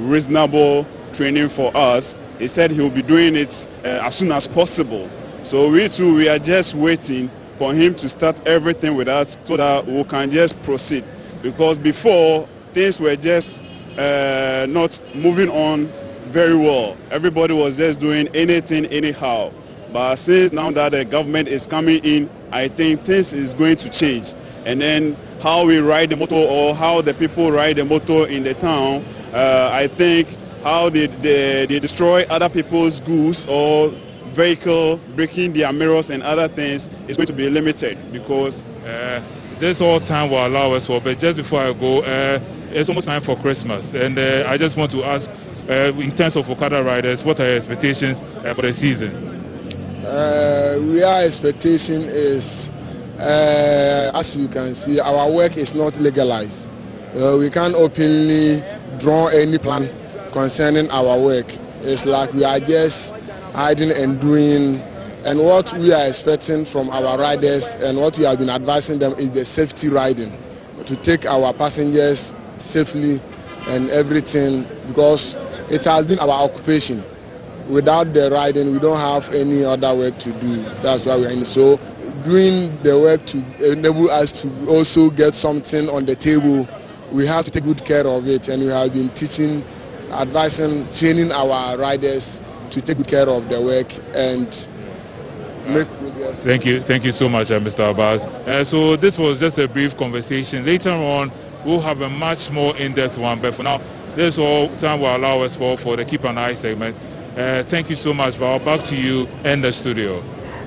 reasonable training for us. He said he will be doing it as soon as possible. So we too, we are just waiting for him to start everything with us so that we can just proceed. Because before, things were just not moving on very well. Everybody was just doing anything anyhow. But since now that the government is coming in, I think things is going to change. And then how we ride the motor or how the people ride the motor in the town, I think how they destroy other people's goods or vehicle, breaking their mirrors and other things is going to be limited because this all time will allow us for. But just before I go, it's almost time for Christmas, and I just want to ask, in terms of Okada riders, what are your expectations for the season? Our expectation is, as you can see, our work is not legalized. We can't openly draw any plan concerning our work. It's like we are just hiding and doing, and what we are expecting from our riders and what we have been advising them is the safety riding, to take our passengers safely and everything, because it has been our occupation. Without the riding, we don't have any other work to do. That's why we're in. So doing the work to enable us to also get something on the table, we have to take good care of it, and we have been teaching, advising, training our riders to take good care of their work and make progress. Thank you so much, Mr. Abbas. So this was just a brief conversation. Later on, we'll have a much more in-depth one, but for now, this is all time will allow us for the Keep an Eye segment. Thank you so much, Val. Back to you in the studio.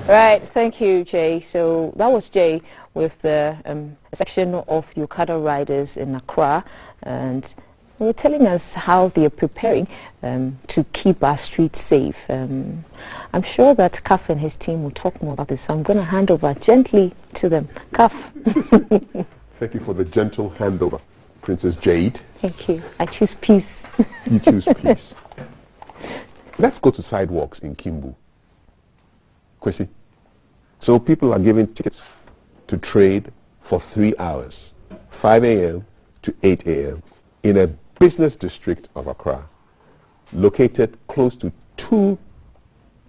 Right, thank you, Jay. So that was Jay with the section of the Okada riders in Accra, and they were telling us how they are preparing to keep our streets safe. I'm sure that Kaf and his team will talk more about this, so I'm going to hand over gently to them. Kaf. Thank you for the gentle handover, Princess Jade. Thank you. I choose peace. You choose peace. Let's go to sidewalks in Kimbu. Kwesi. So people are giving tickets to trade for 3 hours, 5 a.m. to 8 a.m. in a business district of Accra, located close to two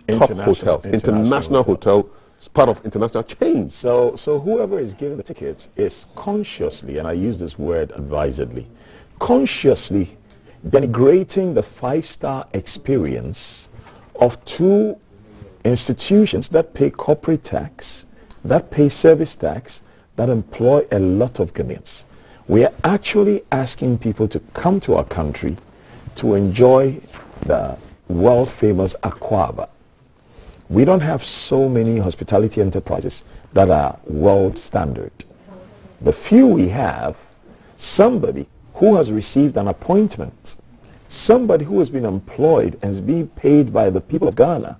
top hotels, international hotel, part of international chains. So whoever is giving the tickets is consciously, and I use this word advisedly, consciously denigrating the five-star experience of two institutions that pay corporate tax, that pay service tax, that employ a lot of Ghanaians. We are actually asking people to come to our country to enjoy the world-famous Aquaba. We don't have so many hospitality enterprises that are world standard. The few we have, somebody who has received an appointment, somebody who has been employed and is being paid by the people of Ghana,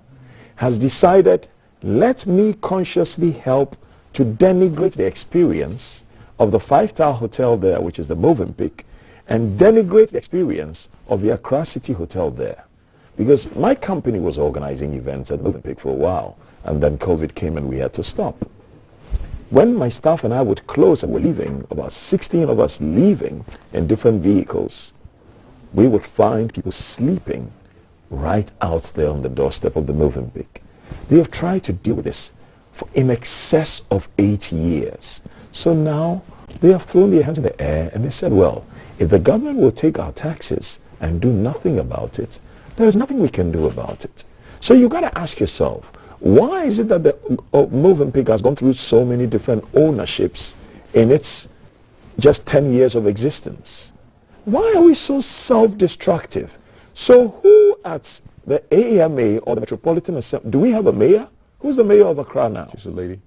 has decided, let me consciously help to denigrate the experience of the five-star hotel there, which is the Movenpick, and denigrate the experience of the Accra City Hotel there. Because my company was organizing events at Movenpick for a while, and then COVID came and we had to stop. When my staff and I would close and we're leaving, about 16 of us leaving in different vehicles, we would find people sleeping right out there on the doorstep of the Movenpick. They have tried to deal with this for in excess of 8 years. So now they have thrown their hands in the air and they said, well, if the government will take our taxes and do nothing about it, there is nothing we can do about it. So you got to ask yourself, why is it that the Movenpick has gone through so many different ownerships in its just 10 years of existence? Why are we so self-destructive? So who at the AMA or the Metropolitan Assembly, do we have a mayor? Who's the mayor of Accra now? She's a lady,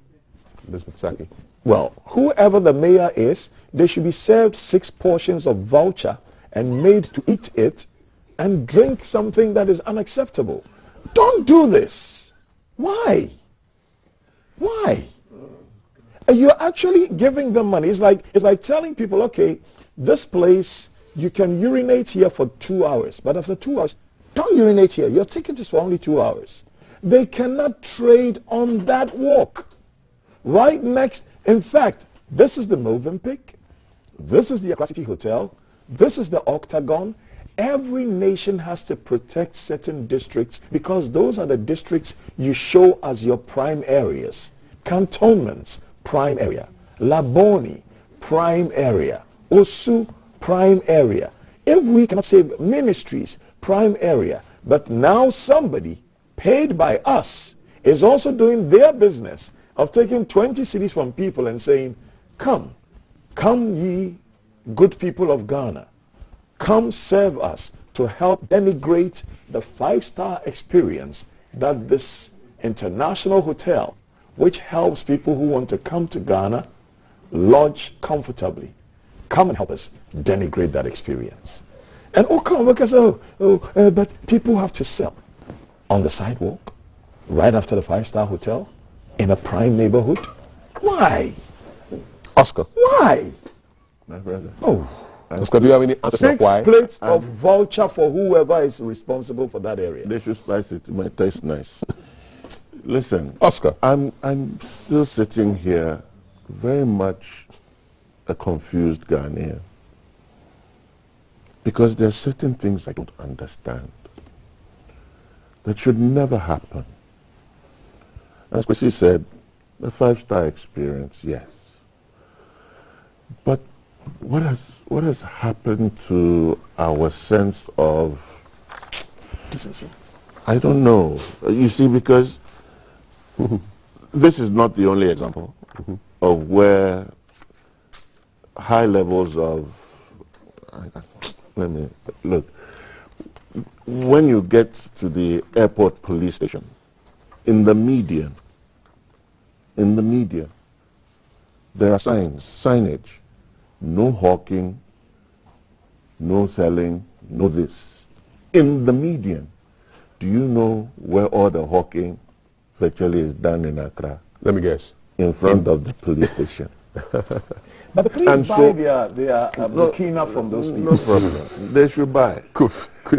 Elizabeth Saki. Well, whoever the mayor is, they should be served 6 portions of voucher and made to eat it and drink something that is unacceptable. Don't do this. Why? Why? You're actually giving them money. It's like telling people, okay, this place, you can urinate here for 2 hours, but after 2 hours, don't urinate here. Your ticket is for only 2 hours. They cannot trade on that walk. Right next, in fact, this is the Movenpick, this is the Accra City Hotel, this is the Octagon. Every nation has to protect certain districts because those are the districts you show as your prime areas. Cantonments, prime area. Laboni, prime area. Osu, prime area. If we cannot say ministries, prime area, but now somebody paid by us is also doing their business of taking 20 cities from people and saying, come ye good people of Ghana, come serve us to help denigrate the five-star experience that this international hotel, which helps people who want to come to Ghana, lodge comfortably. Come and help us denigrate that experience. And because but people have to sell on the sidewalk, right after the five-star hotel, in a prime neighborhood. Why? Oscar. Why? My brother. Oh. Oscar, do you have any answer 6 why? plates of voucher for whoever is responsible for that area. They should spice it. It might taste nice. Listen, Oscar. I'm still sitting here very much a confused Ghanaian. Because there are certain things I don't understand that should never happen. As Kwesi said, the five-star experience, yes. But what has happened to our sense of decency? I don't know. You see, because this is not the only example of where high levels of let me look. When you get to the airport police station, in the media, there are signage. No hawking, no selling, no this. In the median, do you know where all the hawking virtually is done in Accra? Let me guess. In front of the police station. But the police buy their burkina from those people. No problem. They should buy.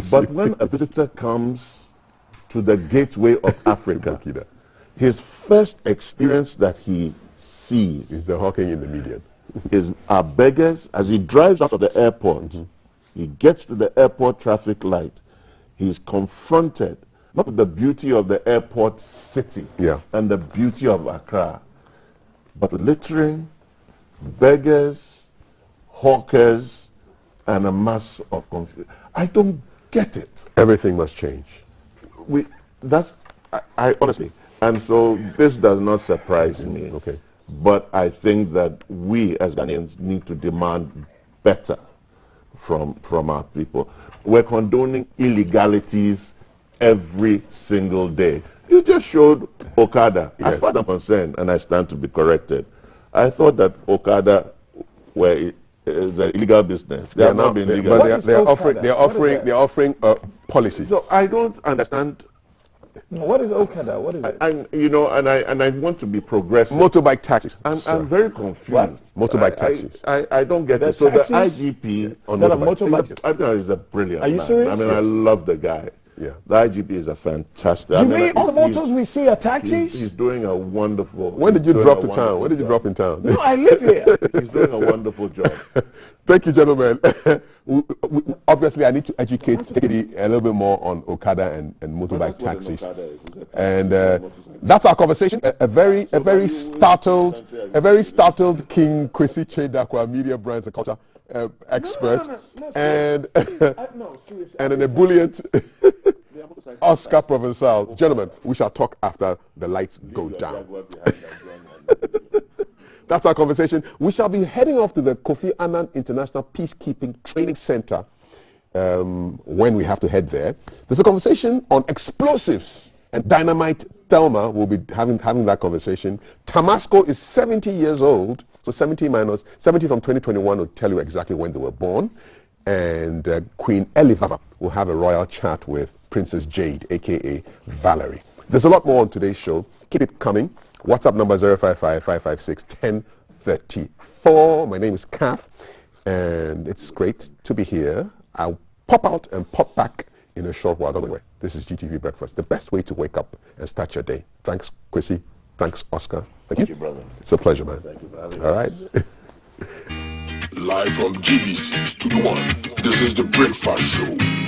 But when a visitor comes to the gateway of Africa, his first experience that he sees is the hawking in the median. Are beggars. As he drives out of the airport, he gets to the airport traffic light, he's confronted not with the beauty of the airport city and the beauty of Accra, but with littering, beggars, hawkers, and a mass of confusion. I don't get it. Everything must change. I honestly, and so this does not surprise me. Okay. But I think that we as Ghanaians need to demand better from our people. We're condoning illegalities every single day. You just showed Okada. Yes. As far as I'm concerned, and I stand to be corrected, I thought that Okada is an illegal business. They are not being legal. But they're offering policy. So I don't understand. What is Okada? What is it? And you know, and I want to be progressive. Motorbike taxis. I'm very confused. What? Motorbike taxis. I don't get it. So the IGP on motorbike. I think he's a brilliant man. Are you man. serious? I mean, I love the guy. Yeah. The IGP is a fantastic. You mean all the motors we see are taxis? He's doing a wonderful. When did you drop to town? When did you drop in town? No, I live here. He's doing a wonderful job. Thank you, gentlemen. Obviously, I need to educate Kennedy a little bit more on Okada and motorbike taxis. And that's our conversation. A very startled King Kwesi Chedakwa, media brands and culture expert, and an ebullient Oscar Provençal. Gentlemen, we shall talk after the lights go down. That's our conversation. We shall be heading off to the Kofi Annan International Peacekeeping Training Center when we have to head there. There's a conversation on explosives and dynamite. Thelma will be having that conversation. Tamasco is 70 years old, so 70 from 2021 will tell you exactly when they were born. And Queen Elivava will have a royal chat with Princess Jade, a.k.a. Valerie. There's a lot more on today's show. Keep it coming. WhatsApp number 055-556-1034. My name is Kath, and it's great to be here. I'll pop out and pop back in a short while. Don't go away. This is GTV Breakfast, the best way to wake up and start your day. Thanks, Kwesi. Thanks, Oscar. Thank you, brother. It's a pleasure, man. Thank you for having All right. Live from GBC Studio 1, this is The Breakfast Show.